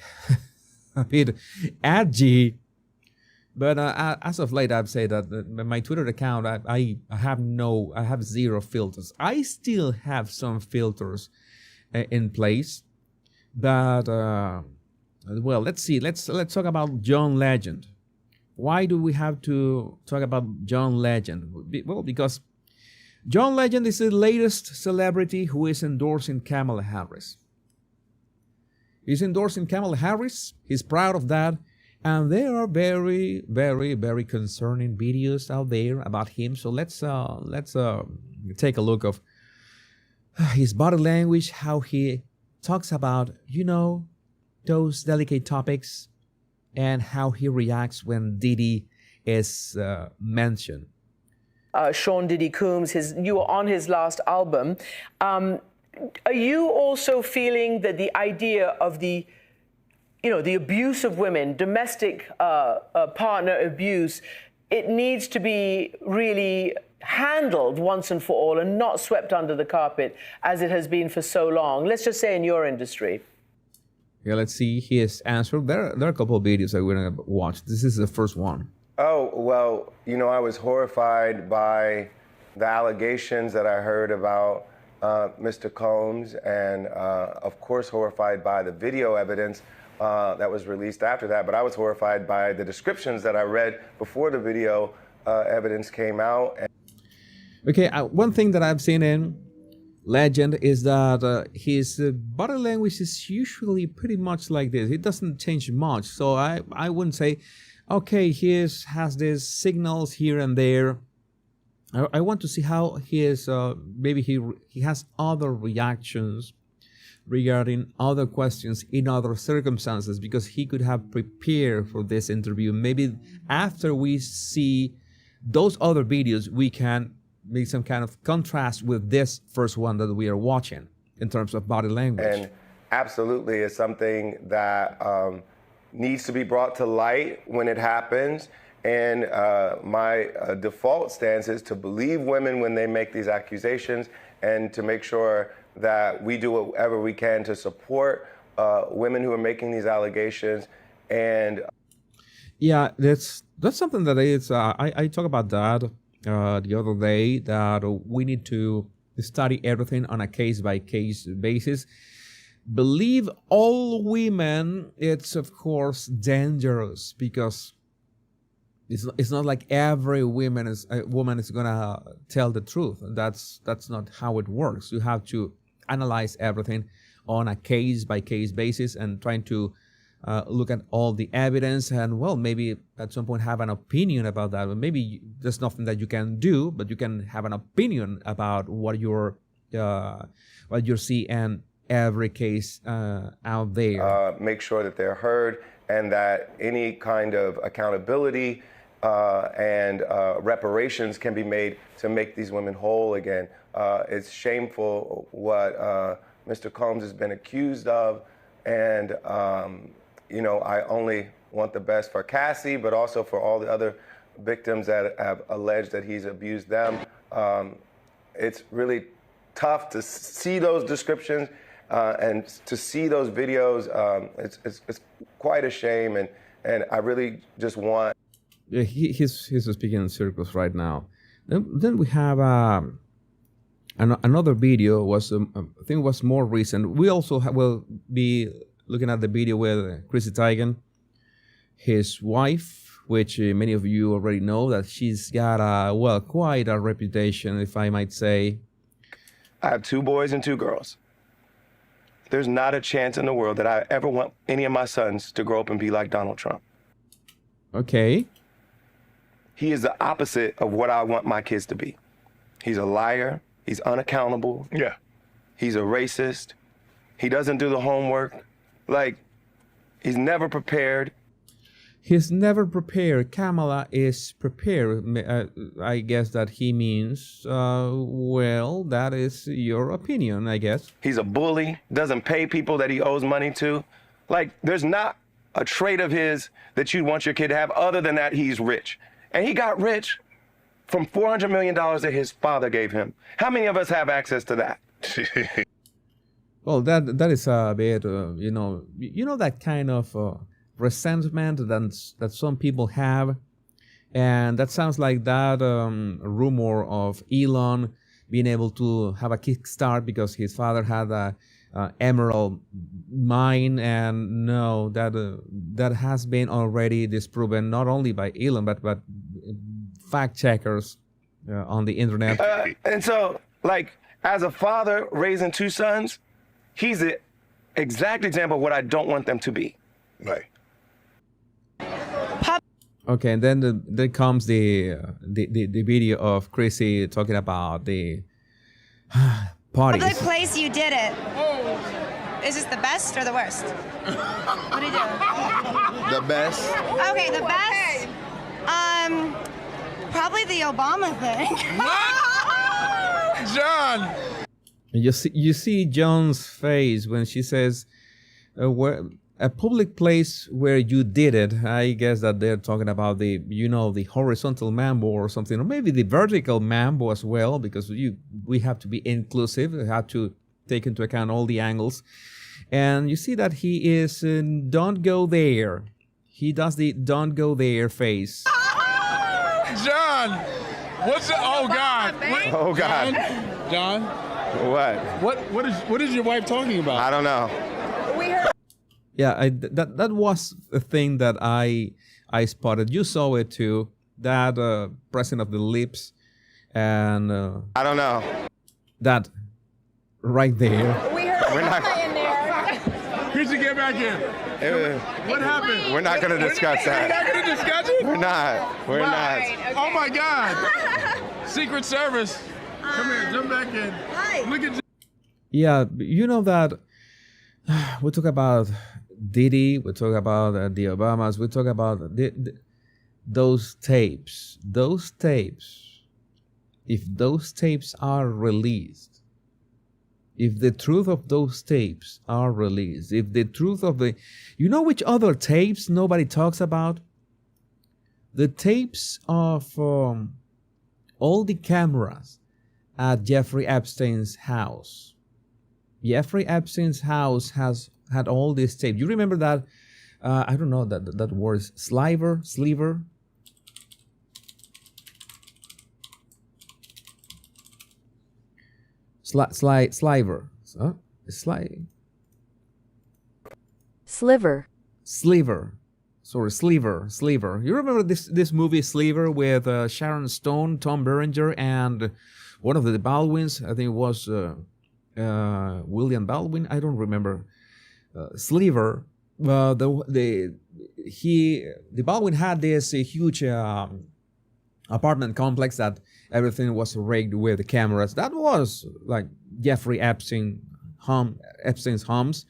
a bit edgy. But as of late, I'd say that my Twitter account, I have zero filters. I still have some filters in place. But, well, let's see. Let's talk about John Legend. Why do we have to talk about John Legend? Well, because John Legend is the latest celebrity who is endorsing Kamala Harris. He's endorsing Kamala Harris. He's proud of that. And there are very, very, very concerning videos out there about him. So let's take a look of his body language, how he talks about, those delicate topics, and how he reacts when Diddy is mentioned. Sean Diddy Combs, you were on his last album. Are you also feeling that the idea of the abuse of women, domestic partner abuse, it needs to be really handled once and for all and not swept under the carpet as it has been for so long? Let's just say in your industry. Yeah, let's see his answer. There are a couple of videos that we're going to watch. This is the first one. Oh, well, I was horrified by the allegations that I heard about Mr. Combs, and of course horrified by the video evidence that was released after that. But I was horrified by the descriptions that I read before the video evidence came out. Okay, one thing that I've seen in Legend is that his body language is usually pretty much like this. It doesn't change much. So I wouldn't say, okay, he has these signals here and there. I want to see how he is, maybe he has other reactions regarding other questions in other circumstances, because he could have prepared for this interview. Maybe after we see those other videos, we can make some kind of contrast with this first one that we are watching in terms of body language. And absolutely is something that needs to be brought to light when it happens. And my default stance is to believe women when they make these accusations, and to make sure that we do whatever we can to support women who are making these allegations. And yeah, that's something that is, I talked about that the other day, that we need to study everything on a case-by-case basis. Believe all women, it's of course dangerous, because it's not like every woman is gonna tell the truth. That's not how it works. You have to analyze everything on a case-by-case basis and trying to look at all the evidence, and well, maybe at some point have an opinion about that. But maybe there's nothing that you can do, but you can have an opinion about what you see in every case out there. Make sure that they're heard, and that any kind of accountability and reparations can be made to make these women whole again. It's shameful what Mr. Combs has been accused of, and I only want the best for Cassie, but also for all the other victims that have alleged that he's abused them. It's really tough to see those descriptions And to see those videos, it's quite a shame. And I really just want. Yeah, he's speaking in circles right now. Then we have another video. Was I think was more recent. We also will be looking at the video with Chrissy Teigen, his wife, which many of you already know that she's got quite a reputation, if I might say. I have 2 boys and 2 girls. There's not a chance in the world that I ever want any of my sons to grow up and be like Donald Trump. Okay. He is the opposite of what I want my kids to be. He's a liar. He's unaccountable. Yeah. He's a racist. He doesn't do the homework. Like, he's never prepared. He's never prepared. Kamala is prepared. I guess that he means, well, that is your opinion, I guess. He's a bully, doesn't pay people that he owes money to. Like, there's not a trait of his that you'd want your kid to have other than that he's rich. And he got rich from $400 million that his father gave him. How many of us have access to that? Well, that is a bit, you know that kind of resentment that some people have, and that sounds like that rumor of Elon being able to have a kickstart because his father had a emerald mine, and no, that has been already disproven not only by Elon but fact checkers on the internet. And so, like, as a father raising 2 sons, he's the exact example of what I don't want them to be. Right. Okay, and then there comes the video of Chrissy talking about the parties. Public place, you did it. Is this the best or the worst? What do you do? The best. Okay, the best. Probably the Obama thing. John. You see John's face when she says, a public place where you did it. I guess that they're talking about the horizontal mambo or something, or maybe the vertical mambo as well, because we have to be inclusive. We have to take into account all the angles. And you see that he is don't go there. He does the don't go there face. John, what's it? Oh God! Oh God! John? What is your wife talking about? I don't know. Yeah, that was a thing that I spotted. You saw it too. That pressing of the lips, and I don't know. That right there. We're not. Chrissy, get back here. What happened? We're not going to discuss that. We're not going to discuss it? We're not. We're not. Okay. Oh my God. Secret Service. Come here, jump back in. Hi. Look at you. Yeah, you know that we talk about Diddy, we talk about the Obamas, we talk about those tapes. Those tapes, if those tapes are released, if the truth of those tapes are released, if the truth of you know which other tapes nobody talks about? The tapes of all the cameras at Jeffrey Epstein's house. Jeffrey Epstein's house had all these tapes. You remember that? I don't know that word is sliver. Sliver. Huh? Sliver. Sorry, Sliver. You remember this movie Sliver with Sharon Stone, Tom Berenger, and one of the Baldwins? I think it was William Baldwin. I don't remember. Sliver. The Baldwin had this huge apartment complex that everything was rigged with the cameras. That was like Jeffrey Epstein's homes,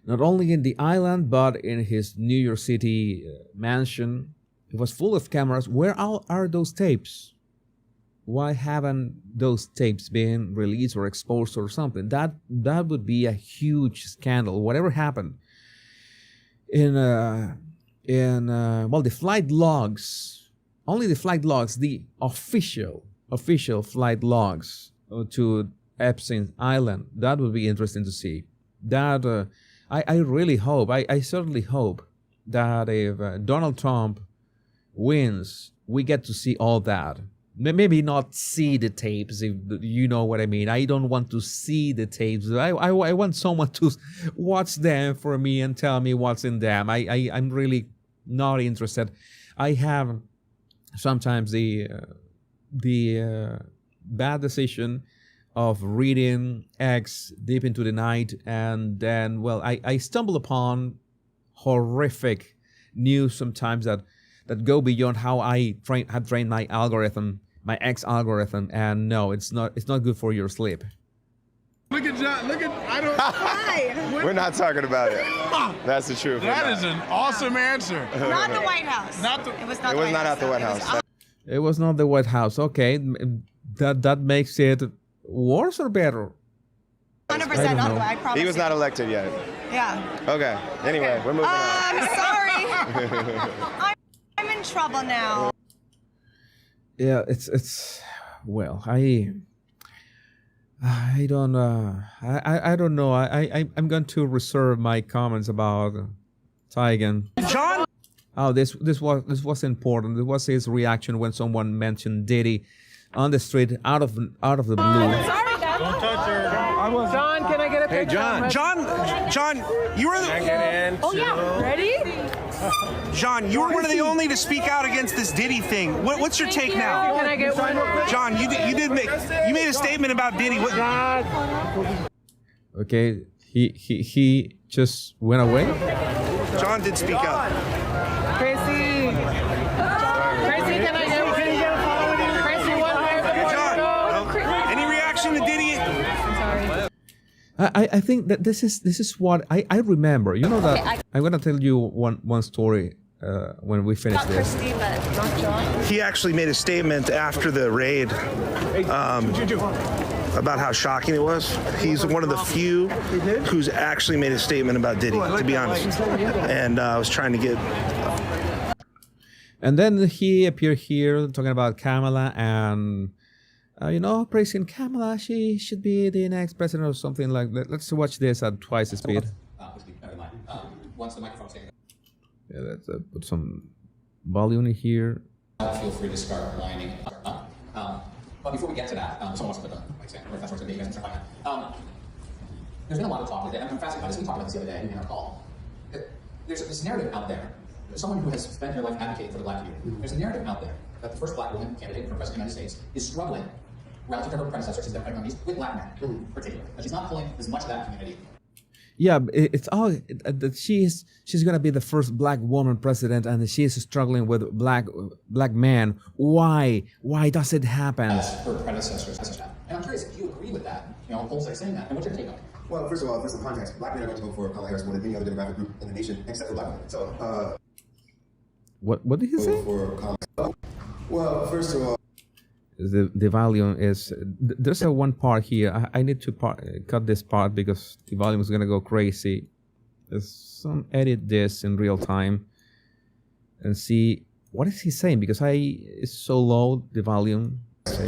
not only in the island but in his New York City mansion. It was full of cameras. Where are those tapes? Why haven't those tapes been released or exposed or something? That would be a huge scandal. Whatever happened in the flight logs, only the flight logs, the official flight logs to Epstein's island. That would be interesting to see. that I really hope, I certainly hope that if Donald Trump wins, we get to see all that. Maybe not see the tapes, if you know what I mean. I don't want to see the tapes. I want someone to watch them for me and tell me what's in them. I'm really not interested. I have sometimes the bad decision of reading X deep into the night, and then, well, I stumble upon horrific news sometimes that go beyond how I have trained my algorithm, my X algorithm, and no, it's not good for your sleep. Look at John. Look at I don't. Hi. We're not talking about it. That's the truth. That is an awesome answer. Not the White House. It was not. It was not at the White House. It was not the White House. Okay, that makes it worse or better? 100% not. I promise. He was not elected yet. Yeah. Okay. Anyway, we're moving on. I'm sorry. I'm in trouble now. Yeah, it's well, I don't I don't know. I'm going to reserve my comments about Tigan. John. Oh, this was important. It was his reaction when someone mentioned Diddy on the street out of the blue. Sorry, guys. Don't touch her. John, can I get a picture? Hey, John, you were the. Oh yeah, ready? John, you were one of the only to speak out against this Diddy thing. What's your take now? Can I get one? John, you made a statement about Diddy. Okay, he just went away. John did speak out. Tracy, can I get one? Tracy, John, any reaction to Diddy? I think that this is what I remember. You know that I'm gonna tell you one story when we finish this. He actually made a statement after the raid about how shocking it was. He's one of the few who's actually made a statement about Diddy, to be honest. And I was trying to get. And then he appeared here talking about Kamala and. Praising Kamala, she should be the next president or something like that. Let's watch this at twice the speed. Once the microphone's taken. Yeah, let's put some volume in here. Feel free to start lining up. But before we get to that, someone wants to put the mic stand, or if that's what's going to be, you guys can start lining up. There's been a lot of talk today. I'm fascinated by this. We talked about this the other day in our call. There's this narrative out there. Someone who has spent their life advocating for the black community. There's a narrative out there that the first black woman candidate for president of the United States is struggling relative to her predecessors, she's Democratic nominees, with black men, particularly. But she's not pulling as much of that community. Yeah, it's all that she's gonna be the first black woman president, and she is struggling with black men. Why does it happen? As her predecessors, and I'm curious if you agree with that. Polls are saying that, and what's your take on it? Well, first of all, for some context, black men are going to vote for Kamala Harris more than any other demographic group in the nation, except for black women. So, what did he say? For Kamala. Well, first of all. The volume is there's a one part here. I need to cut this part because the volume is gonna go crazy. There's some edit this in real time and see what is he saying because it's so low the volume.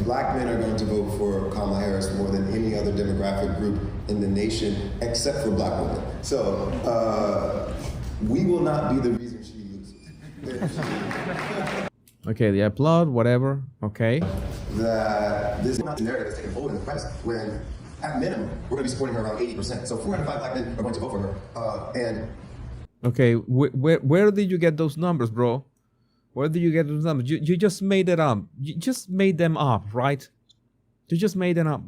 Black men are going to vote for Kamala Harris more than any other demographic group in the nation except for black women. So we will not be the reason she loses. Okay, the applaud, whatever. Okay. That this is not the narrative that's taking hold in the press when, at minimum, we're going to be supporting her around 80%. So 4 out of 5 black men are going to vote for her. And okay, where did you get those numbers, bro? Where did you get those numbers? You just made it up. You just made them up, right? You just made them up.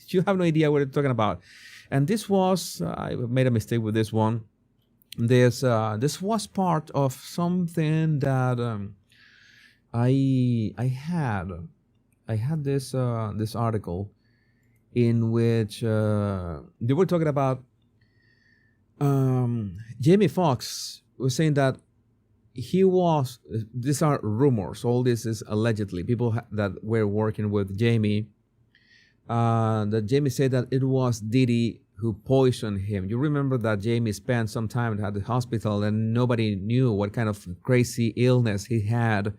You have no idea what you're talking about. And this was I made a mistake with this one. This was part of something that. I had this article in which they were talking about Jamie Foxx was saying that these are rumors, all this is allegedly, people that were working with Jamie, that Jamie said that it was Diddy who poisoned him. You remember that Jamie spent some time at the hospital and nobody knew what kind of crazy illness he had.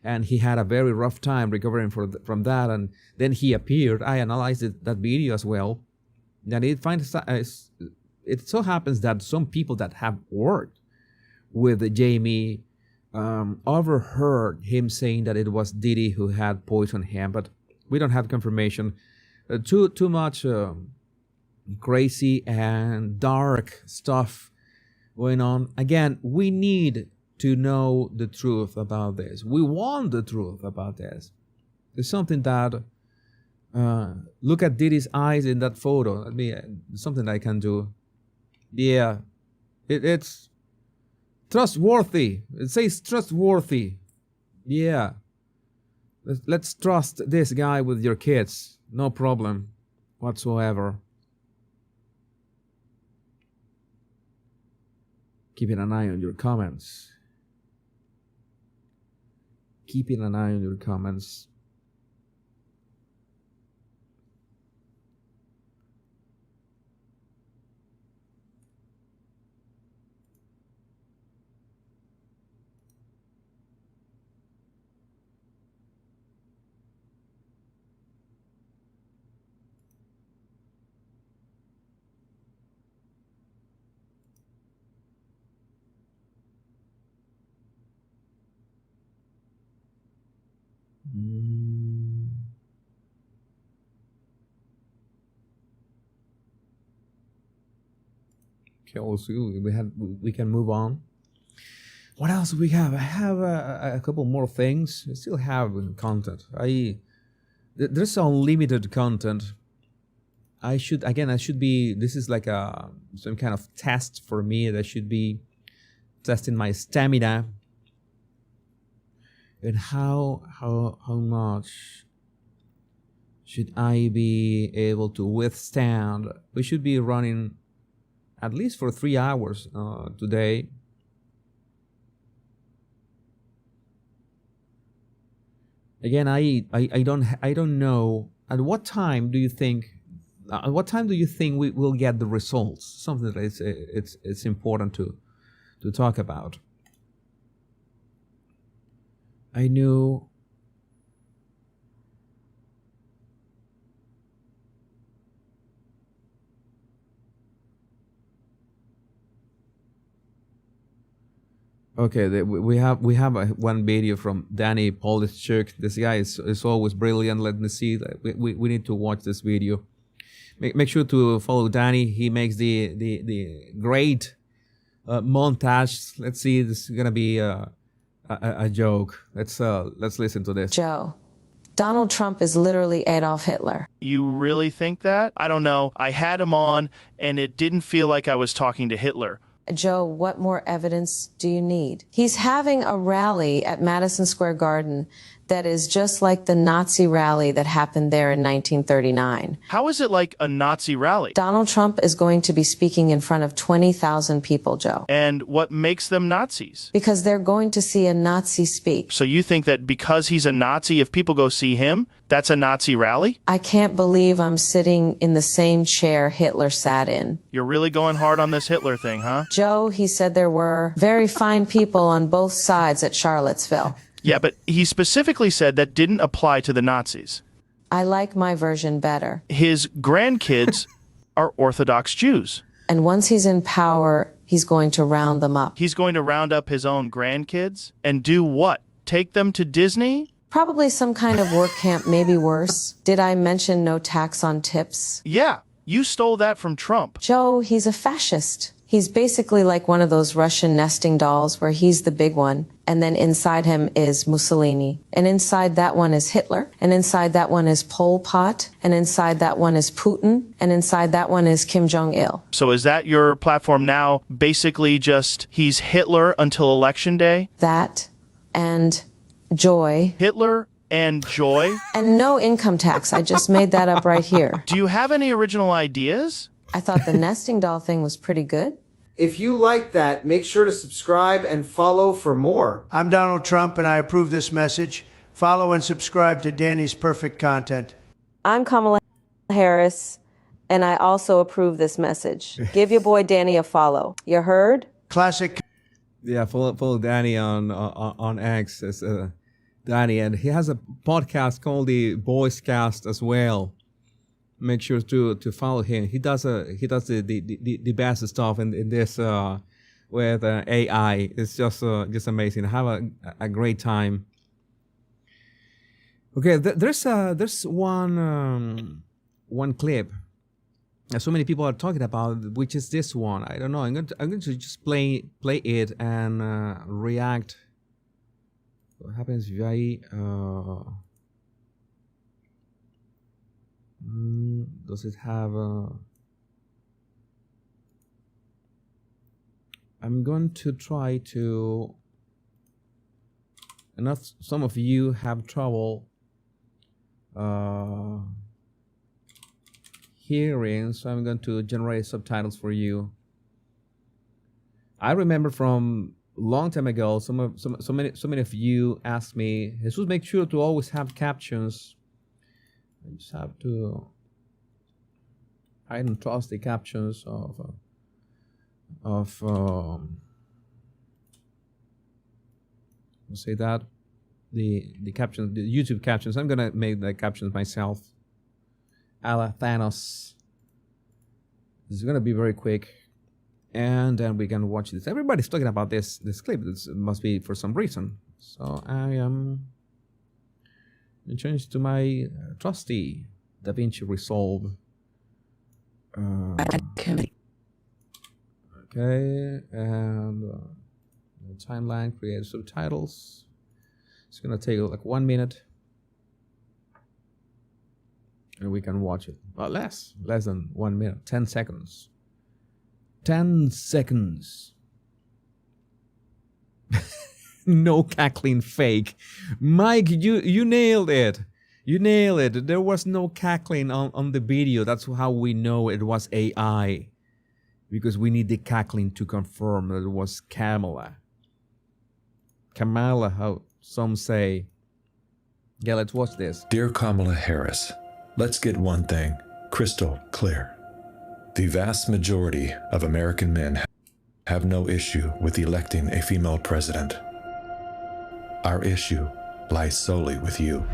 And he had a very rough time recovering from that. And then he appeared. I analyzed that video as well. And it it so happens that some people that have worked with Jamie overheard him saying that it was Diddy who had poisoned him, but we don't have confirmation. Too much crazy and dark stuff going on. Again, we need to know the truth about this. We want the truth about this. It's something that look at Diddy's eyes in that photo. I mean, something I can do. Yeah, it's trustworthy. It says trustworthy. Yeah, let's trust this guy with your kids. No problem whatsoever. Keeping an eye on your comments. Keeping an eye on your comments. Okay, also we can move on. What else do we have? I have a couple more things. I still have content. There's unlimited content. I should be. This is like some kind of test for me. That should be testing my stamina and how much should I be able to withstand. We should be running at least for 3 hours today. Again, I don't know at what time do you think we will get the results. Something that it's important to talk about. I knew okay, we have one video from Danny Polishchuk. This guy is always brilliant. Let me see. We need to watch this video. Make sure to follow Danny. He makes the great montage. Let's see. This is gonna be a joke. Let's listen to this. Joe, Donald Trump is literally Adolf Hitler. You really think that? I don't know. I had him on, and it didn't feel like I was talking to Hitler. Joe, what more evidence do you need? He's having a rally at Madison Square Garden that is just like the Nazi rally that happened there in 1939. How is it like a Nazi rally? Donald Trump is going to be speaking in front of 20,000 people, Joe. And what makes them Nazis? Because they're going to see a Nazi speak. So you think that because he's a Nazi, if people go see him, that's a Nazi rally? I can't believe I'm sitting in the same chair Hitler sat in. You're really going hard on this Hitler thing, huh? Joe, he said there were very fine people on both sides at Charlottesville. Yeah, but he specifically said that didn't apply to the Nazis. I like my version better. His grandkids are Orthodox Jews. And once he's in power, he's going to round them up. He's going to round up his own grandkids? And do what? Take them to Disney? Probably some kind of work camp, maybe worse. Did I mention no tax on tips? Yeah, you stole that from Trump. Joe, he's a fascist. He's basically like one of those Russian nesting dolls where he's the big one, and then inside him is Mussolini, and inside that one is Hitler, and inside that one is Pol Pot, and inside that one is Putin, and inside that one is Kim Jong-il. So is that your platform now? Basically just he's Hitler until Election Day? That and joy. Hitler and joy? And no income tax. I just made that up right here. Do you have any original ideas? I thought the nesting doll thing was pretty good. If you like that, make sure to subscribe and follow for more. I'm Donald Trump, and I approve this message. Follow and subscribe to Danny's perfect content. I'm Kamala Harris, and I also approve this message. Give your boy Danny a follow. You heard? Classic. Yeah, follow Danny on X as Danny, and he has a podcast called the Boys Cast as well. make sure to follow him. He does the best stuff in this with AI. It's just amazing. Have a great time. Okay, there's one clip that so many people are talking about, which is this one. I don't know. I'm going to just play it and react. What happens if I does it have I'm going to try to, and not some of you have trouble hearing, so I'm going to generate subtitles for you. I remember from long time ago, so many of you asked me, Jesus, make sure to always have captions. I just have to. I don't trust the captions of say that the captions, the YouTube captions. I'm gonna make the captions myself. A la Thanos. This is gonna be very quick. And then we can watch this. Everybody's talking about this clip. This must be for some reason. So I am change to my trusty DaVinci Resolve. Okay, and the timeline, create subtitles. It's gonna take like 1 minute, and we can watch it. Well, less than 1 minute, 10 seconds. 10 seconds. No cackling fake. Mike, you nailed it. You nailed it. There was no cackling on the video. That's how we know it was AI. Because we need the cackling to confirm that it was Kamala. Kamala, how some say. Yeah, let's watch this. Dear Kamala Harris, let's get one thing crystal clear. The vast majority of American men have no issue with electing a female president. Our issue lies solely with you.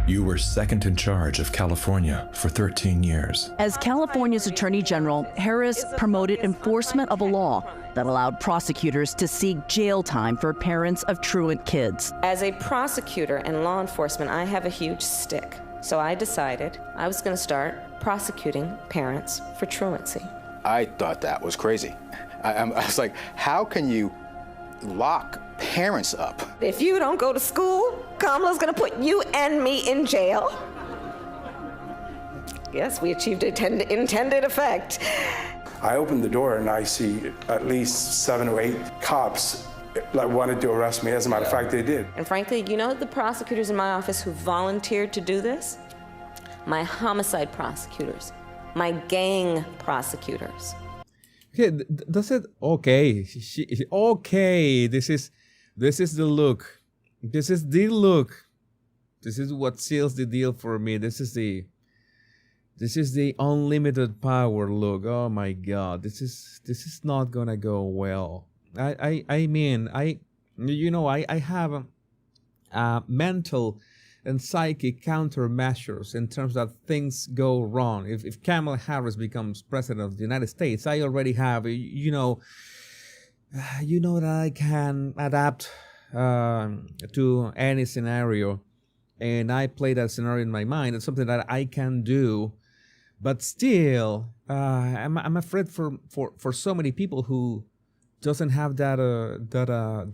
You were second in charge of California for 13 years. As California's Attorney General, Harris promoted enforcement of a law that allowed prosecutors to seek jail time for parents of truant kids. As a prosecutor and law enforcement, I have a huge stick. So I decided I was going to start prosecuting parents for truancy. I thought that was crazy. I was like, how can you lock parents up? If you don't go to school, Kamala's going to put you and me in jail. Yes, we achieved intended effect. I opened the door and I see at least 7 or 8 cops that wanted to arrest me. As a matter of fact, they did. And frankly, you know the prosecutors in my office who volunteered to do this? My homicide prosecutors, my gang prosecutors. Okay, does it? Okay, okay. This is the look. This is the look. This is what seals the deal for me. This is the unlimited power look. Oh my God, this is not gonna go well. I mean, I have mental and psychic countermeasures in terms that things go wrong. If Kamala Harris becomes president of the United States, I already have, you know that I can adapt to any scenario, and I play that scenario in my mind. It's something that I can do, but still, I'm afraid for so many people who doesn't have that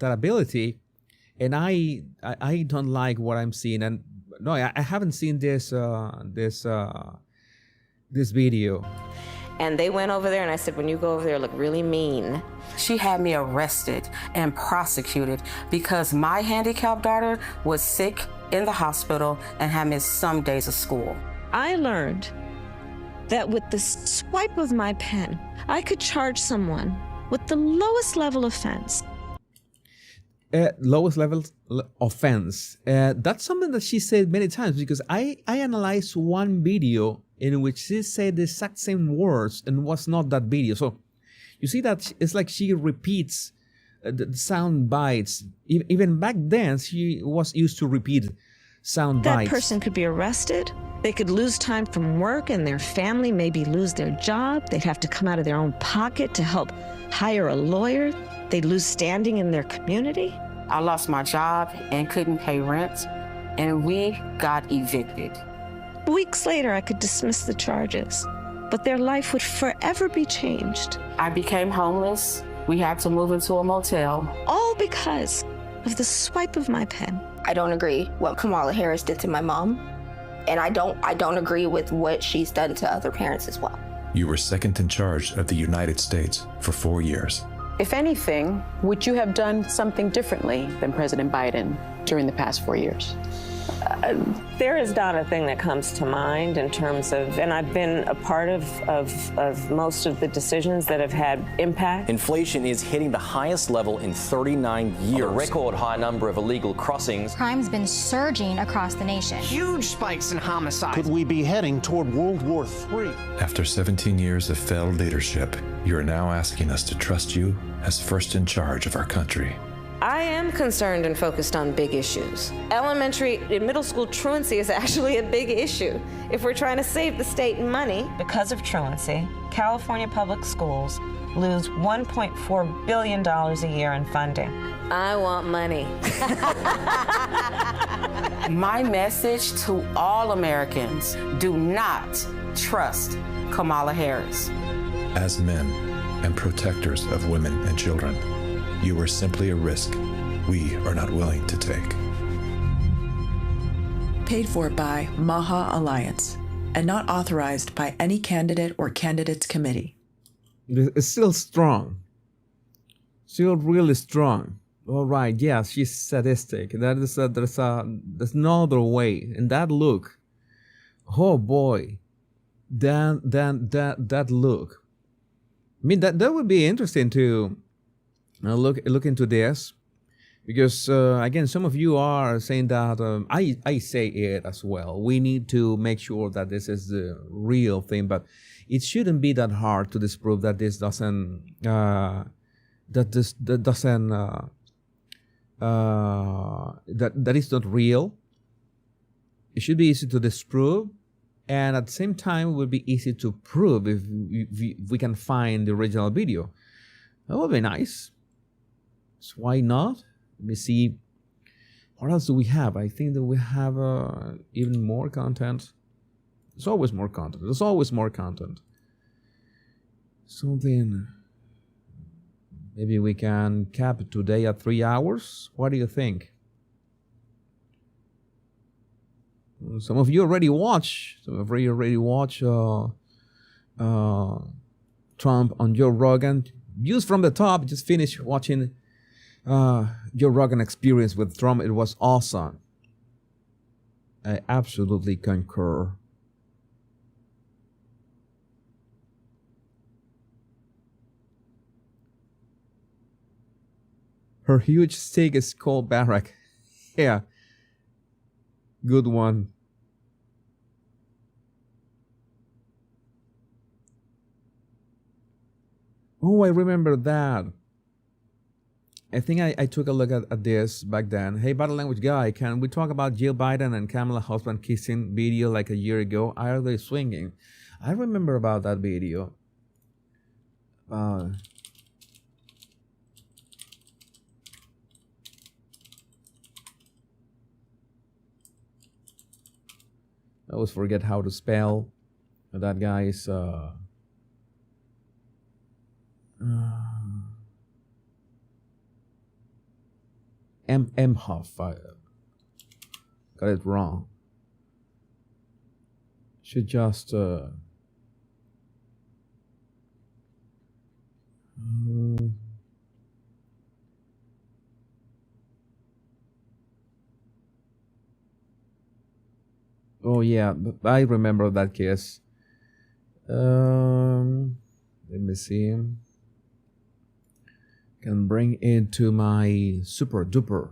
ability. And I don't like what I'm seeing. And no, I haven't seen this video. And they went over there and I said, when you go over there, look really mean. She had me arrested and prosecuted because my handicapped daughter was sick in the hospital and had missed some days of school. I learned that with the swipe of my pen, I could charge someone with the lowest level offense. Lowest level offense. That's something that she said many times, because I analyzed one video in which she said the exact same words and was not that video. So you see that it's like she repeats the sound bites. Even back then, she was used to repeat sound bites. That person could be arrested They could lose time from work and their family maybe lose their job. They'd have to come out of their own pocket to help hire a lawyer. They'd lose standing in their community. I lost my job and couldn't pay rent, and we got evicted. Weeks later, I could dismiss the charges, but their life would forever be changed. I became homeless. We had to move into a motel. All because of the swipe of my pen. I don't agree what Kamala Harris did to my mom, and I don't agree with what she's done to other parents as well. You were second in charge of the United States for 4 years. If anything, would you have done something differently than President Biden during the past 4 years? There is not a thing that comes to mind in terms of, and I've been a part of most of the decisions that have had impact. Inflation is hitting the highest level in 39 years. A record high number of illegal crossings. Crime's been surging across the nation. Huge spikes in homicides. Could we be heading toward World War III? After 17 years of failed leadership, you are now asking us to trust you as first in charge of our country. I am concerned and focused on big issues. Elementary and middle school truancy is actually a big issue. If we're trying to save the state money. Because of truancy, California public schools lose $1.4 billion a year in funding. I want money. My message to all Americans, do not trust Kamala Harris. As men and protectors of women and children, you are simply a risk we are not willing to take. Paid for by Maha Alliance and not authorized by any candidate or candidates committee. It's still strong. Still really strong. All right, yeah, she's sadistic. There's no other way. And that look, oh boy, that look. I mean, that would be interesting to look into this, because again, some of you are saying that I say it as well. We need to make sure that this is the real thing, but it shouldn't be that hard to disprove that this doesn't that is not real. It should be easy to disprove, and at the same time, it would be easy to prove if we can find the original video. That would be nice. So why not? Let me see. What else do we have? I think that we have even more content. There's always more content. There's always more content. Something. Maybe we can cap it today at 3 hours. What do you think? Some of you already watch. Trump on Joe Rogan. Views from the top. Just finished watching Joe Rogan experience with Trump. It was awesome. I absolutely concur. Her huge steak is called Barack. Yeah. Good one. Oh, I remember that. I think I took a look at this back then. Hey, Battle Language Guy, can we talk about Jill Biden and Kamala husband kissing video like a year ago? Are they swinging? I remember about that video. I always forget how to spell that guy's Huff. I got it wrong. Should just oh yeah, I remember that kiss. Let me see. Can bring into my super duper.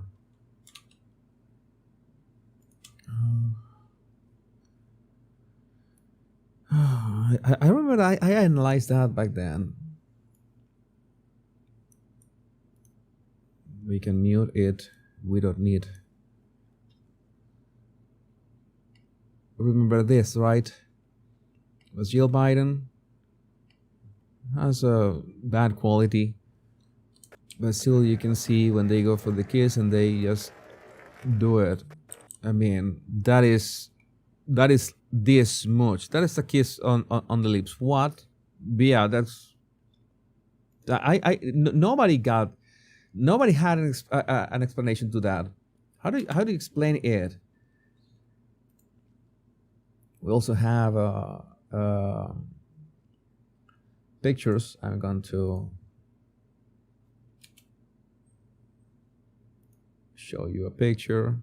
I remember I analyzed that back then. We can mute it. We don't need. remember this, right? Was Jill Biden has a bad quality, but still you can see when they go for the kiss and they just do it. I mean, that is this much. That is a kiss on the lips. What? Yeah, that's. Nobody had an explanation to that. How do you explain it? We also have pictures. I'm going to show you a picture.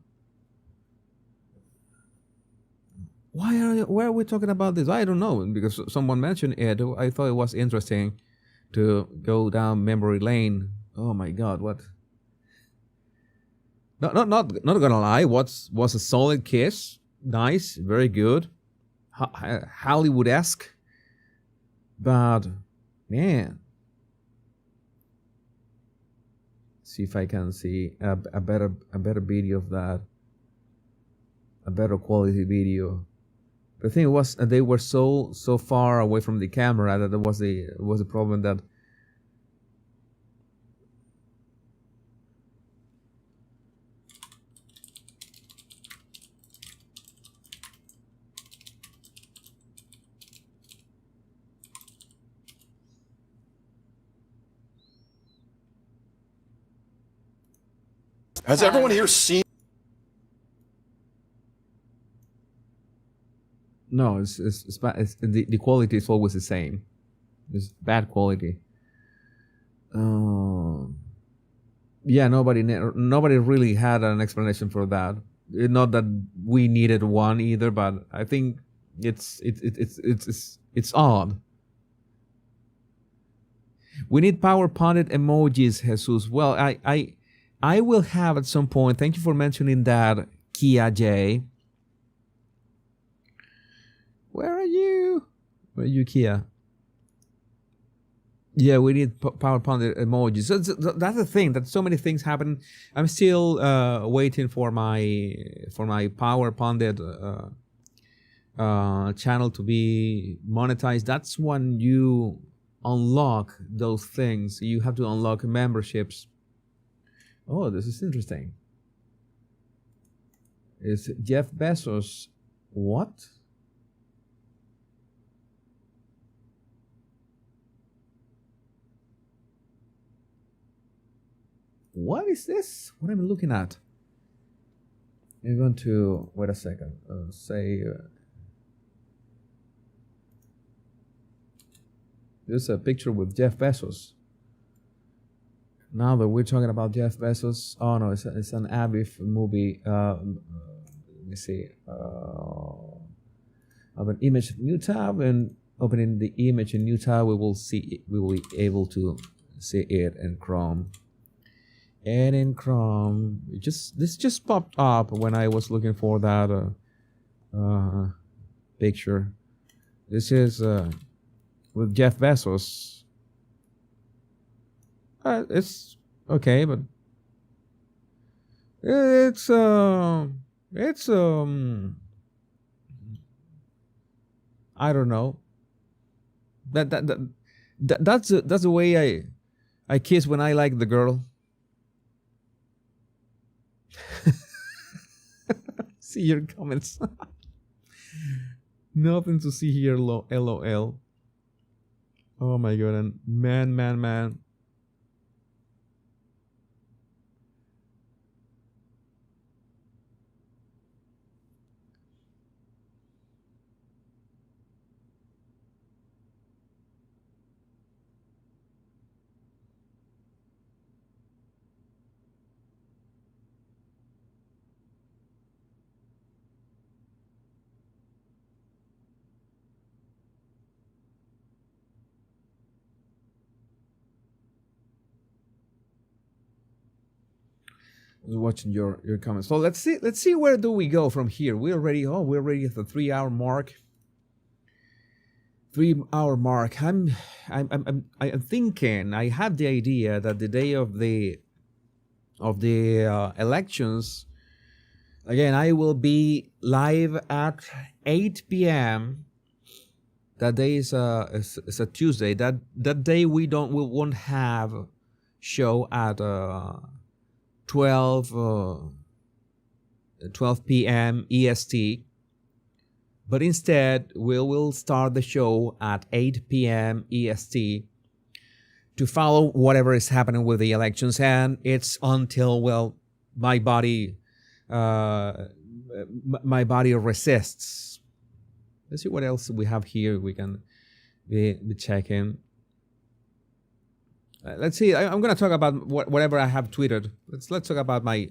Why are we talking about this? I don't know, because someone mentioned it. I thought it was interesting to go down memory lane. Oh my God, what? Not gonna lie. Was a solid kiss. Nice, very good. Hollywood-esque. But man, see if I can see a better video of that. A better quality video. The thing was, they were so far away from the camera that there was a problem that. Has everyone here seen? No, it's the quality is always the same. It's bad quality. Yeah, nobody really had an explanation for that. Not that we needed one either, but I think it's odd. We need power-pounded emojis, Jesus. Well, I will have at some point. Thank you for mentioning that, Kia J. Where are you? Where are you, Kia? Yeah, we need power-pounded emojis. So that's the thing. That so many things happen. I'm still waiting for my power-pounded channel to be monetized. That's when you unlock those things. You have to unlock memberships. Oh, this is interesting. Is Jeff Bezos what? What is this? What am I looking at? I'm going to wait a second. Say there's a picture with Jeff Bezos. Now that we're talking about Jeff Bezos, oh no, it's an Abif movie. Let me see. Of an image new tab, and opening the image in new tab, we will be able to see it in Chrome. And in Chrome, this just popped up when I was looking for that picture. This is with Jeff Bezos. It's okay, but it's I don't know. That's the way I kiss when I like the girl. See your comments. Nothing to see here. LOL. Oh my god, and man. Watching your comments. So let's see where do we go from here. We're already at the 3 hour mark. 3 hour mark. I'm thinking, I have the idea that the day of the elections, Again, I will be live at 8 p.m. That day is a Tuesday. That day we won't have show at 12 p.m. EST, but instead we will start the show at 8 p.m. EST to follow whatever is happening with the elections, and it's until my body resists. Let's see what else we have here. We can be checking. Let's see. I'm going to talk about whatever I have tweeted. Let's talk about my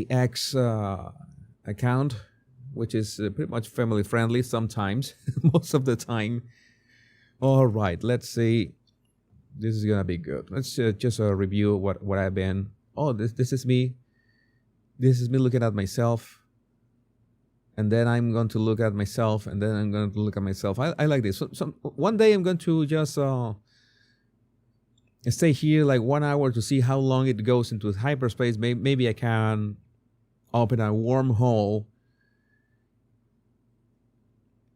X account, which is pretty much family friendly sometimes, most of the time. All right. Let's see. This is gonna be good. Let's just review what I've been. Oh, this is me. This is me looking at myself, and then I'm going to look at myself, and then I'm going to look at myself. I like this. So one day I'm going to just stay here like 1 hour to see how long it goes into hyperspace. Maybe I can open a wormhole.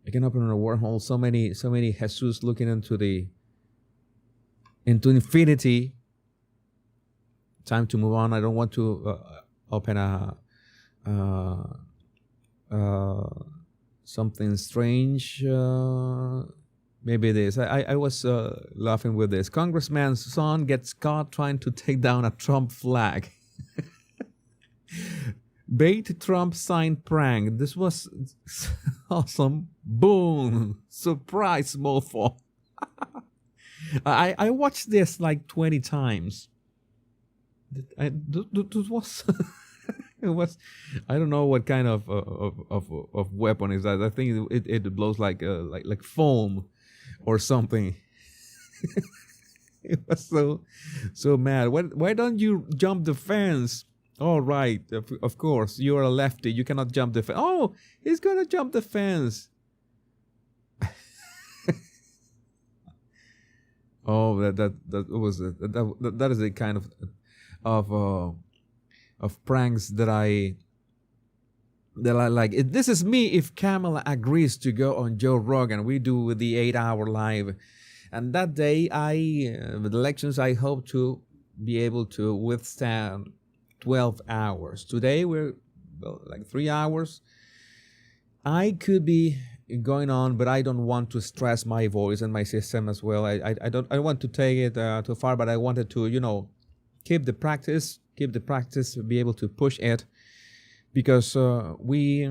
I can open a wormhole. So many Jesus looking into infinity. Time to move on. I don't want to open something strange. Maybe this. I was laughing with this. Congressman's son gets caught trying to take down a Trump flag. Bait Trump sign prank. This was awesome. Boom. Surprise, mofo. I watched this like 20 times. It was it was, I don't know what kind of weapon is that. I think it blows like foam or something. It was so mad. Why don't you jump the fence? All right, of course you're a lefty. You cannot jump the fence. Oh, he's gonna jump the fence. Oh, that is a kind of pranks that I like. This is me if Kamala agrees to go on Joe Rogan. We do the 8-hour live, and that day with elections I hope to be able to withstand 12 hours. Today we're like 3 hours. I could be going on, but I don't want to stress my voice and my system as well. I don't want to take it too far, but I wanted to keep the practice, be able to push it, because we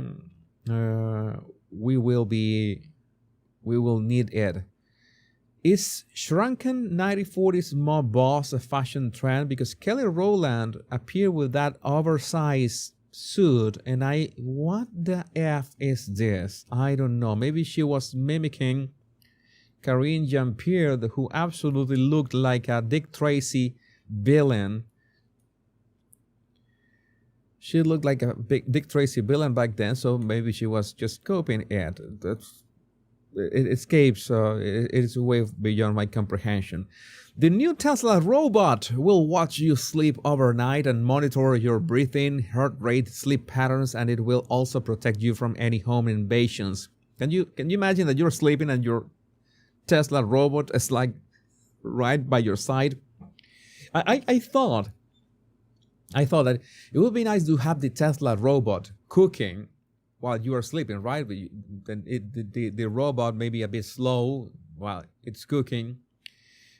will need it. Is shrunken 1940s mob boss a fashion trend? Because Kelly Rowland appeared with that oversized suit, and what the F is this? I don't know. Maybe she was mimicking Karine Jean-Pierre, who absolutely looked like a Dick Tracy villain. She looked like a big Dick Tracy villain back then, so maybe she was just copying it. It escapes. It is way beyond my comprehension. The new Tesla robot will watch you sleep overnight and monitor your breathing, heart rate, sleep patterns, and it will also protect you from any home invasions. Can you imagine that you're sleeping and your Tesla robot is like right by your side? I thought that it would be nice to have the Tesla robot cooking while you are sleeping, right? Then the robot may be a bit slow while it's cooking.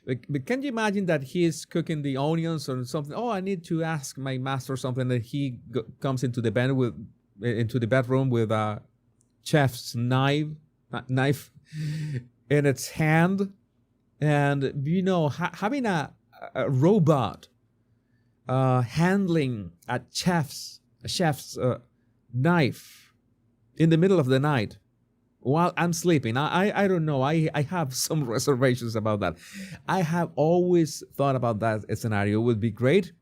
But can you imagine that he's cooking the onions or something? Oh, I need to ask my master something. That he comes into the bedroom with a chef's knife in its hand, and having a robot handling a chef's knife in the middle of the night while I'm sleeping. I don't know. I have some reservations about that. I have always thought about that scenario. It would be great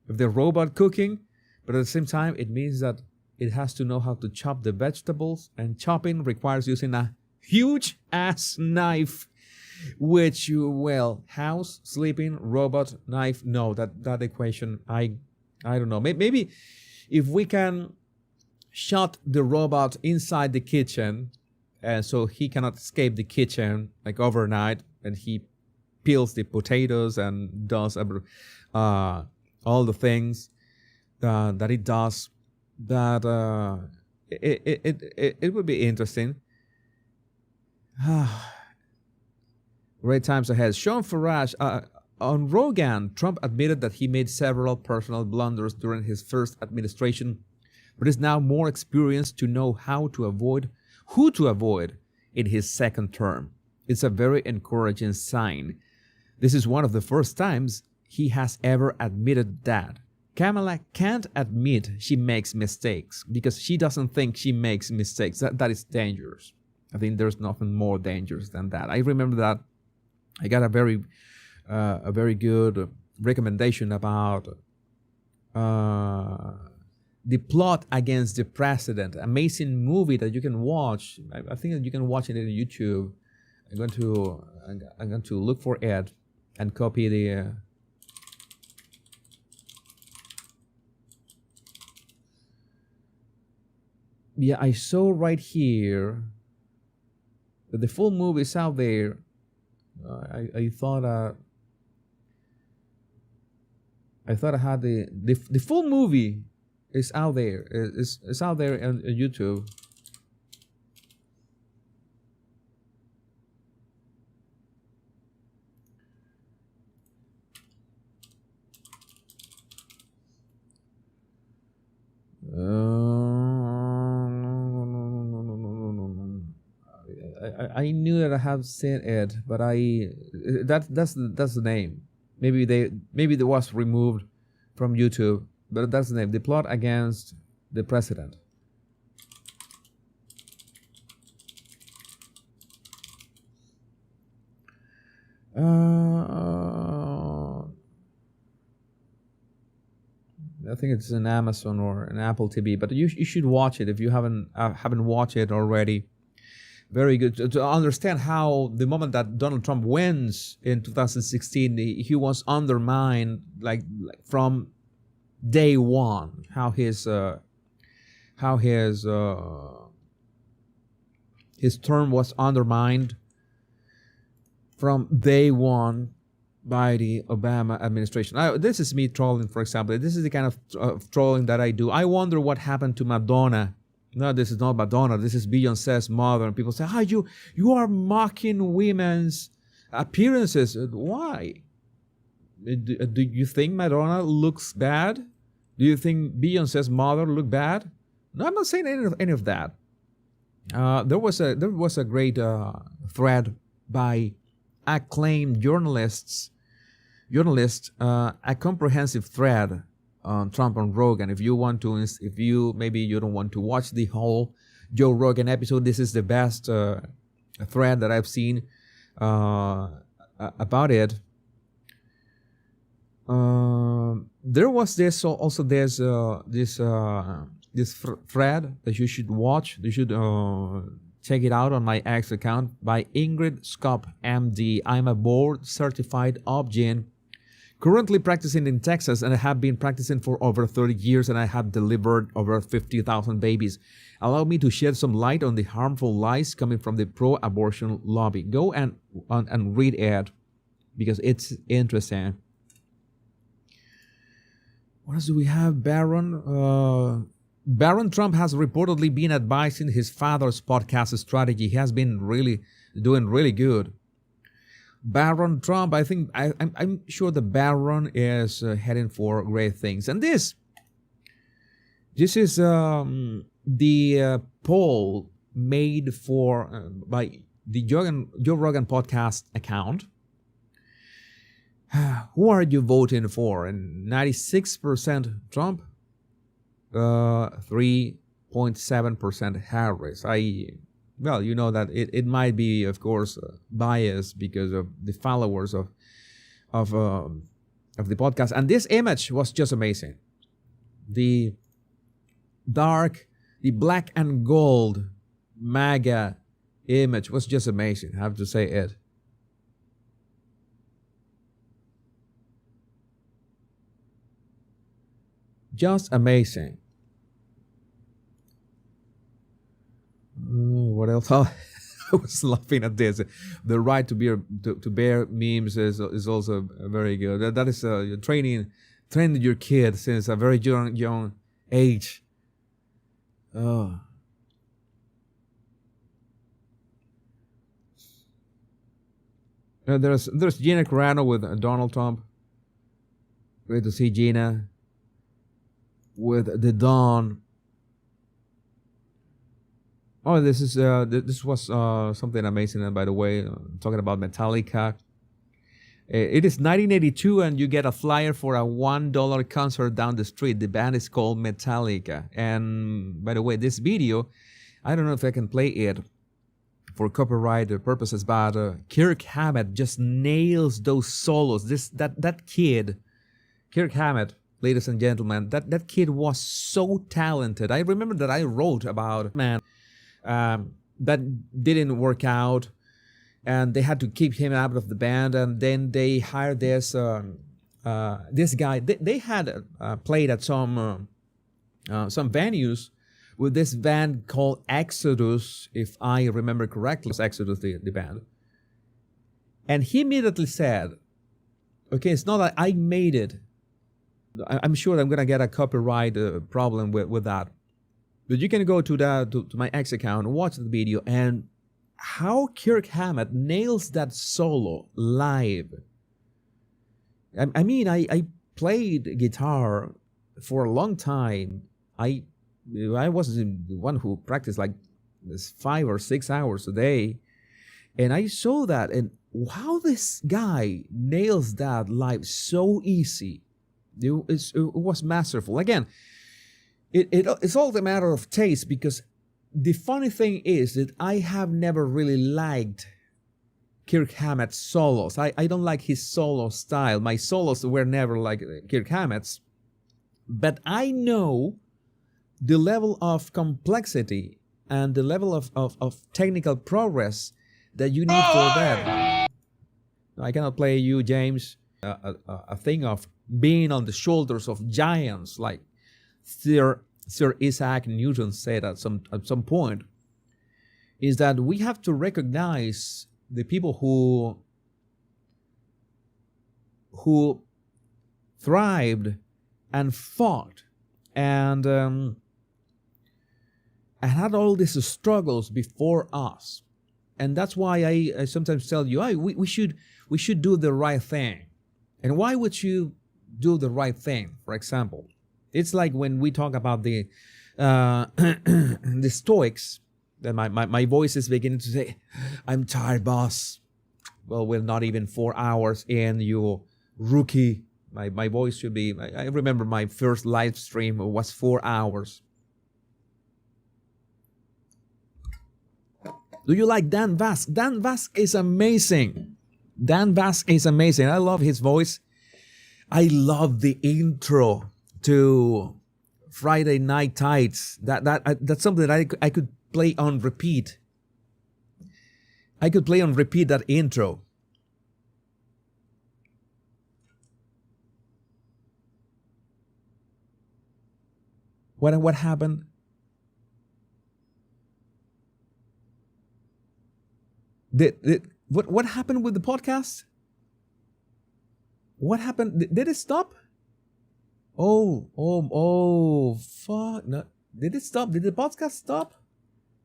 if the robot cooking, but at the same time, it means that it has to know how to chop the vegetables, and chopping requires using a huge ass knife, which house, sleeping, robot, knife. No, that equation, I don't know. Maybe if we can shut the robot inside the kitchen, and so he cannot escape the kitchen like overnight, and he peels the potatoes and does all the things that it does, that it would be interesting. Great times ahead. Sean Farage, on Rogan, Trump admitted that he made several personal blunders during his first administration, but is now more experienced to know who to avoid in his second term. It's a very encouraging sign. This is one of the first times he has ever admitted that. Kamala can't admit she makes mistakes because she doesn't think she makes mistakes. That is dangerous. I think there's nothing more dangerous than that. I remember that I got a very good recommendation about The Plot Against the President. Amazing movie that you can watch. I think that you can watch it on YouTube. I'm going to look for it and copy the. Yeah, I saw right here that the full movie is out there. I thought I had the full movie is out there. It's out there on YouTube. I knew that I have seen it, but that's the name. Maybe they was removed from YouTube, but that's the name. The Plot Against the President. I think it's an Amazon or an Apple TV, but you should watch it if you haven't watched it already. Very good to understand how the moment that Donald Trump wins in 2016, he was undermined like from day one. How his term was undermined from day one by the Obama administration. This is me trolling, for example. This is the kind of trolling that I do. I wonder what happened to Madonna. No, this is not Madonna. This is Beyonce's mother. And people say, you are mocking women's appearances. Why? Do you think Madonna looks bad? Do you think Beyonce's mother looked bad? No, I'm not saying any of that. There was a great thread by acclaimed journalists, a comprehensive thread on Trump on Rogan. If you maybe you don't want to watch the whole Joe Rogan episode, this is the best thread that I've seen about it. There was this thread that you should watch. You should check it out on my X account by Ingrid Skop, MD. I'm a board certified OB-GYN, currently practicing in Texas, and I have been practicing for over 30 years, and I have delivered over 50,000 babies. Allow me to shed some light on the harmful lies coming from the pro-abortion lobby. Go and read it because it's interesting. What else do we have? Baron Trump has reportedly been advising his father's podcast strategy. He has been doing really good. Baron Trump, I'm sure the Baron is heading for great things. And this is the poll made by the Joe Rogan podcast account. Who are you voting for? And 96% Trump, 3.7% Harris. Well, you know that it might be, of course, biased because of the followers of the podcast. And this image was just amazing. The black and gold MAGA image was just amazing. I have to say it. Just amazing. what else? I was laughing at this. The right to bear memes is also very good. That is training your kid since a very young age. Oh. There's Gina Carano with Donald Trump. Great to see Gina with the Don. Oh, this was something amazing. By the way, talking about Metallica. It is 1982, and you get a flyer for a $1 concert down the street. The band is called Metallica. And by the way, this video, I don't know if I can play it for copyright purposes, but Kirk Hammett just nails those solos. That kid, Kirk Hammett, ladies and gentlemen, that kid was so talented. I remember that I wrote about that didn't work out, and they had to keep him out of the band, and then they hired this guy. They had played at some venues with this band called Exodus, if I remember correctly. It was Exodus, the band. And he immediately said, okay, it's not that I made it. I'm sure I'm going to get a copyright problem with that. But you can go to my X account and watch the video, and how Kirk Hammett nails that solo live. I mean, I played guitar for a long time. I wasn't the one who practiced like 5 or 6 hours a day. And I saw that, and how this guy nails that live so easy. It was masterful. Again, it's all a matter of taste, because the funny thing is that I have never really liked Kirk Hammett's solos. I don't like his solo style. My solos were never like Kirk Hammett's. But I know the level of complexity and the level of technical progress that you need for that. I cannot play you, James, a thing of being on the shoulders of giants, like Sir Isaac Newton said at some point, is that we have to recognize the people who thrived and fought and had all these struggles before us. And that's why I sometimes tell you, we should do the right thing. And why would you do the right thing? For example, it's like when we talk about the Stoics, that my voice is beginning to say, I'm tired, boss. Well, we're not even 4 hours in, you rookie. My voice should be, I remember my first live stream was 4 hours. Do you like Dan Vasc? Dan Vasc is amazing. Dan Vasc is amazing. I love his voice. I love the intro to Friday Night Tights. That's something that I could play on repeat. I could play on repeat that intro. What happened? What happened with the podcast? What happened? Did it stop? Oh, fuck. No. Did it stop? Did the podcast stop?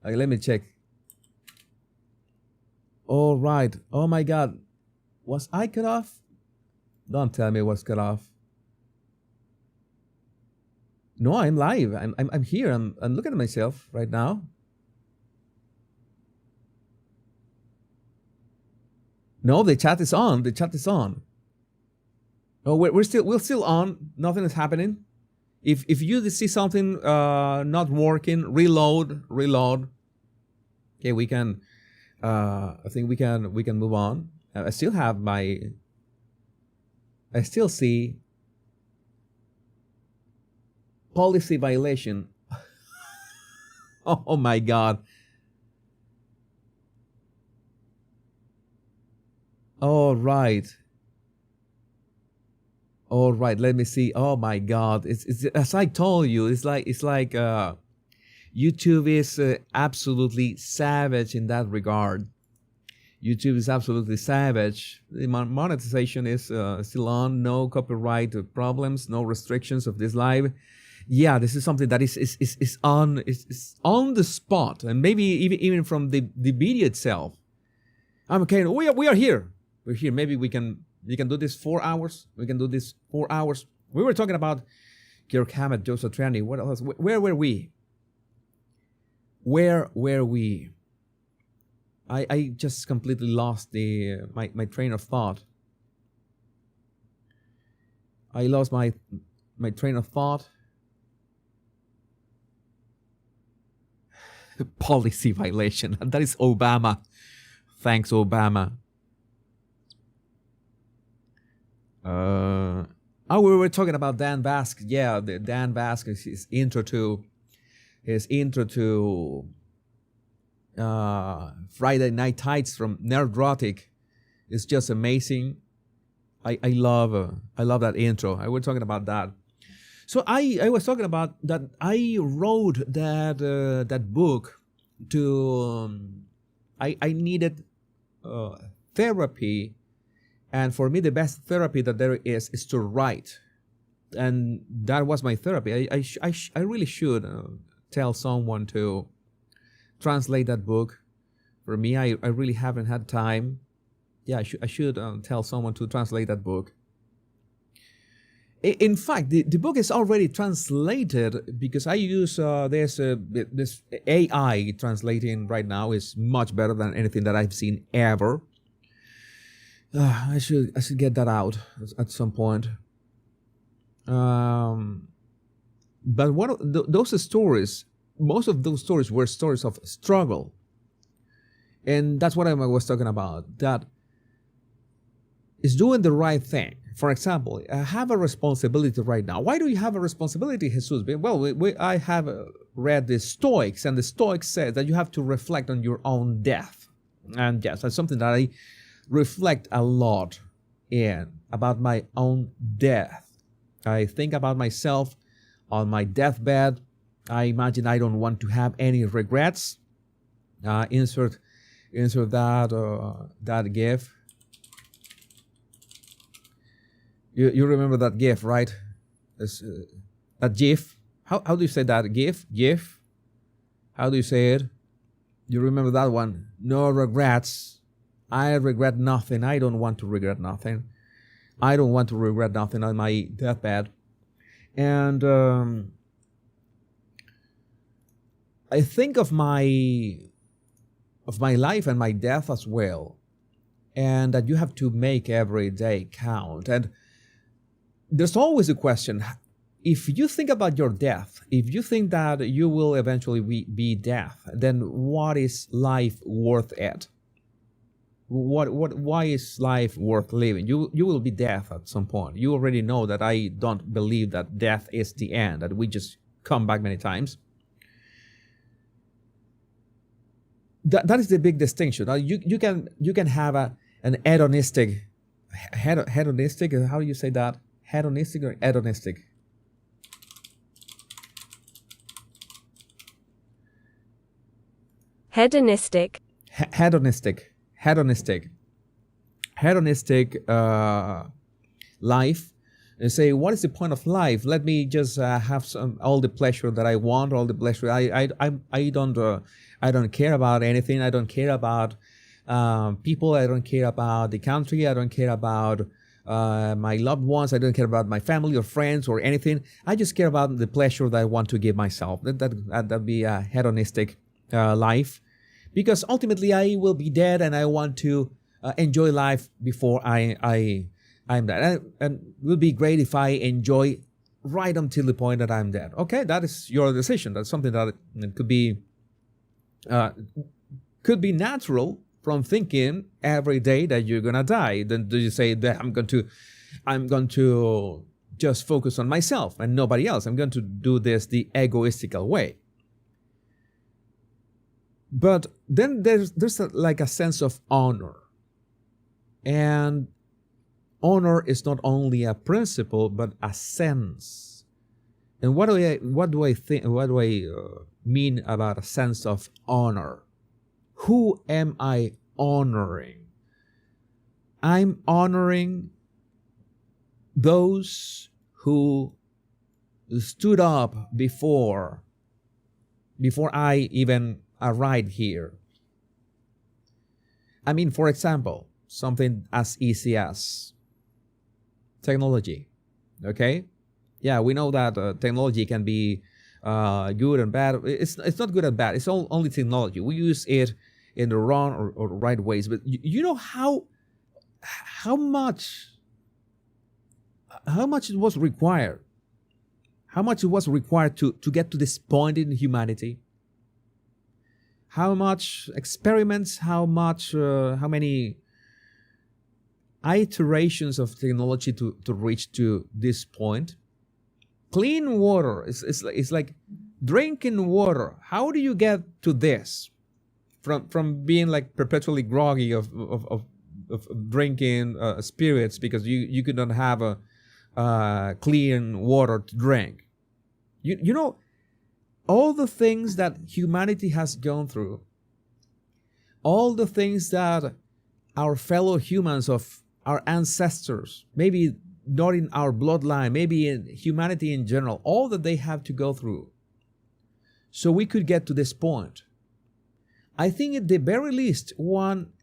Okay, let me check. All right. Oh my God. Was I cut off? Don't tell me it was cut off. No, I'm live. I'm here. I'm looking at myself right now. No, the chat is on. The chat is on. Oh, we're still on. Nothing is happening. If you see something not working, reload. Okay, we can. I think we can move on. I still see policy violation. Oh my God. All right. Let me see. Oh my God. It's as I told you. It's like YouTube is absolutely savage in that regard. YouTube is absolutely savage. The monetization is still on. No copyright problems, no restrictions of this live. Yeah, this is something that is on the spot, and maybe even from the video itself. I'm okay. We are here. We're here. Maybe we can do this 4 hours. We can do this 4 hours. We were talking about Kirk Hammett, Joseph Trani. What else? Where were we? Where were we? I just completely lost my train of thought. I lost my train of thought. Policy violation. That is Obama. Thanks, Obama. We were talking about Dan Bask. Yeah, Dan Bask is his intro to Friday Night Tights from Nerdrotic is just amazing. I love that intro. I was talking about that. So I was talking about that I wrote that book to I needed therapy, and for me the best therapy that there is to write, and that was my therapy. I really should tell someone to translate that book. For me, I really haven't had time. Yeah, I should tell someone to translate that book. In fact, the book is already translated because I use this AI translating right now is much better than anything that I've seen ever. I should get that out at some point. But one of those stories, most of those stories were stories of struggle, and that's what I was talking about. That is doing the right thing. For example, I have a responsibility right now. Why do you have a responsibility, Jesus? Well, I have read the Stoics, and the Stoics said that you have to reflect on your own death. And yes, that's something that I reflect a lot about my own death. I think about myself on my deathbed. I imagine I don't want to have any regrets. Insert that GIF. You remember that GIF, right? That GIF. How do you say that? GIF? How do you say it? You remember that one? No regrets. I regret nothing. I don't want to regret nothing. I don't want to regret nothing on my deathbed. And I think of my life and my death as well. And that you have to make every day count. And there's always a question, if you think about your death, if you think that you will eventually be death, then what is life worth it? Why is life worth living? You will be death at some point. You already know that I don't believe that death is the end, that we just come back many times. That is the big distinction. You can have an hedonistic, how do you say that? Hedonistic or hedonistic? Hedonistic. Hedonistic life. And say, what is the point of life? Let me just have all the pleasure that I want, all the pleasure. I don't care about anything. I don't care about people. I don't care about the country. I don't care about my loved ones. I don't care about my family or friends or anything. I just care about the pleasure that I want to give myself. That'd be a hedonistic life, because ultimately I will be dead, and I want to enjoy life before I'm dead. And it will be great if I enjoy right until the point that I'm dead. Okay, that is your decision. That's something that could be natural from thinking every day that you're gonna die. Then do you say that I'm going to just focus on myself and nobody else? I'm going to do this the egoistical way. But then there's a sense of honor, and honor is not only a principle but a sense. And what do I think? What do I mean about a sense of honor. Who am I honoring? I'm honoring those who stood up before I even arrived here. I mean, for example, something as easy as technology. Okay? Yeah, we know that technology can be good and bad. It's not good and bad. It's only technology. We use it in the wrong or right ways. But you know how much it was required. How much it was required to get to this point in humanity. How much experiments, how many iterations of technology to reach to this point. Clean water, it's like drinking water. How do you get to this? From being like perpetually groggy of drinking spirits because you could not have a clean water to drink. You know, all the things that humanity has gone through, all the things that our fellow humans of our ancestors, maybe not in our bloodline, maybe in humanity in general, all that they have to go through so we could get to this point. I think at the very least one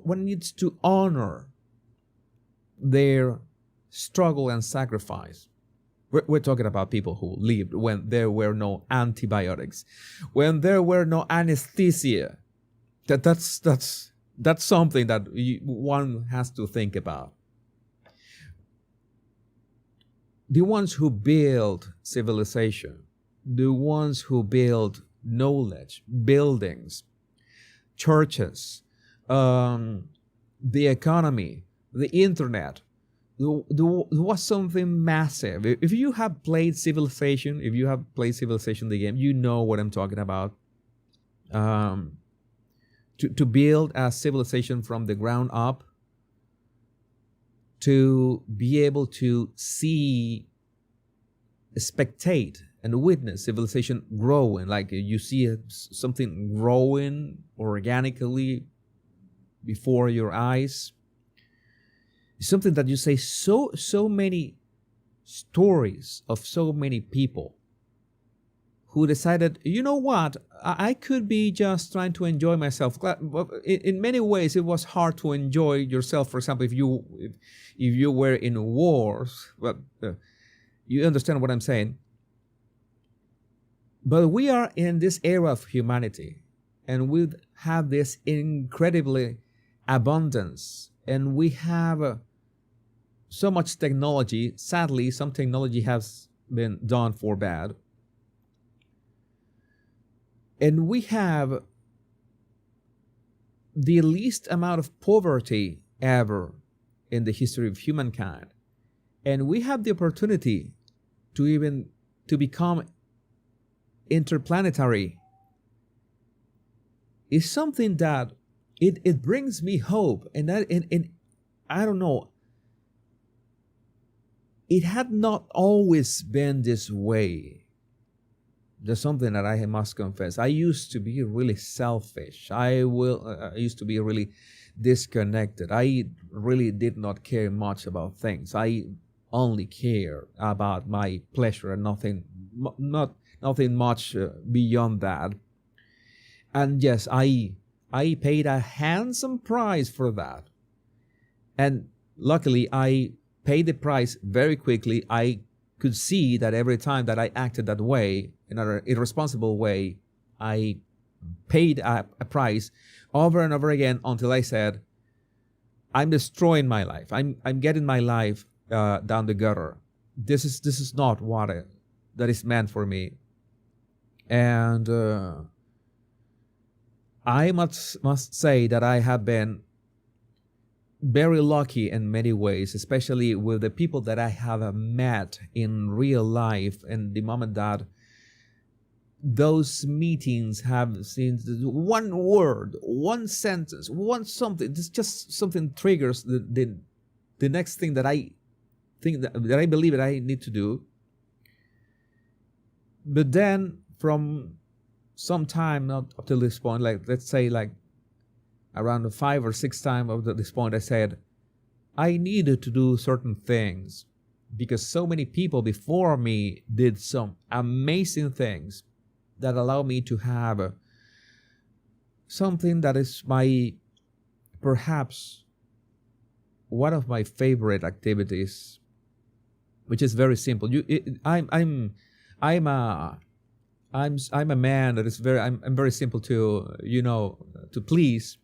needs to honor their struggle and sacrifice. We're talking about people who lived when there were no antibiotics, when there were no anesthesia. That's something that one has to think about. The ones who build civilization, the ones who build knowledge, buildings, churches, the economy, the internet, there was something massive. If you have played Civilization, the game, you know what I'm talking about. To build a civilization from the ground up, to be able to see, spectate, and witness civilization growing, like you see something growing organically before your eyes. Something that you say, so many stories of so many people who decided, you know what, I could be just trying to enjoy myself. In many ways, it was hard to enjoy yourself. For example, if you were in wars, but you understand what I'm saying. But we are in this era of humanity, and we have this incredibly abundance, and we have so much technology. Sadly, some technology has been done for bad. And we have the least amount of poverty ever in the history of humankind. And we have the opportunity to become interplanetary. Is something that it brings me hope. And I don't know, it had not always been this way. There's something that I must confess. I used to be really selfish. I used to be really disconnected. I really did not care much about things. I only care about my pleasure and nothing much beyond that. And yes, I paid a handsome price for that. And luckily, I paid the price very quickly. I could see that every time that I acted that way, in an irresponsible way, I paid a price over and over again until I said, I'm destroying my life. I'm getting my life down the gutter. This is not what that is meant for me. And I must say that I have been very lucky in many ways, especially with the people that I have met in real life, and the moment that those meetings have seen one word, one sentence, one something, it's just something triggers the next thing that I think that I believe that I need to do. But then from some time, not up till this point, like let's say like around the 5 or 6 time of this point, I said I needed to do certain things because so many people before me did some amazing things that allow me to have something that is perhaps one of my favorite activities, which is very simple. I'm a man that is I'm very simple to to please.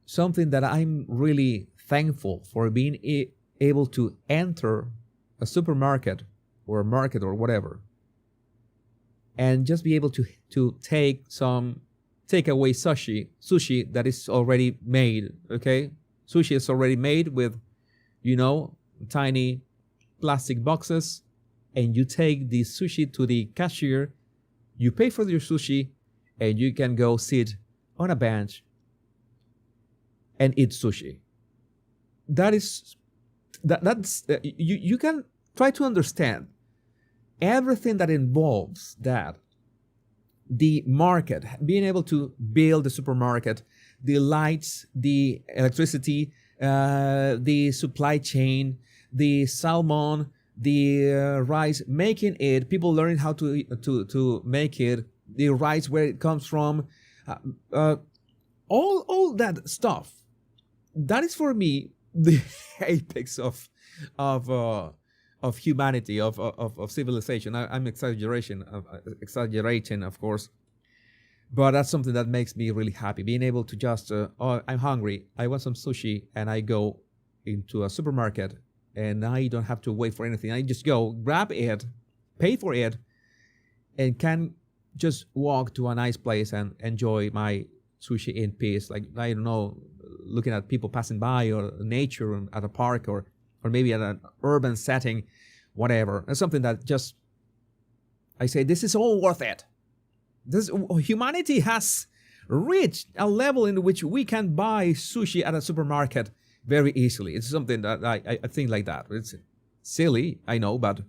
Something that I'm really thankful for being able to enter a supermarket or a market or whatever, and just be able to take some takeaway sushi that is already made. Okay, sushi is already made with, tiny plastic boxes, and you take the sushi to the cashier, you pay for your sushi, and you can go sit on a bench and eat sushi. That's you can try to understand everything that involves that. The market, being able to build the supermarket, the lights, the electricity, the supply chain, the salmon, the rice, making it, people learning how to make it, the rice, where it comes from, all that stuff. That is for me the apex of humanity, of civilization. I'm exaggerating, of course, but that's something that makes me really happy. Being able to just, I'm hungry, I want some sushi, and I go into a supermarket, and I don't have to wait for anything. I just go, grab it, pay for it, and can just walk to a nice place and enjoy my sushi in peace. Like, I don't know, looking at people passing by, or nature at a park, or maybe at an urban setting, whatever. It's something that just, I say, this is all worth it. Humanity has reached a level in which we can buy sushi at a supermarket very easily. It's something that I think like that. It's silly, I know, but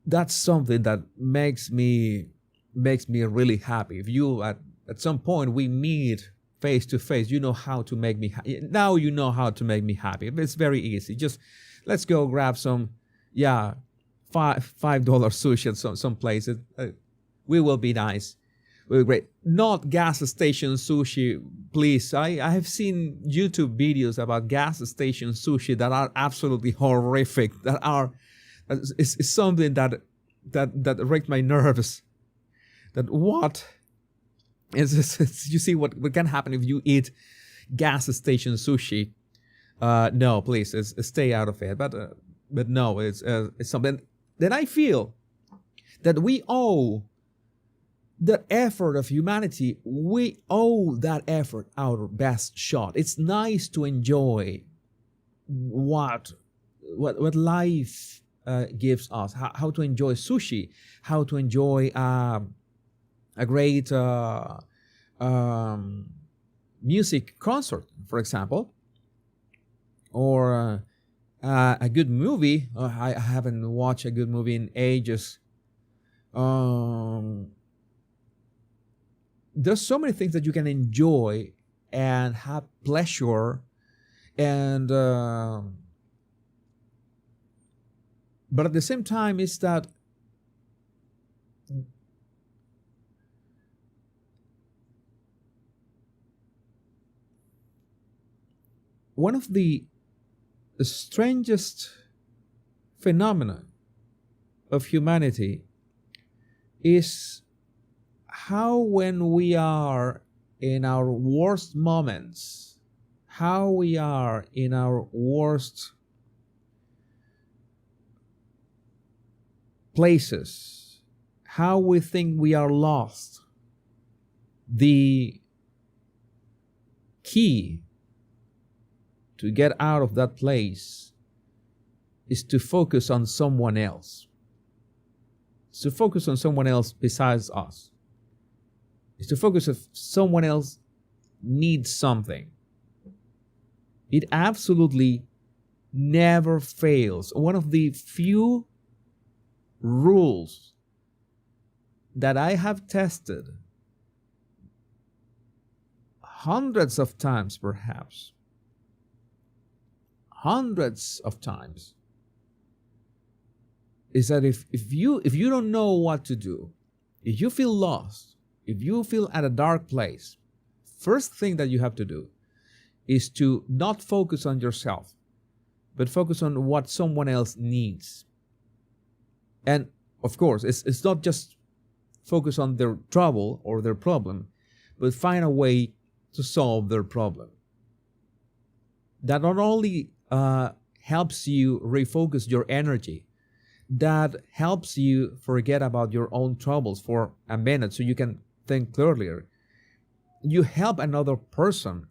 that's something that makes me really happy. If you at some point we meet face to face, you know how to make me happy. Now you know how to make me happy. It's very easy. Just let's go grab some, $5 sushi at some place. We will be nice. We'll be great. Not gas station sushi, please. I have seen YouTube videos about gas station sushi that are absolutely horrific. It's something that wrecked my nerves. That what? You see what can happen if you eat gas station sushi. No, please, stay out of it. But no, it's something that I feel that we owe the effort of humanity. We owe that effort our best shot. It's nice to enjoy what life gives us. How to enjoy sushi. How to enjoy a great music concert, for example, or a good movie. I haven't watched a good movie in ages. There's so many things that you can enjoy and have pleasure, and but at the same time, it's that one of the strangest phenomena of humanity is how, when we are in our worst moments, how we are in our worst places, how we think we are lost, the key to get out of that place is to focus on someone else. It's to focus on someone else besides us. It's to focus if someone else needs something. It absolutely never fails. One of the few rules that I have tested hundreds of times, perhaps, hundreds of times, is that if you don't know what to do, if you feel lost, if you feel at a dark place, first thing that you have to do is to not focus on yourself, but focus on what someone else needs. And of course, it's not just focus on their trouble or their problem, but find a way to solve their problem. That not only helps you refocus your energy, that helps you forget about your own troubles for a minute so you can think clearly. You help another person,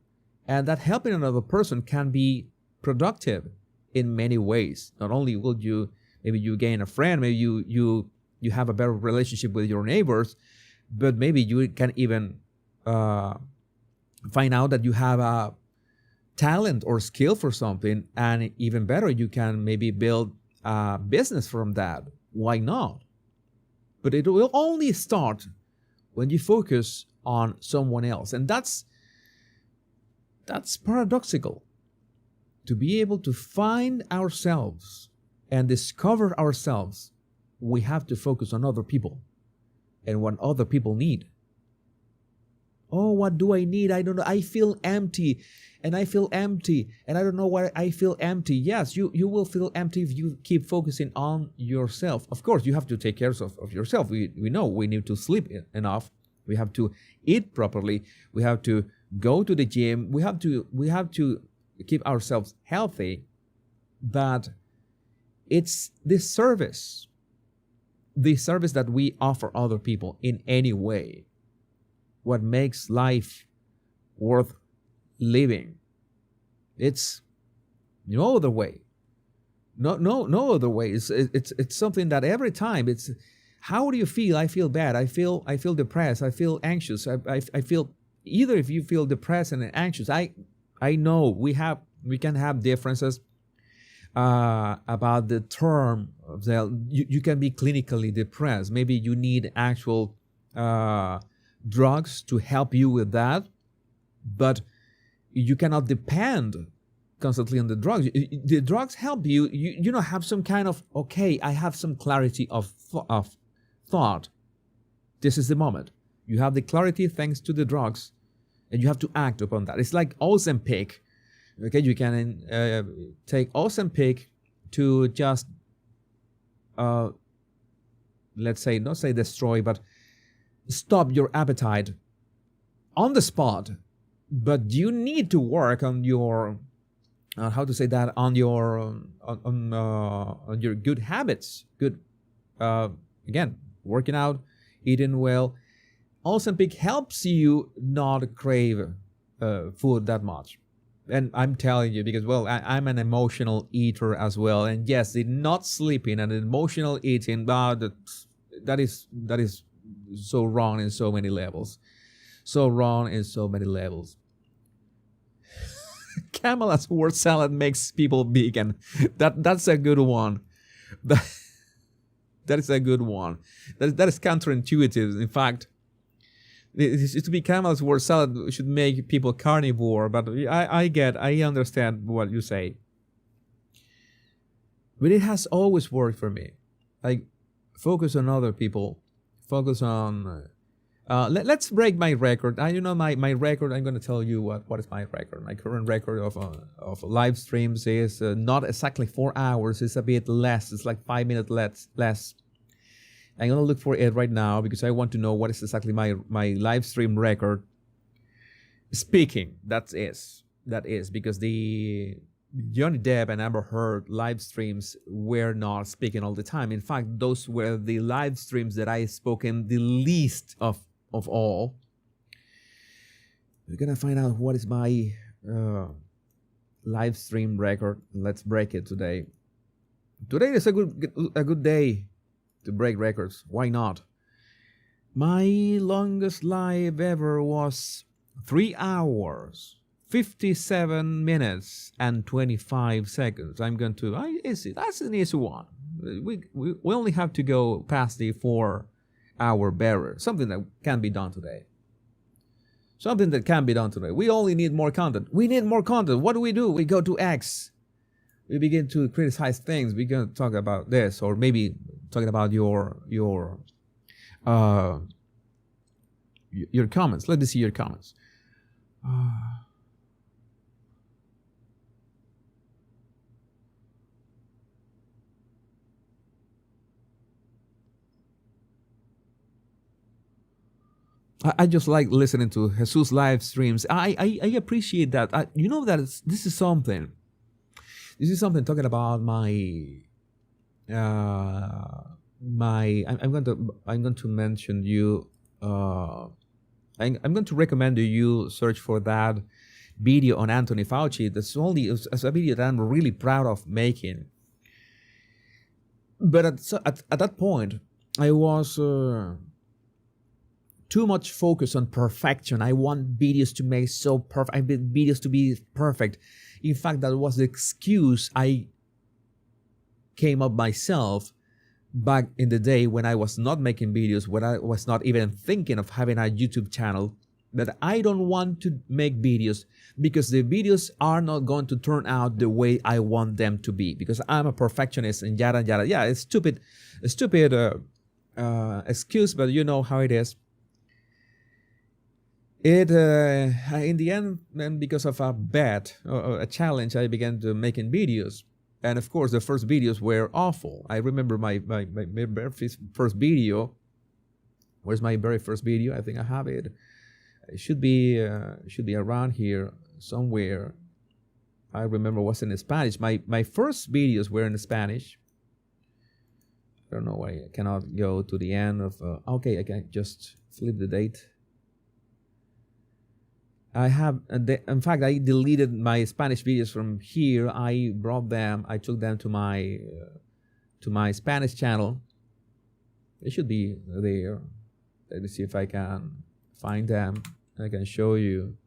and that helping another person can be productive in many ways. Not only will maybe you gain a friend, maybe you have a better relationship with your neighbors, but maybe you can even find out that you have a talent or skill for something, and even better, you can maybe build a business from that. Why not? But it will only start when you focus on someone else. And that's paradoxical. To be able to find ourselves and discover ourselves, we have to focus on other people and what other people need. Oh, what do I need? I don't know. I feel empty, and I feel empty, and I don't know why I feel empty. Yes, you will feel empty if you keep focusing on yourself. Of course, you have to take care of yourself. We know we need to sleep enough. We have to eat properly. We have to go to the gym. We have to keep ourselves healthy. But it's this service that we offer other people in any way, what makes life worth living. It's no other way. No other way. It's something that every time it's, how do you feel? I feel bad. I feel depressed. I feel anxious. I feel, either if you feel depressed and anxious, I know we can have differences about the term of you can be clinically depressed. Maybe you need actual drugs to help you with that, but you cannot depend constantly on the drugs. The drugs help you. You know, have some kind of, okay, I have some clarity of thought. This is the moment. You have the clarity thanks to the drugs, and you have to act upon that. It's like Ozempic. Okay, you can take Ozempic to just, let's say, not say destroy, but stop your appetite on the spot. But you need to work on your, how to say that, on your good habits. Good, again, working out, eating well. Ozempic helps you not crave food that much. And I'm telling you, because, well, I'm an emotional eater as well. And yes, the not sleeping and emotional eating, that is so wrong in so many levels. So wrong in so many levels. Kamala's word salad makes people vegan. That's a good one. That is a good one. That is counterintuitive. In fact, to be Kamala's word salad should make people carnivore. But I understand what you say. But it has always worked for me. Like, focus on other people. Focus on. Let's break my record. My record. I'm going to tell you what is my record. My current record of live streams is not exactly 4 hours. It's a bit less. It's like 5 minutes less. I'm going to look for it right now because I want to know what is exactly my live stream record. Speaking, that is because the Johnny Depp and Amber Heard live streams were not speaking all the time. In fact, those were the live streams that I spoken the least of all. We're going to find out what is my live stream record. Let's break it today. Today is a good day to break records. Why not? My longest live ever was 3 hours, 57 minutes, and 25 seconds. I'm going to, that's an easy one. We only have to go past the 4 our bearer. Something that can be done today. Something that can be done today. We only need more content. We need more content. What do? We go to X. We begin to criticize things. We can talk about this, or maybe talking about your comments. Let me see your comments. I just like listening to Jesus live streams. I appreciate that. You know that this is something. This is something talking about I'm going to mention you. I'm going to recommend you search for that video on Anthony Fauci. That's only a video that I'm really proud of making. But at that point, I was too much focus on perfection. I want videos to make so perfect. I want videos to be perfect. In fact, that was the excuse I came up myself back in the day when I was not making videos, when I was not even thinking of having a YouTube channel, that I don't want to make videos because the videos are not going to turn out the way I want them to be, because I'm a perfectionist and yada yada. Yeah, it's stupid excuse, but you know how it is. In the end, and because of a bet or a challenge, I began to making videos. And of course, the first videos were awful. I remember my very first video. Where's my very first video? I think I have it. It should be around here somewhere. I remember it was in Spanish. My first videos were in Spanish. I don't know why I cannot go to the end of. Okay, I can just flip the date. I have, in fact, I deleted my Spanish videos from here. I took them to my Spanish channel. They should be there. Let me see if I can find them. I can show you.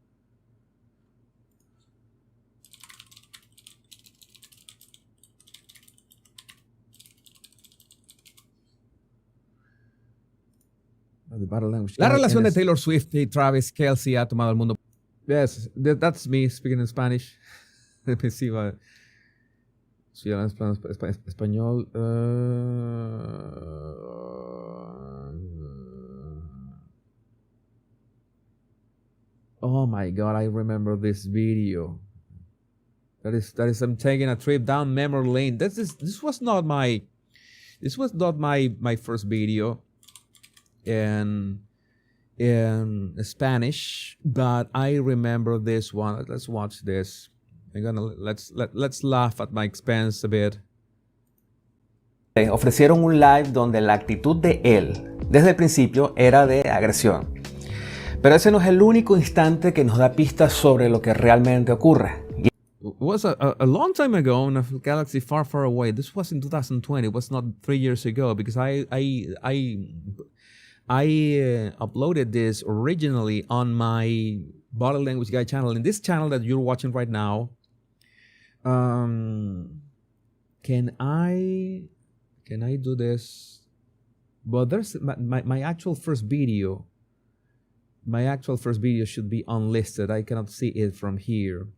La relación de Taylor Swift y Travis Kelce ha tomado el mundo. Yes, that's me speaking in Spanish. Let me see what. Sí, español. Oh my God, I remember this video. That is I'm taking a trip down memory lane. This was not my first video in Spanish, but I remember this one. Let's watch this. Let's laugh at my expense a bit. Ofrecieron un live donde la actitud de él desde el principio era de agresión. Pero ese no es el único instante que nos da pistas sobre lo que realmente ocurre. It was a long time ago in a galaxy far, far away. This was in 2020. It was not 3 years ago, because I uploaded this originally on my Body Language Guy channel. In this channel that you're watching right now, can I do this? Well, there's my actual first video. My actual first video should be unlisted. I cannot see it from here.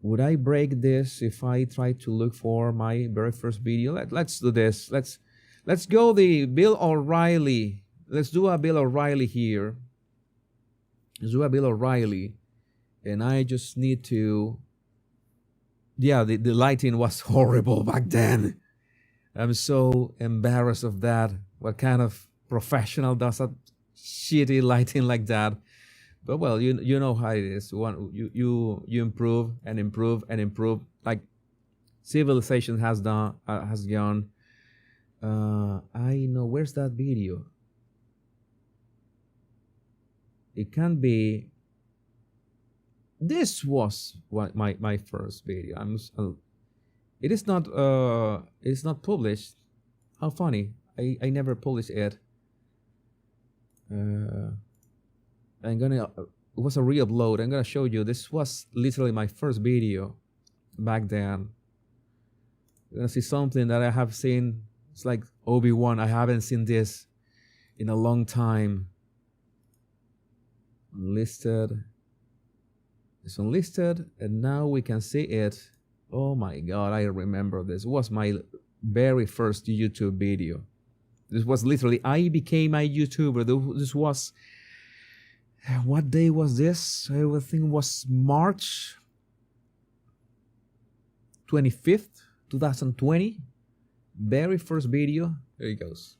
Would I break this if I try to look for my very first video? Let's do this. Let's go the Bill O'Reilly. Let's do a Bill O'Reilly here. Let's do a Bill O'Reilly. And I just need to... Yeah, the lighting was horrible back then. I'm so embarrassed of that. What kind of professional does a shitty lighting like that? But well, you know how it is. You improve and improve and improve. Like civilization has gone. I know, where's that video? It can be. This was my first video. It is not published. How funny! I never published it. It was a re-upload. I'm gonna show you. This was literally my first video back then. You're gonna see something that I have seen It's like Obi-Wan. I haven't seen this in a long time. Unlisted. It's unlisted, and now we can see it. Oh my God, I remember this. It was my very first YouTube video. This was literally, I became a YouTuber. This was, what day was this? I think it was March 25th, 2020. Very first video. There it goes.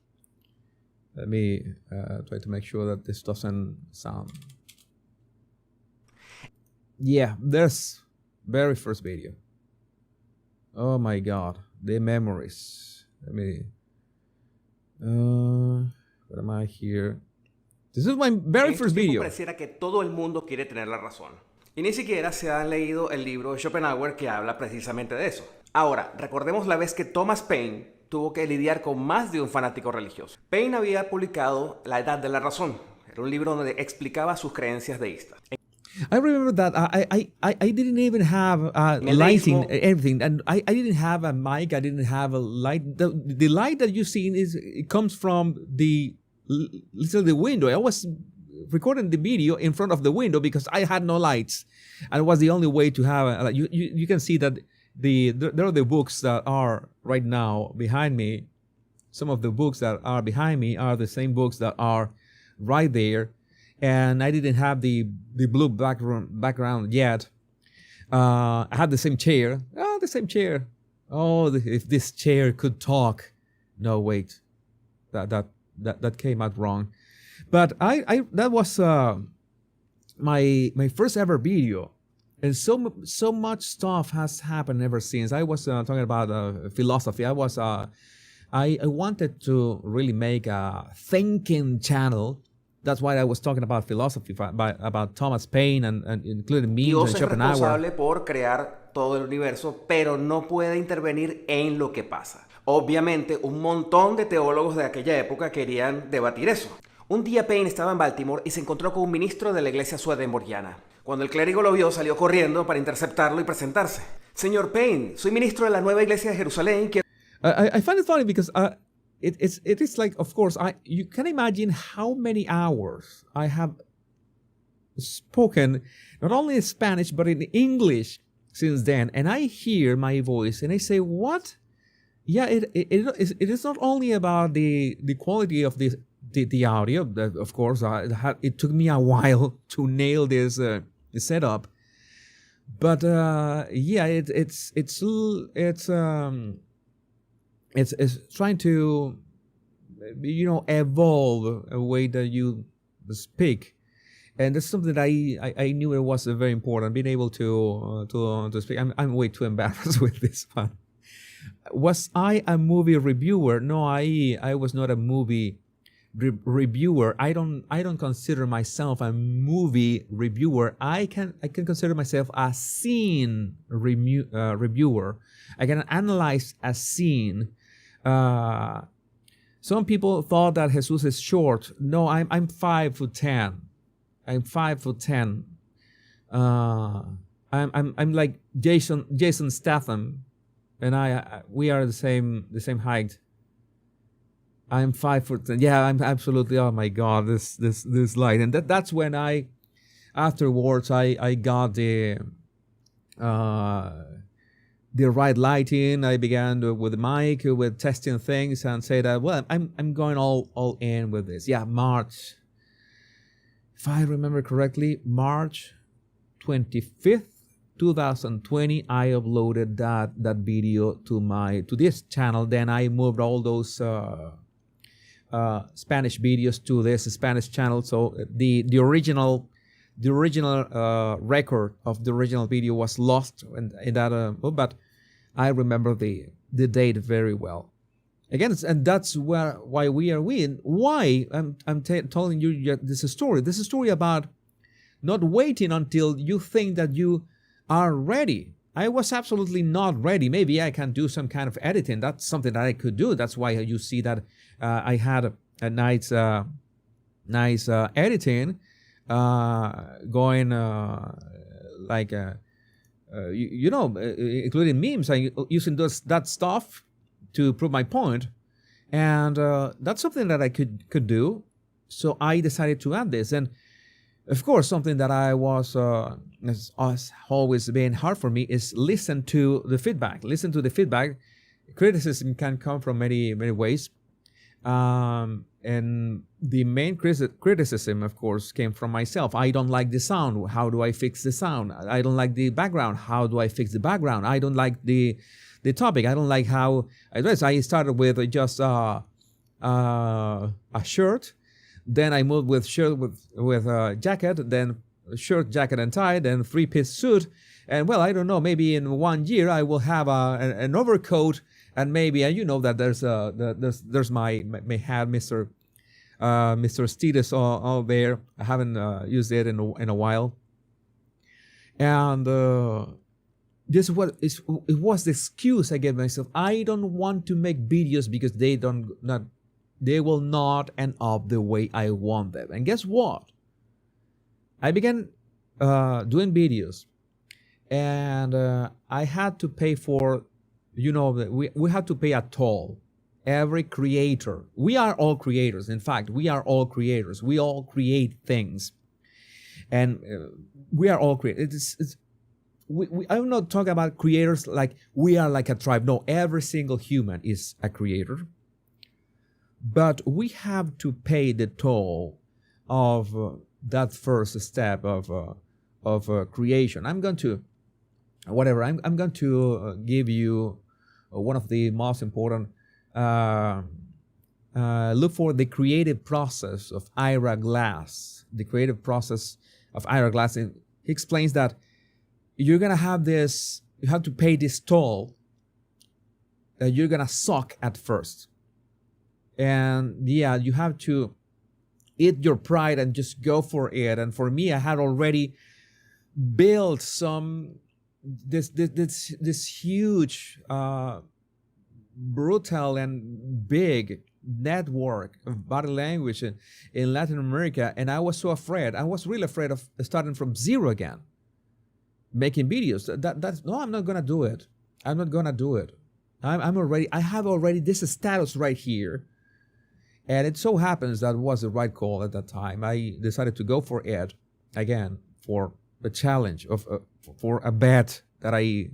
Let me try to make sure that this doesn't sound. Yeah, there's very first video. Oh my God, the memories. Let me. What am I here? This is my very first video. Pareciera que todo el mundo quiere tener la razón. Y ni siquiera se han leído el libro de Schopenhauer que habla precisamente de eso. Ahora, recordemos la vez que Thomas Paine tuvo que lidiar con más de un fanático religioso. Paine había publicado La Edad de la Razón. Era un libro donde explicaba sus creencias deístas. I remember that I didn't even have lighting, everything, and I didn't have a mic. I didn't have a light. The light that you see it comes from the window. I was recording the video in front of the window because I had no lights, and it was the only way to have. You can see that there are the books that are right now behind me. Some of the books that are behind me are the same books that are right there. And I didn't have the blue background yet. I had the same chair. Oh, the same chair. Oh, if this chair could talk. No, wait, that came out wrong. But that was my first ever video, and so much stuff has happened ever since. I was talking about philosophy. I wanted to really make a thinking channel. That's why I was talking about philosophy, about Thomas Paine and including me and Schopenhauer. Dios es responsable por crear todo el universo, pero no puede intervenir en lo que pasa. Obviamente, un montón de teólogos de aquella época querían debatir eso. Un día Paine estaba en Baltimore y se encontró con un ministro de la iglesia swedenborgiana. Cuando el clérigo lo vio, salió corriendo para interceptarlo y presentarse. Señor Paine, soy ministro de la nueva iglesia de Jerusalén. I find it funny because it is like, of course, you can imagine how many hours I have spoken, not only in Spanish, but in English since then. And I hear my voice and I say, what? Yeah, it is not only about the quality of the audio. Of course, it took me a while to nail this setup. But yeah, it's trying to, evolve a way that you speak, and that's something that I knew it was very important. Being able to speak. I'm way too embarrassed with this one. Was I a movie reviewer? No, I was not a movie reviewer. I don't consider myself a movie reviewer. I can consider myself a scene reviewer. I can analyze a scene. Some people thought that Jesus is short. No, I'm 5'10". I'm 5'10". I'm like Jason Statham, and we are the same height. I'm 5'10". Yeah, I'm absolutely. Oh my God, this light, and that's when afterwards I got the right lighting. I began with the mic, with testing things, and say that, well, I'm going all in with this. Yeah, March, if I remember correctly, March 25th, 2020, I uploaded that video to this channel. Then I moved all those Spanish videos to this Spanish channel. So the original record of the original video was lost in that, but I remember the date very well. Again, and that's why we are winning. Why I'm telling you this story. This is a story about not waiting until you think that you are ready. I was absolutely not ready. Maybe I can do some kind of editing. That's something that I could do. That's why you see that I had a nice editing. Going including memes. I using that stuff to prove my point. And that's something that I could do. So I decided to add this. And of course, something that I was has always been hard for me is listen to the feedback. Listen to the feedback. Criticism can come from many ways. And the main criticism, of course, came from myself. I don't like the sound. How do I fix the sound? I don't like the background. How do I fix the background? I don't like the topic. I don't like how I dress. I started with just a shirt. Then I moved with shirt with a jacket, then shirt, jacket, and tie, then 3-piece suit. And well, I don't know, maybe in 1 year I will have an overcoat, and maybe, and you know that there's my hat, Mr. Stetus all there. I haven't used it in a while. And this is what it was the excuse I gave myself. I don't want to make videos because they will not end up the way I want them. And guess what? I began doing videos, and I had to pay for, we had to pay a toll. Every creator, we are all creators. In fact, we are all creators. We all create things, and we are all creators. I'm not talking about creators like we are like a tribe. No, every single human is a creator. But we have to pay the toll of that first step of creation. I'm going to give you one of the most important. Look for the creative process of Ira Glass. The creative process of Ira Glass. And he explains that you're gonna have this. You have to pay this toll that you're gonna suck at first. And yeah, you have to eat your pride and just go for it. And for me, I had already built this huge, brutal and big network of body language in Latin America. And I was so afraid. I was really afraid of starting from zero again, making videos. No, I'm not gonna do it. I'm not gonna do it. I have already this status right here. And it so happens that was the right call at that time. I decided to go for it again, for the challenge for a bet that I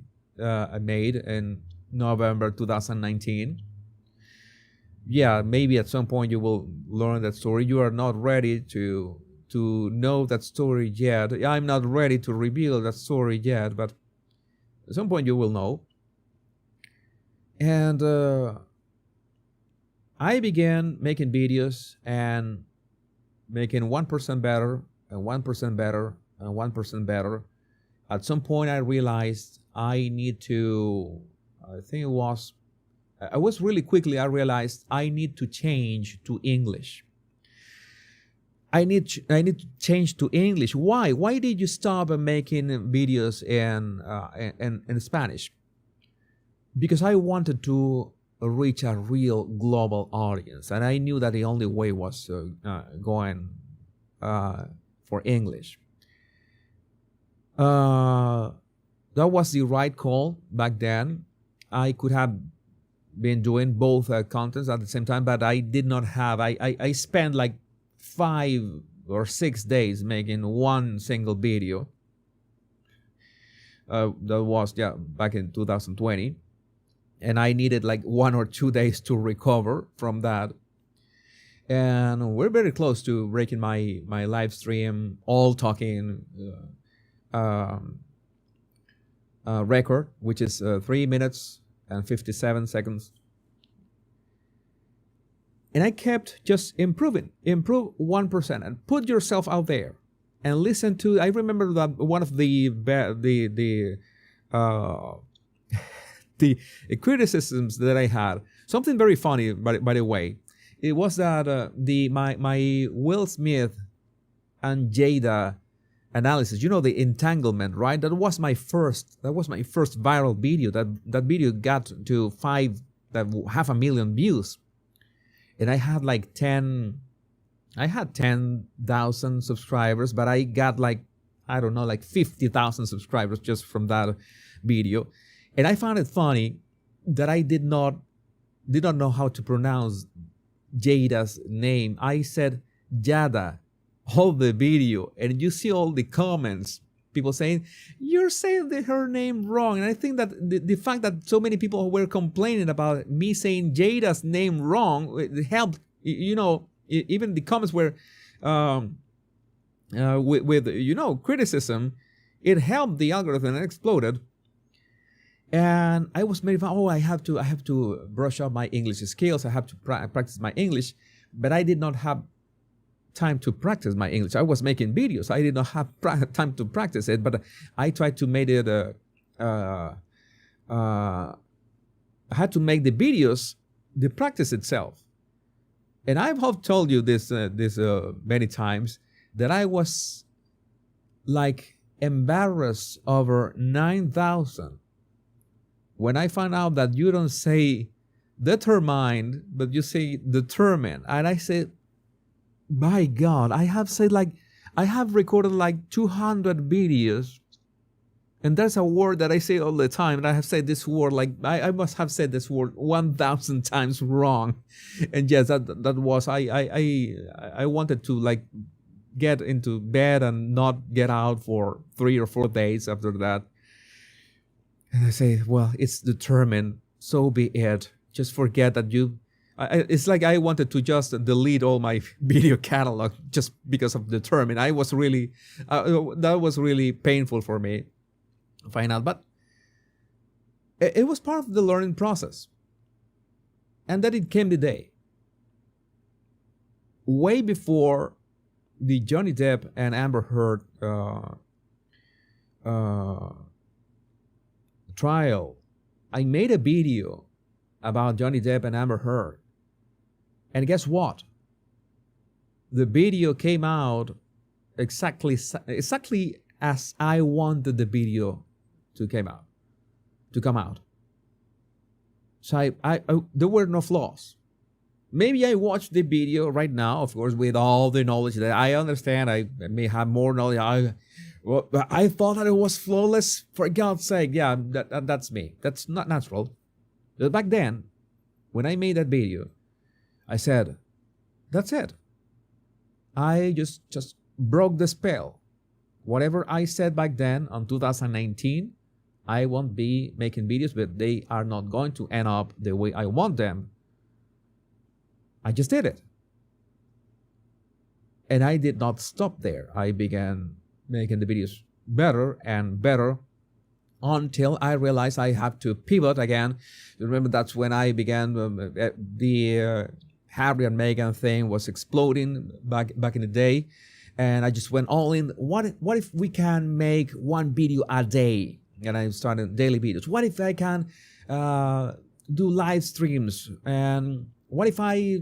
made in November 2019. Yeah, maybe at some point you will learn that story. You are not ready to know that story yet. I'm not ready to reveal that story yet, but at some point you will know. And I began making videos and making 1% better and 1% better and 1% better. At some point I realized I need to, I realized I need to change to English. I need to change to English. Why? Why did you stop making videos in Spanish? Because I wanted to reach a real global audience, and I knew that the only way was going for English. That was the right call back then. I could have been doing both contents at the same time, but I did not have. I spent like 5 or 6 days making one single video. That was back in 2020. And I needed like 1 or 2 days to recover from that. And we're very close to breaking my live stream, all talking record, which is 3 minutes and 57 seconds. And I kept just improve 1%, and put yourself out there and listen to. I remember that one of the criticisms that I had, something very funny, by the way, it was that my Will Smith and Jada analysis, the entanglement, right? That was my first viral video. That video got to 500,000 views, and I had like 10,000 subscribers, but I got like 50,000 subscribers just from that video. And I found it funny that I did not did not know how to pronounce Jada's name. I said Jada all the video, and you see all the comments, people saying, you're saying her name wrong. And I think that the fact that so many people were complaining about me saying Jada's name wrong, it helped, even the comments were with criticism, it helped the algorithm and exploded. And I was made, I have to brush up my English skills. I have to practice my English, but I did not have time to practice my English. I was making videos. I did not have time to practice it, but I tried to make it. I had to make the videos the practice itself. And I've told you this many times, that I was like embarrassed over 9,000 when I found out that you don't say determined, but you say determined. And I said, my God, I have recorded like 200 videos, and there's a word that I say all the time, and I have said this word, like I must have said this word 1,000 times wrong. And yes, that was, I wanted to like get into bed and not get out for 3 or 4 days after that. And I say, well, it's determined, so be it. Just forget that it's like I wanted to just delete all my video catalog just because of determined. I was really, that was really painful for me to find out. But it was part of the learning process. And then it came the day. Way before the Johnny Depp and Amber Heard trial, I made a video about Johnny Depp and Amber Heard. And guess what? The video came out exactly as I wanted the video to come out. So there were no flaws. Maybe I watched the video right now, of course, with all the knowledge that I understand. I may have more knowledge. I thought that it was flawless. For God's sake, yeah, that's me. That's not natural. But back then, when I made that video, I said, that's it. I just broke the spell. Whatever I said back then on 2019, I won't be making videos, but they are not going to end up the way I want them. I just did it. And I did not stop there. I began making the videos better and better until I realized I have to pivot again. Remember, that's when I began the Harry and Meghan thing was exploding back in the day, and I just went all in. What if we can make one video a day? And I started daily videos. What if I can do live streams? And what if I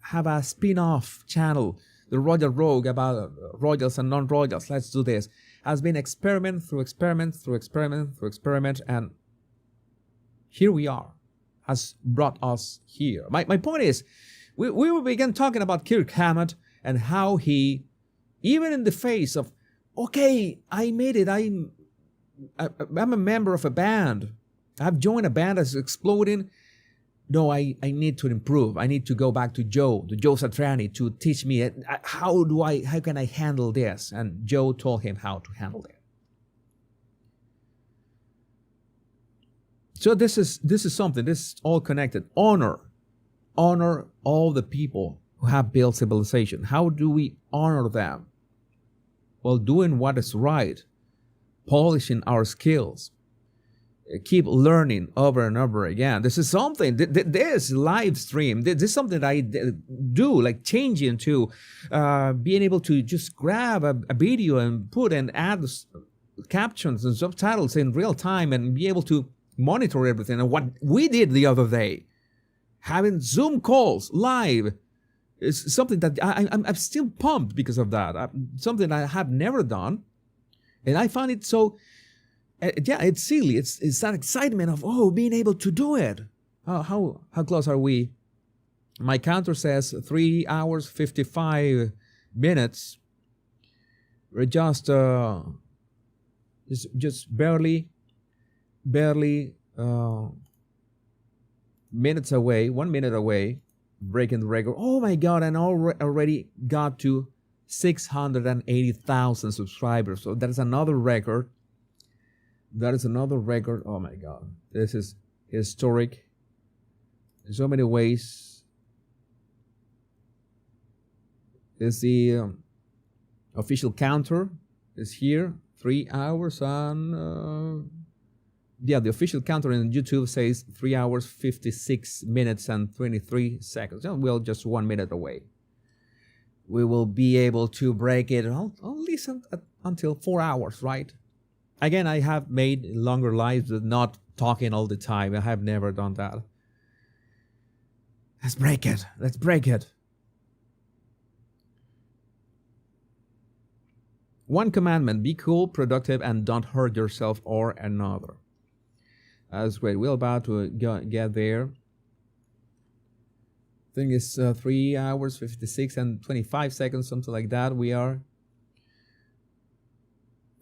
have a spin-off channel, the Royal Rogue, about royals and non-royals? Let's do this. Has been experiment through experiment through experiment through experiment, and here we are. Has brought us here. My point is, we began talking about Kirk Hammett and how he, even in the face of, okay, I made it, I'm a member of a band, I've joined a band that's exploding. No, I need to improve. I need to go back to Joe Satriani, to teach me how can I handle this? And Joe told him how to handle it. So this is something. This is all connected. Honor all the people who have built civilization. How do we honor them? Well, doing what is right, polishing our skills, keep learning over and over again. This is something. This live stream. This is something that I do, like changing to being able to just grab a video and put and add captions and subtitles in real time and be able to monitor everything. And what we did the other day, having Zoom calls live, is something that I'm still pumped because of that. Something I have never done, and I find it so. Yeah, it's silly. It's that excitement of being able to do it. How close are we? My counter says 3 hours 55 minutes. We're just barely minutes away, 1 minute away, breaking the record. Oh my God, and already got to 680,000 subscribers. So that is another record. That is another record. Oh my God. This is historic in so many ways. Is the official counter is here. 3 hours and the official counter in YouTube says 3 hours 56 minutes and 23 seconds. Well, just 1 minute away. We will be able to break it at least until 4 hours, right? Again, I have made longer lives with not talking all the time. I have never done that. Let's break it. Let's break it. One commandment: be cool, productive, and don't hurt yourself or another. That's great. We're about to get there. I think it's 3 hours, 56 and 25 seconds, something like that. We are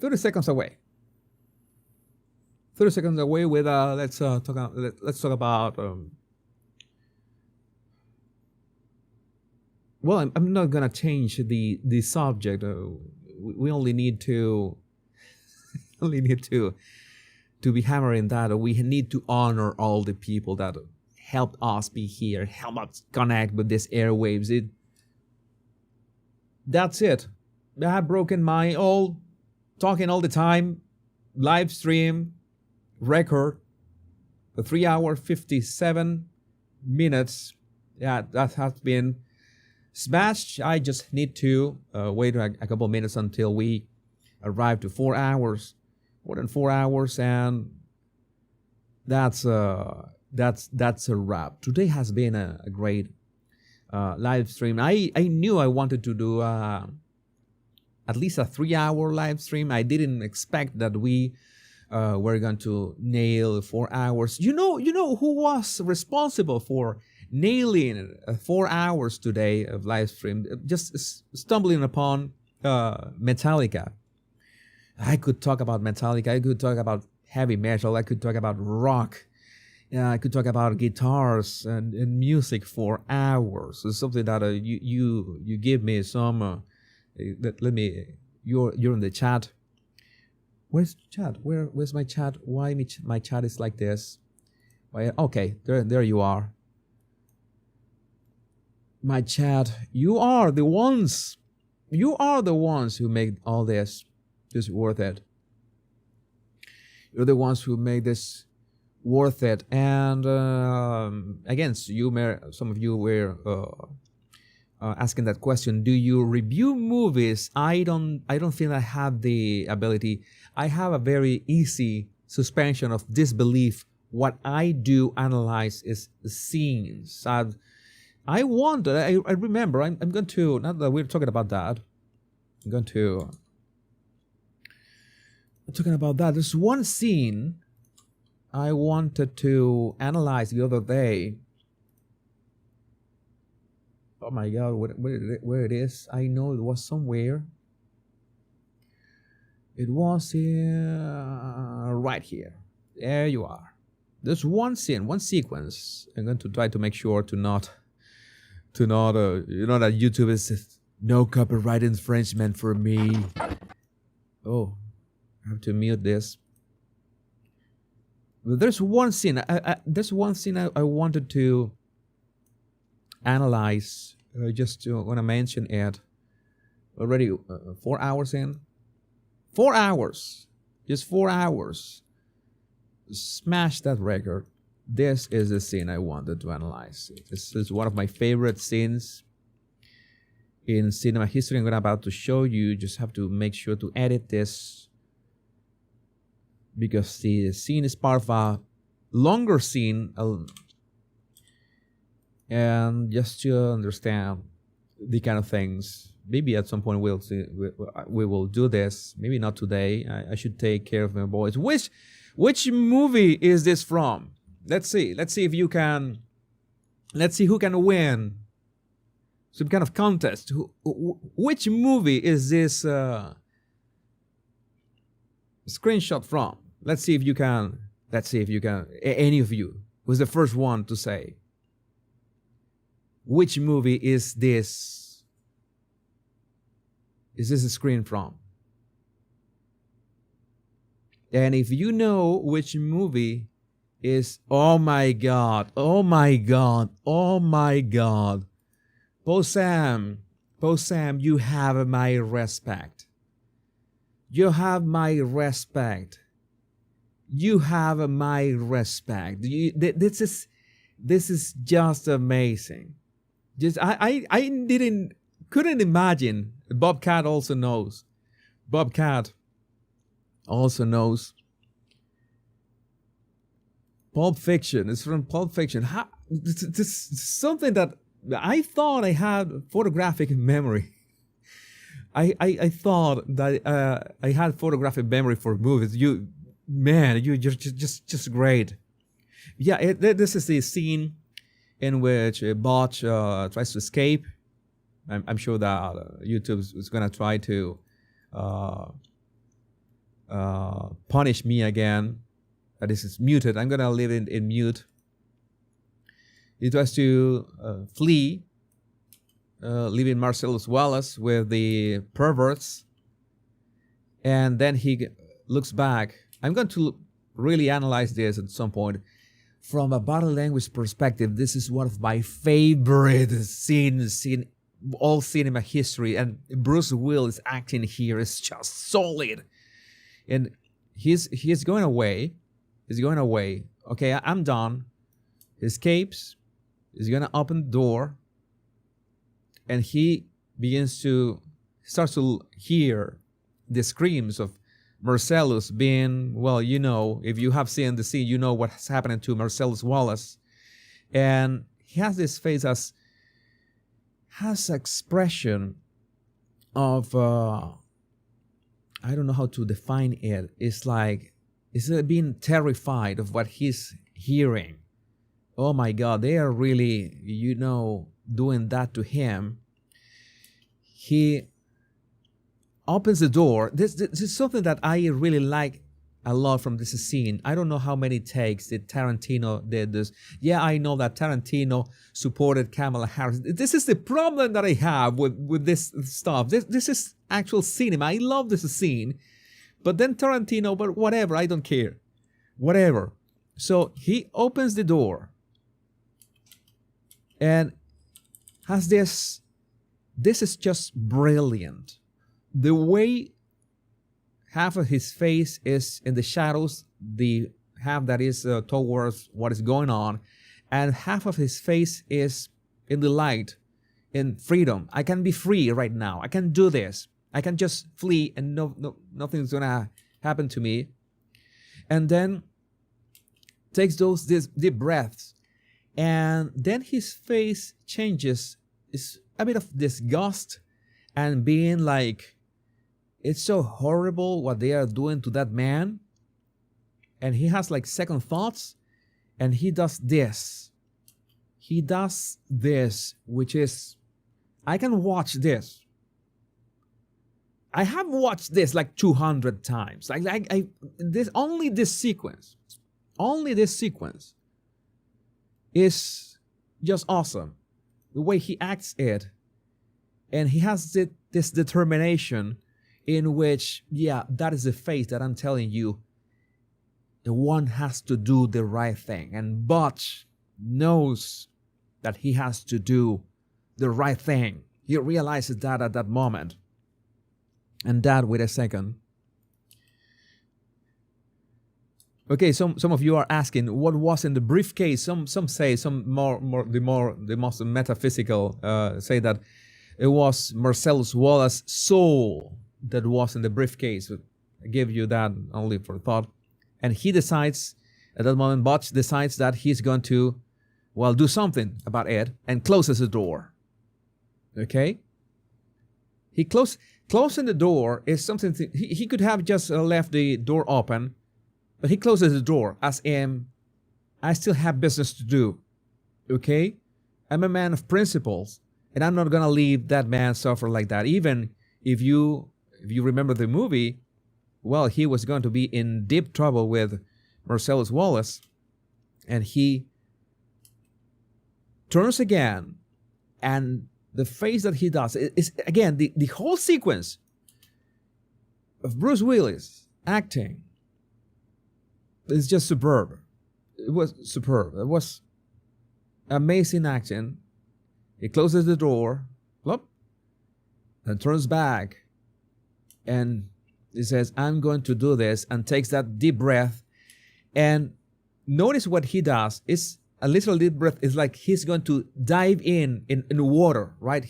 30 seconds away. 30 seconds away with let's talk about well, I'm not gonna change the subject. We only need to be hammering that we need to honor all the people that helped us be here, help us connect with these airwaves. That's it. I have broken my talking all the time live stream record, the 3 hour 57 minutes. Yeah, that has been smashed. I just need to wait a couple minutes until we arrive to 4 hours, more than 4 hours, and that's a wrap. Today has been a great live stream. I knew I wanted to do at least a 3 hour live stream. I didn't expect that we were going to nail 4 hours. You know who was responsible for nailing 4 hours today of live stream? Just stumbling upon Metallica. I could talk about Metallica. I could talk about heavy metal. I could talk about rock. I could talk about guitars and music for hours. It's something that you give me some. Let me. You're in the chat. Where's the chat? Where's my chat? Why my chat is like this? Why? Okay, there you are. My chat. You are the ones. You are the ones who make all this worth it. You're the ones who made this worth it. And again, some of you were asking that question. Do you review movies? I don't think I have the ability. I have a very easy suspension of disbelief. What I do analyze is scenes. I remember. I'm going to, now that we're talking about that, I'm talking about that. There's one scene I wanted to analyze the other day. Oh my God, where it is? I know it was somewhere. It was right here. There you are. There's one scene, one sequence. I'm going to try to make sure to not that YouTube is no copyright infringement for me. Oh, I have to mute this. But there's one scene. There's one scene I wanted to analyze. Just want to mention it. Already 4 hours in. 4 hours. Just 4 hours. Smash that record. This is the scene I wanted to analyze. This is one of my favorite scenes in cinema history. I'm about to show you. Just have to make sure to edit this, because the scene is part of a longer scene, and just to understand the kind of things. Maybe at some point we will do this. Maybe not today. I should take care of my boys. Which movie is this from? Let's see if you can. Let's see who can win some kind of contest. Which movie is this screenshot from? Let's see if you can. Any of you was the first one to say, which movie is this? Is this a screen from? And if you know which movie is, oh my God, oh my God, oh my God. Post Sam, you have my respect. You have my respect. You have my respect. This is just amazing. Just I couldn't imagine. Bobcat also knows. Bobcat also knows. Pulp Fiction. It's from Pulp Fiction. This is something that I thought I had photographic memory. I thought that I had photographic memory for movies. You're just great. Yeah, this is the scene in which Botch tries to escape. I'm sure that YouTube is going to try to punish me again. This is muted. I'm going to leave it in mute. He tries to flee, leaving Marcellus Wallace with the perverts. And then he looks back. I'm going to really analyze this at some point. From a body language perspective, this is one of my favorite scenes in all cinema history. And Bruce Willis acting here is just solid. And he's going away. He's going away. Okay, I'm done. He escapes. He's going to open the door. And he starts to hear the screams of Marcellus being, well, you know, if you have seen the scene, you know what's happening to Marcellus Wallace. And he has this face has expression of, I don't know how to define it. It's like, it's being terrified of what he's hearing. Oh my God, they are really, doing that to him. He opens the door. This is something that I really like a lot from this scene. I don't know how many takes that Tarantino did this. Yeah, I know that Tarantino supported Kamala Harris. This is the problem that I have with this stuff. This is actual cinema. I love this scene. But then Tarantino, but whatever, I don't care. Whatever. So he opens the door and has this. This is just brilliant. The way half of his face is in the shadows, the half that is towards what is going on, and half of his face is in the light, in freedom. I can be free right now. I can do this. I can just flee and nothing's gonna happen to me. And then takes those deep breaths, and then his face changes. It's a bit of disgust and being like, it's so horrible what they are doing to that man. And he has like second thoughts, and he does this. He does this, which is, I can watch this. I have watched this like 200 times. Only this sequence is just awesome. The way he acts it, and he has this determination in which, yeah, that is the face that I'm telling you. The one has to do the right thing, and Butch knows that he has to do the right thing. He realizes that at that moment. And Dad, wait a second. Okay, some of you are asking what was in the briefcase. Some say, the most metaphysical say that it was Marcellus Wallace's soul that was in the briefcase. I give you that only for thought. And he decides, at that moment, Butch decides that he's going to, well, do something about it, and closes the door. Okay? He closing the door is something, he could have just left the door open, but he closes the door as in, I still have business to do. Okay? I'm a man of principles, and I'm not going to leave that man suffer like that. Even if you remember the movie, well, he was going to be in deep trouble with Marcellus Wallace, and he turns again, and the face that he does is again, the whole sequence of Bruce Willis acting is just superb. It was superb. It was amazing action. He closes the door, and turns back, and he says, I'm going to do this, and takes that deep breath. And notice what he does is a little deep breath. It's like he's going to dive in the water, right?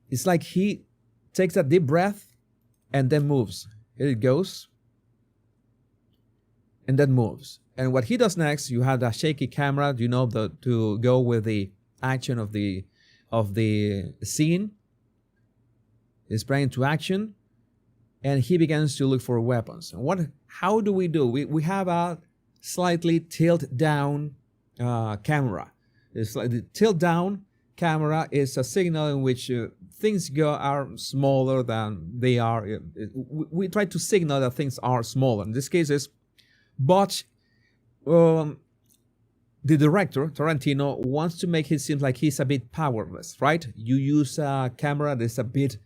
It's like he takes that deep breath and then moves. Here it goes. And then moves. And what he does next, you have the shaky camera, to go with the action of the scene. He's sprang into action, and he begins to look for weapons. And how do? We have a slightly tilt down camera. It's like the tilt down camera is a signal in which things are smaller than they are. We try to signal that things are smaller. In this case, but the director, Tarantino, wants to make it seem like he's a bit powerless, right? You use a camera that's a bit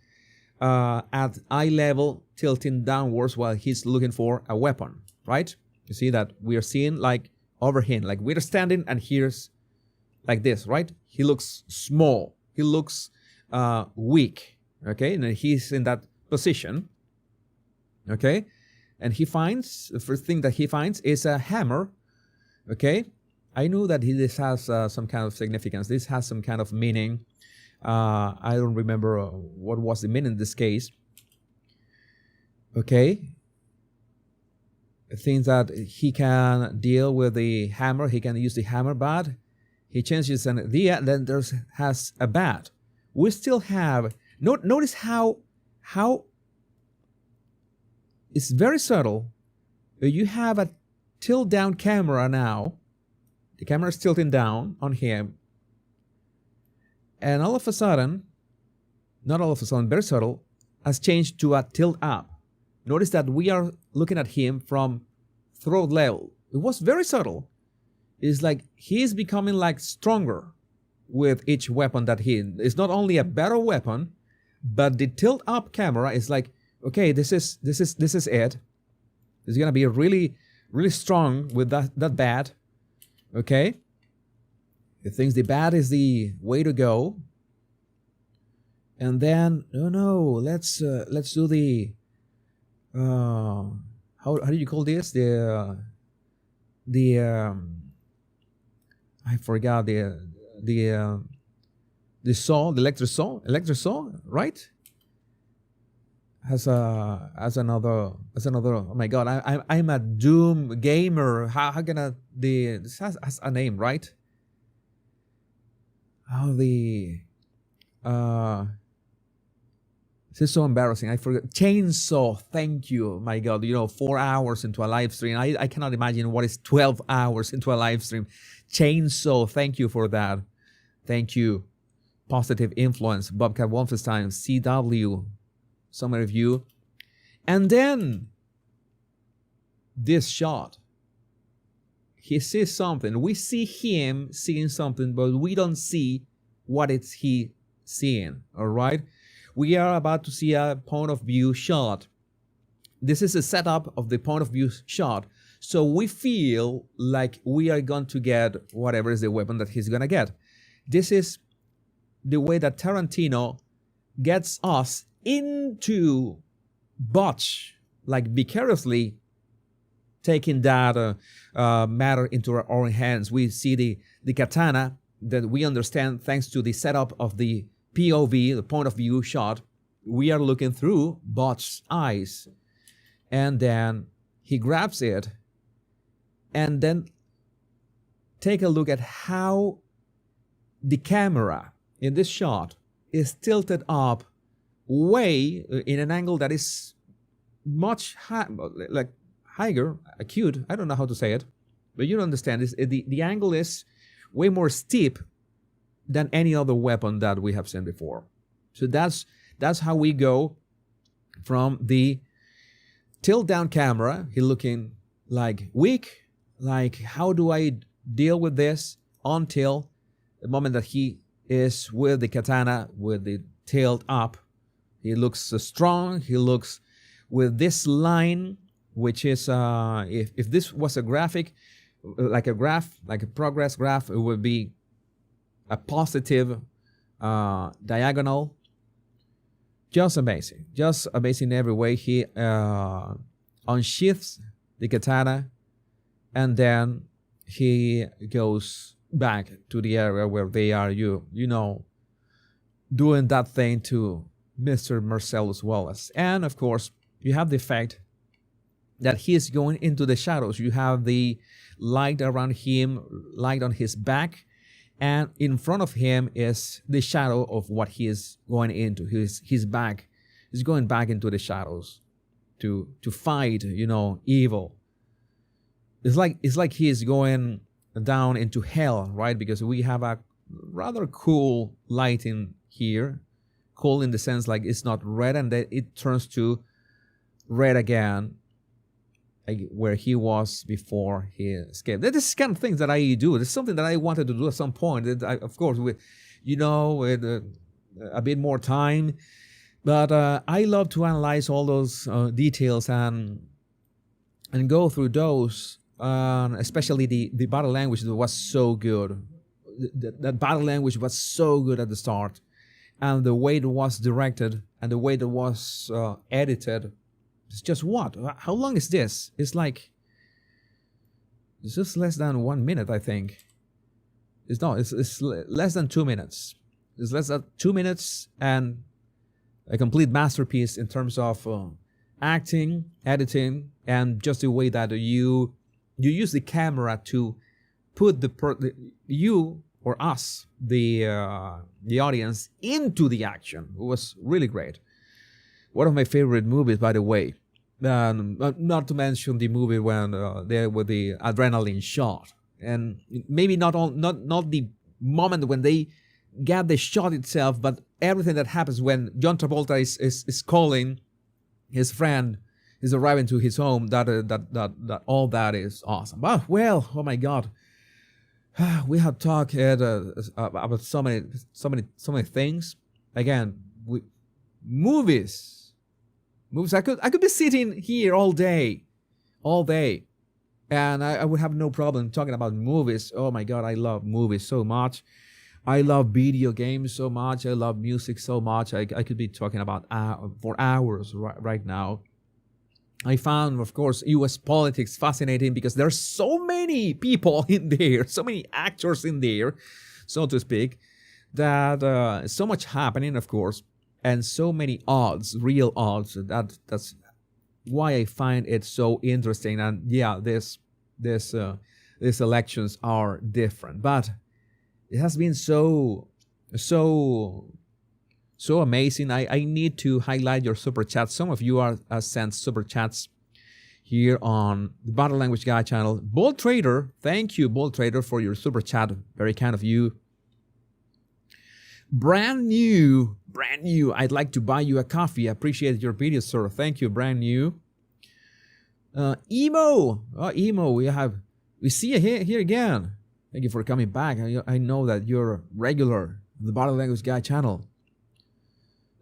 at eye level, tilting downwards while he's looking for a weapon, right? You see that we are seeing like over him, like we're standing and here's like this, right? He looks small. He looks weak, okay? And he's in that position, okay? And the first thing that he finds is a hammer, okay? I knew that this has some kind of significance. This has some kind of meaning. I don't remember what was the meaning in this case. Okay. Things that he can deal with the hammer. He can use the hammer, but he changes an idea. Then has a bat. We still have. Notice how it's very subtle. You have a tilt down camera now. The camera is tilting down on him. And all of a sudden, not all of a sudden, very subtle, has changed to a tilt up. Notice that we are looking at him from throat level. It was very subtle. It's like he's becoming like stronger with each weapon that it's not only a better weapon, but the tilt up camera is like, okay, this is it. It's gonna be really, really strong with that bat. Okay. He thinks the bat is the way to go. And then let's do the how do you call this? I forgot the saw, the electric saw, right? Has another. Oh my God! I'm a Doom gamer. How can this has a name, right? This is so embarrassing. I forgot. Chainsaw. Thank you. My God, 4 hours into a live stream. I cannot imagine what is 12 hours into a live stream. Chainsaw. Thank you for that. Thank you. Positive Influence. Bobcat Wolfenstein. CW. Some of you. And then this shot. He sees something. We see him seeing something, but we don't see what it's he seeing. All right? We are about to see a point of view shot. This is a setup of the point of view shot. So we feel like we are going to get whatever is the weapon that he's going to get. This is the way that Tarantino gets us into botch, like vicariously taking that matter into our own hands. We see the katana that we understand thanks to the setup of the POV, the point of view shot. We are looking through Botch's eyes. And then he grabs it. And then take a look at how the camera in this shot is tilted up way in an angle that is much higher, acute. I don't know how to say it, but you understand this. The angle is way more steep than any other weapon that we have seen before. So that's how we go from the tilt down camera. He's looking like weak, like how do I deal with this, until the moment that he is with the katana, with the tailed up, he looks strong. He looks with this line, which is, if this was a graphic, like a graph, like a progress graph, it would be a positive diagonal. Just amazing in every way. He unsheaths the katana, and then he goes back to the area where they are, doing that thing to Mr. Marcellus Wallace. And of course, you have the fact that he is going into the shadows. You have the light around him, light on his back, and in front of him is the shadow of what he is going into. His back is going back into the shadows to fight, evil. It's like he is going down into hell, right? Because we have a rather cool lighting here. Cool in the sense like it's not red and then it turns to red again, like where he was before he escaped. That is kind of things that I do. It's something that I wanted to do at some point. Of course, with a bit more time. But I love to analyze all those details and go through those. Especially the battle language that was so good. That battle language was so good at the start. And the way it was directed and the way it was edited. It's just what? How long is this? It's just less than 1 minute, I think. It's less than 2 minutes. It's less than 2 minutes and a complete masterpiece in terms of acting, editing, and just the way that you use the camera to put you or us, the audience, into the action. It was really great. One of my favorite movies, by the way. Not to mention the movie when there with the adrenaline shot, and maybe not the moment when they get the shot itself, but everything that happens when John Travolta is calling his friend, is arriving to his home. That all that is awesome. Well, oh my God, we have talked about so many things. Again, movies. I could be sitting here all day, and I would have no problem talking about movies. Oh my God, I love movies so much. I love video games so much. I love music so much. I could be talking about for hours right now. I found, of course, U.S. politics fascinating because there's so many people in there, so many actors in there, so to speak, that so much happening, of course. And so many odds, real odds. That's why I find it so interesting. And yeah, these elections are different, but it has been so amazing. I need to highlight your super chats. Some of you are sent super chats here on the Battle Language Guy channel. Bold Trader, thank you, Bold Trader, for your super chat. Very kind of you. Brand new. I'd like to buy you a coffee. I appreciate your video, sir. Thank you, brand new. Emo. Emo, we see you here again. Thank you for coming back. I know that you're regular on the Battle Language Guy channel.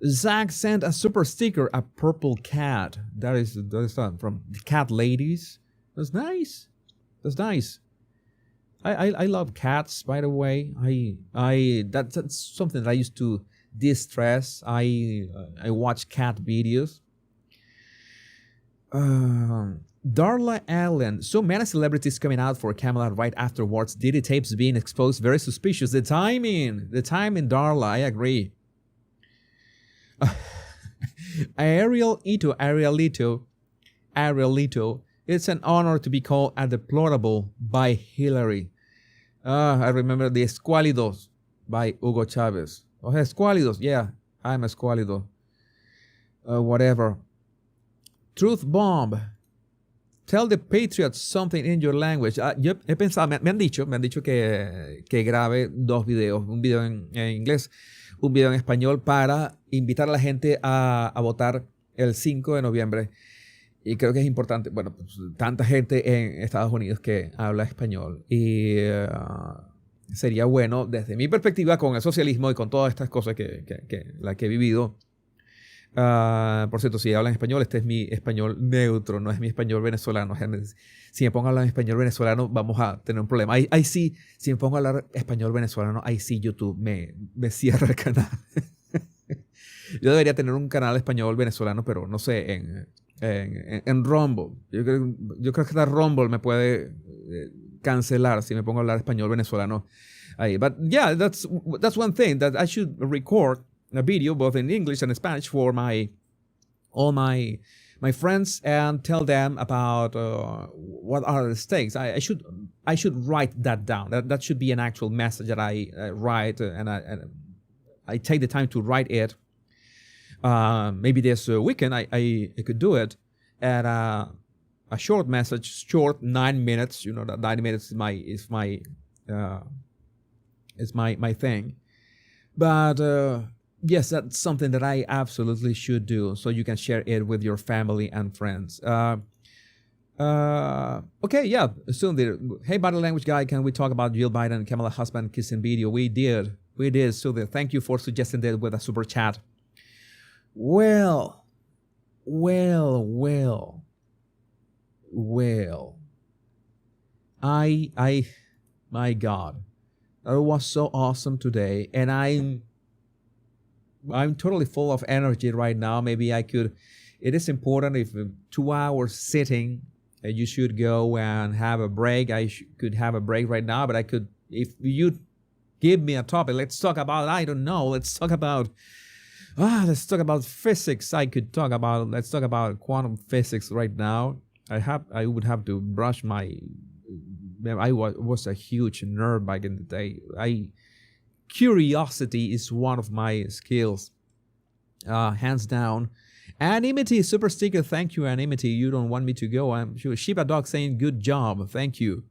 Zach sent a super sticker, a purple cat. That is from the Cat Ladies. That's nice. I love cats, by the way. That's something that I used to distress. I watch cat videos. Darla Allen. So many celebrities coming out for Kamala right afterwards. Diddy tapes being exposed. Very suspicious. The timing, Darla. I agree. Arielito. It's an honor to be called a deplorable by Hillary. I remember the Escuálidos by Hugo Chavez. Oh, Escuálidos. Yeah, I'm Escuálido. Whatever. Truth Bomb. Tell the Patriots something in your language. Yo he pensado, me han dicho que grabe dos videos. Un video en inglés, un video en español para invitar a la gente a votar el 5 de noviembre. Y creo que es importante, bueno, pues, tanta gente en Estados Unidos que habla español. Y sería bueno, desde mi perspectiva, con el socialismo y con todas estas cosas que he vivido. Por cierto, si hablan español, este es mi español neutro, no es mi español venezolano. Si me pongo a hablar español venezolano, vamos a tener un problema. Ahí sí, si me pongo a hablar español venezolano, ahí sí YouTube me cierra el canal. Yo debería tener un canal español venezolano, pero no sé, en Rumble. Yo creo que hasta Rumble me puede cancelar si me pongo a hablar español venezolano ahí. But yeah, that's one thing that I should record a video both in English and Spanish for all my friends and tell them about what are the stakes. I should write that down. That should be an actual message that I write, and I take the time to write it. Maybe this weekend I could do it, and a short message, short 9 minutes. You know that 9 minutes is my thing, but. Yes, that's something that I absolutely should do, so you can share it with your family and friends. Okay, yeah, soon there. Hey, body language guy, can we talk about Jill Biden and Kamala husband kissing video? We did, so there. Thank you for suggesting that with a super chat. Well. My God, that was so awesome today, and I'm totally full of energy right now. Maybe I could. It is important if 2 hours sitting, you should go and have a break. I could have a break right now, but I could, if you give me a topic, let's talk about, I don't know, let's talk about physics. Let's talk about quantum physics right now. I would have to brush I was a huge nerd back in the day. Curiosity is one of my skills, hands down. Anonymity, super sticker, thank you, Anonymity. You don't want me to go. I'm sure. Shiba Dog saying good job, thank you.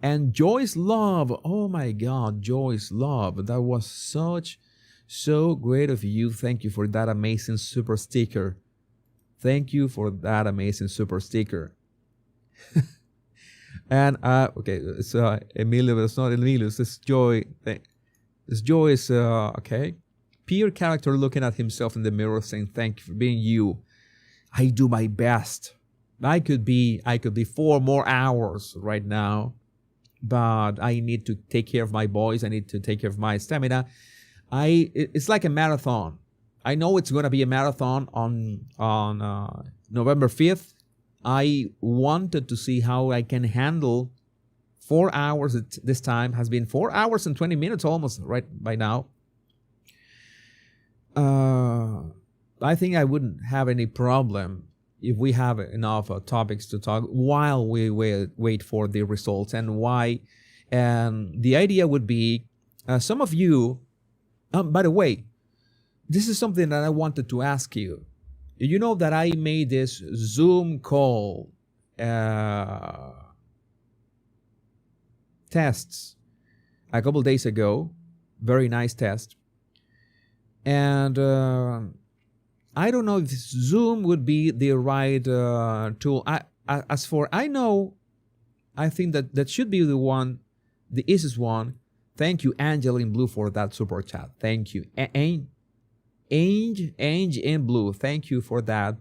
And Joyce Love, oh my God, Joyce Love, that was so great of you. Thank you for that amazing super sticker. Thank you for that amazing super sticker. And okay, so Emilio, but it's not Emilio, it's Joy. This Joy is, okay. Peer character looking at himself in the mirror saying, thank you for being you. I do my best. I could be 4 more hours right now, but I need to take care of my boys. I need to take care of my stamina. It's like a marathon. I know it's going to be a marathon on November 5th. I wanted to see how I can handle 4 hours this time. Has been 4 hours and 20 minutes almost right by now. I think I wouldn't have any problem if we have enough topics to talk while we wait for the results and why. And the idea would be, some of you, by the way, this is something that I wanted to ask you. You know that I made this Zoom call tests a couple days ago. Very nice test. And I don't know if Zoom would be the right tool. As for I know, I think that should be the one, the easiest one. Thank you, Angel in Blue, for that super chat. Thank you. Angel in Blue, thank you for that.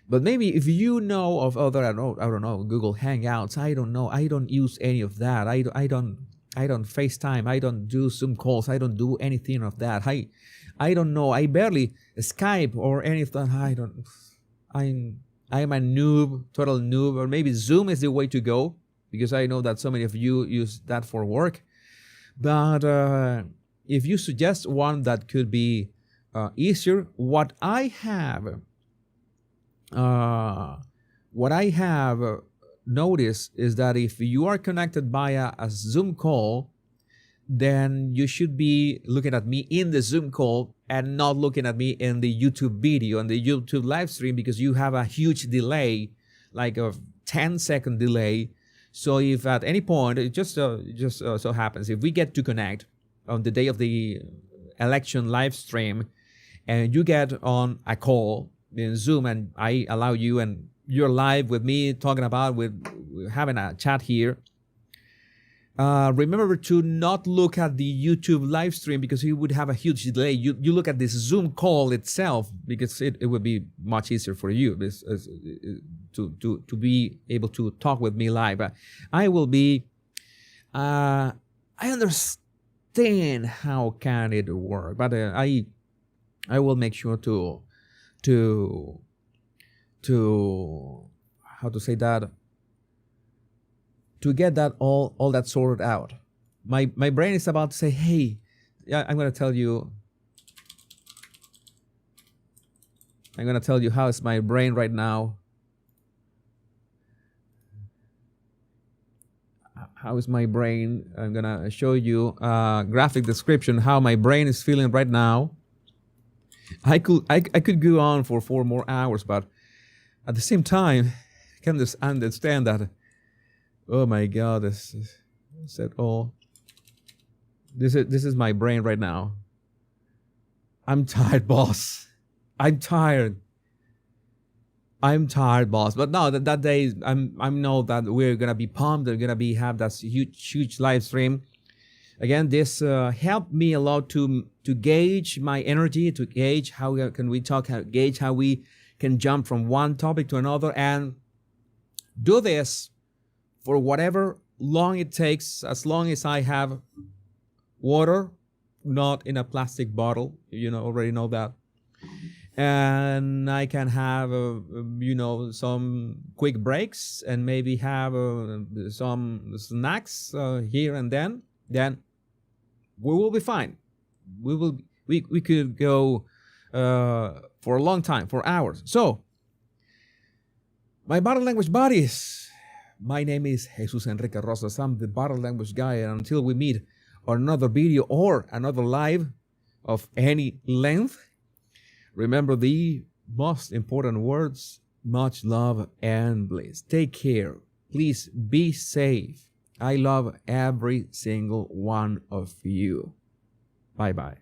But maybe if you know of other, I don't know, Google Hangouts, I don't know. I don't use any of that. I don't FaceTime. I don't do Zoom calls. I don't do anything of that. I don't know. I barely Skype or anything. I'm a noob, total noob. Or maybe Zoom is the way to go, because I know that so many of you use that for work. But if you suggest one that could be easier, what I have noticed is that if you are connected via a Zoom call, then you should be looking at me in the Zoom call and not looking at me in the YouTube video and the YouTube live stream, because you have a huge delay, like a 10-second delay. So if at any point, it just so happens, if we get to connect on the day of the election live stream and you get on a call in Zoom and I allow you and you're live with me talking about, with having a chat here, Remember to not look at the YouTube live stream because you would have a huge delay. You look at this Zoom call itself because it would be much easier for you to be able to talk with me live. I will be. I understand how can it work, but I will make sure to how to say that. To get that all that sorted out. My brain is about to say, hey, I'm gonna tell you how is my brain right now. How is my brain? I'm gonna show you a graphic description how my brain is feeling right now. I could go on for 4 more hours, but at the same time, I can just understand that. Oh my God! This is all. This is my brain right now. I'm tired, boss. I'm tired, boss. But no, that day I know that we're gonna be pumped. We're gonna have that huge live stream. Again, this helped me a lot to gauge my energy, to gauge how can we talk, gauge how we can jump from one topic to another, and do this for whatever long it takes, as long as I have water, not in a plastic bottle, already know that. And I can have, some quick breaks and maybe have some snacks here and then we will be fine. We could go for a long time, for hours. So, my body language buddies, my name is Jesus Enrique Rosas. I'm the body language guy. And until we meet on another video or another live of any length, remember the most important words: much love and bliss. Take care. Please be safe. I love every single one of you. Bye-bye.